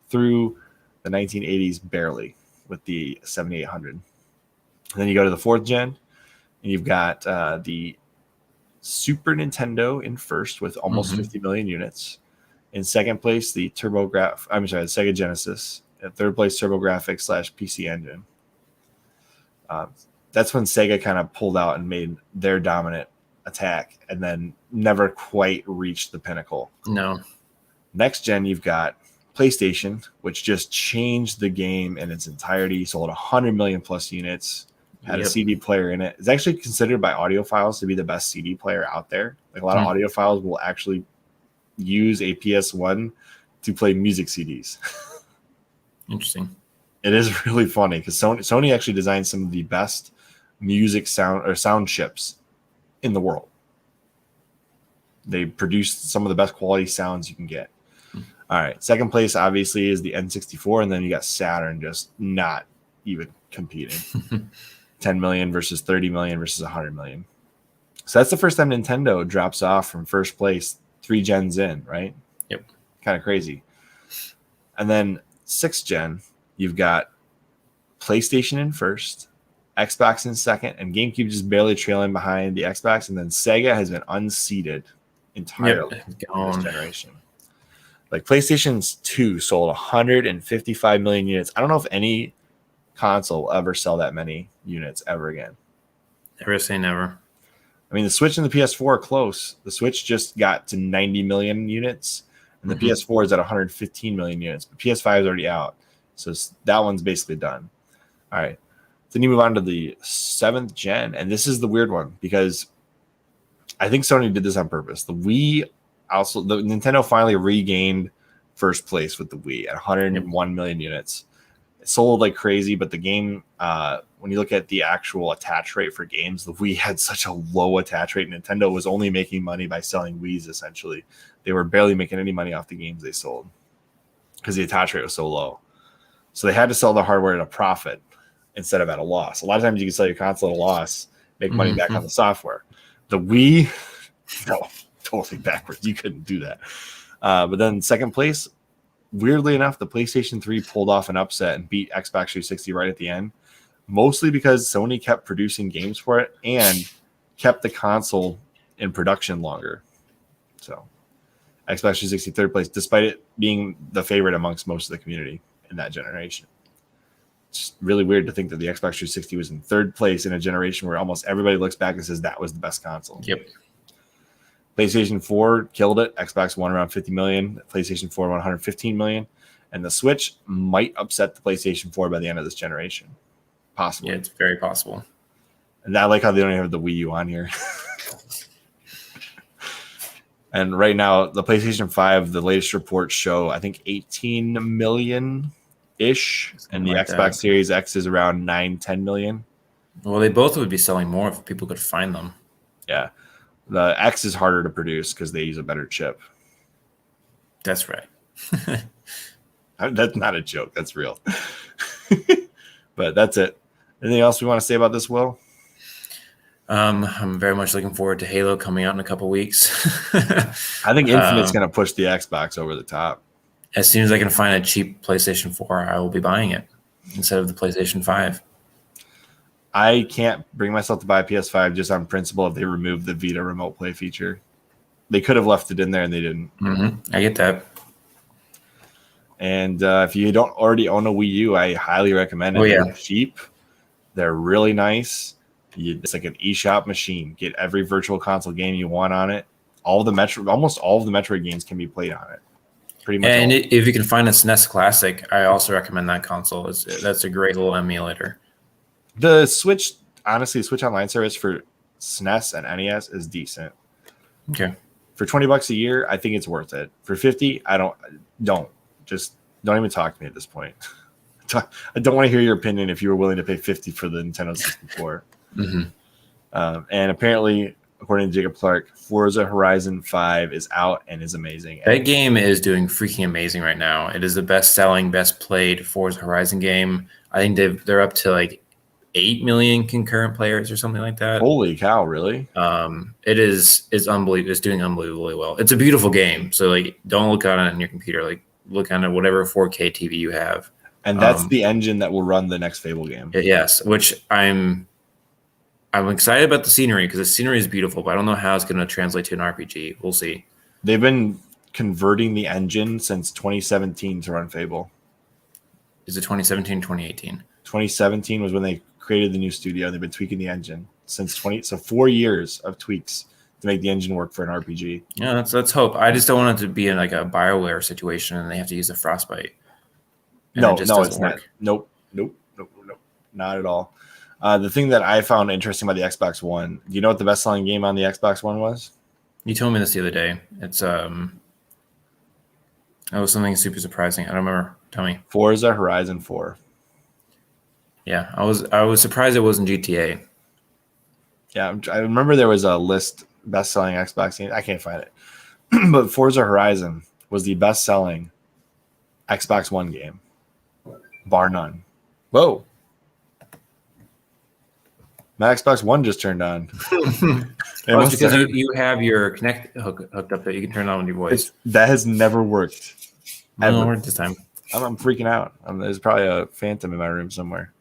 through the 1980s barely with the 7800. And then you go to the fourth gen, and you've got the Super Nintendo in first with almost 50 million units. In second place, the Sega Genesis. In third place, TurboGrafx / PC Engine. That's when Sega kind of pulled out and made their dominant attack, and then never quite reached the pinnacle. No. Next gen, you've got PlayStation, which just changed the game in its entirety, sold 100 million plus units, had a CD player in it. It's actually considered by audiophiles to be the best CD player out there. Like, a lot of audiophiles will actually use a PS1 to play music CDs. Interesting. It is really funny because Sony actually designed some of the best music sound chips in the world. They produced some of the best quality sounds you can get. All right, second place obviously is the N64, and then you got Saturn just not even competing. 10 million versus 30 million versus 100 million. So that's the first time Nintendo drops off from first place 3 gens in, right? Yep. Kind of crazy. And then 6th gen, you've got PlayStation in first, Xbox in second, and GameCube just barely trailing behind the Xbox, and then Sega has been unseated entirely in this generation. Like PlayStation 2 sold 155 million units. I don't know if any console will ever sell that many units ever again. Never say never. I mean, the Switch and the PS4 are close. The Switch just got to 90 million units, and the PS4 is at 115 million units. But PS5 is already out, so that one's basically done. All right. Then you move on to the 7th gen, and this is the weird one because I think Sony did this on purpose. The Nintendo finally regained first place with the Wii at 101 million units. It sold like crazy, but the game, when you look at the actual attach rate for games, the Wii had such a low attach rate. Nintendo was only making money by selling Wiis, essentially. They were barely making any money off the games they sold because the attach rate was so low. So they had to sell the hardware at a profit instead of at a loss. A lot of times you can sell your console at a loss, make money back on the software. The Wii, no, totally backwards. You couldn't do that. But then second place, weirdly enough, the PlayStation 3 pulled off an upset and beat Xbox 360 right at the end, mostly because Sony kept producing games for it and kept the console in production longer. So Xbox 360 third place, despite it being the favorite amongst most of the community in that generation. It's really weird to think that the Xbox 360 was in third place in a generation where almost everybody looks back and says that was the best console. Yep. PlayStation 4 killed it. Xbox One around 50 million. PlayStation 4 115 million. And the Switch might upset the PlayStation 4 by the end of this generation. Possibly. Yeah, it's very possible. And I like how they don't even have the Wii U on here. And right now, the PlayStation 5, the latest reports show, I think, 18 million-ish. And the Xbox Series X is around 9-10 million. Well, they both would be selling more if people could find them. Yeah. The X is harder to produce because they use a better chip. That's right. That's not a joke. That's real. But that's it. Anything else we want to say about this, Will? I'm very much looking forward to Halo coming out in a couple weeks. I think Infinite's going to push the Xbox over the top. As soon as I can find a cheap PlayStation 4, I will be buying it instead of the PlayStation 5. I can't bring myself to buy a PS5 just on principle if they remove the Vita remote play feature. They could have left it in there and they didn't. I get that. And if you don't already own a Wii U, I highly recommend it. They're cheap. They're really nice. It's like an eShop machine. Get every virtual console game you want on it. Almost all of the Metroid games can be played on it. Pretty much. And if you can find a SNES Classic, I also recommend that console. That's a great little emulator. The Switch, honestly, the Switch Online service for SNES and NES is decent. Okay. For $20 a year, I think it's worth it. For $50, don't even talk to me at this point. I don't want to hear your opinion if you were willing to pay $50 for the Nintendo 64. And apparently, according to Jacob Clark, Forza Horizon 5 is out and is amazing. That game is doing freaking amazing right now. It is the best-selling, best-played Forza Horizon game. I think they're up to like 8 million concurrent players or something like that. Holy cow, really? It's unbelievable. It's doing unbelievably well. It's a beautiful game. So like, don't look at it on your computer. Like, look on whatever 4K TV you have. And that's the engine that will run the next Fable game. Yes, which I'm excited about the scenery because the scenery is beautiful, but I don't know how it's going to translate to an RPG. We'll see. They've been converting the engine since 2017 to run Fable. Is it 2017, 2018? 2017 was when they created the new studio. They've been tweaking the engine since 4 years of tweaks to make the engine work for an RPG. Yeah, let's hope. I just don't want it to be in like a BioWare situation and they have to use a Frostbite. No, it's not. Nope, not at all. The thing that I found interesting about the Xbox One, do you know what the best-selling game on the Xbox One was? You told me this the other day. It's it was something super surprising. I don't remember. Tell me. Forza Horizon 4. Yeah, I was surprised it wasn't GTA. Yeah, I remember there was a list best-selling Xbox game. I can't find it, but Forza Horizon was the best-selling Xbox One game, bar none. Whoa. My Xbox One just turned on. Well, it's because you have your Connect hooked up that you can turn on with your voice. That has never worked. No, worked this time. I'm freaking out. There's probably a phantom in my room somewhere.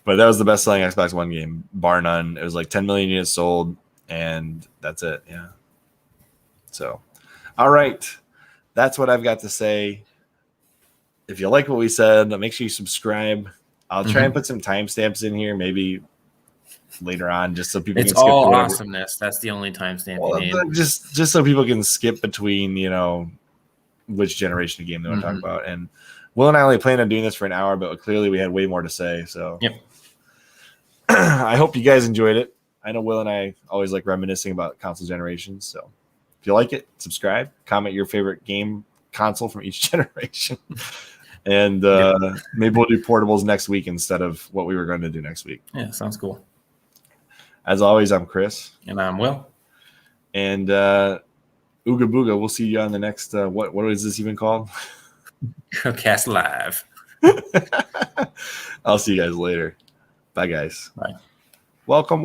But that was the best-selling Xbox One game, bar none. It was like 10 million units sold, and that's it. Yeah. So, all right. That's what I've got to say. If you like what we said, make sure you subscribe. I'll try and put some timestamps in here, maybe later on, just so people it's can skip all whatever. Awesomeness. That's the only timestamp you need. Just so people can skip between, which generation of game they want to talk about. And Will and I only planned on doing this for an hour, but clearly we had way more to say. So yep. I hope you guys enjoyed it. I know Will and I always like reminiscing about console generations. So if you like it, subscribe, comment your favorite game console from each generation. And maybe we'll do portables next week instead of what we were going to do next week. Yeah, sounds cool. As always, I'm Chris. And I'm Will. And Ooga Booga, we'll see you on the next, what is this even called? CHRILLCAST Live. I'll see you guys later. Bye, guys. Bye. Welcome.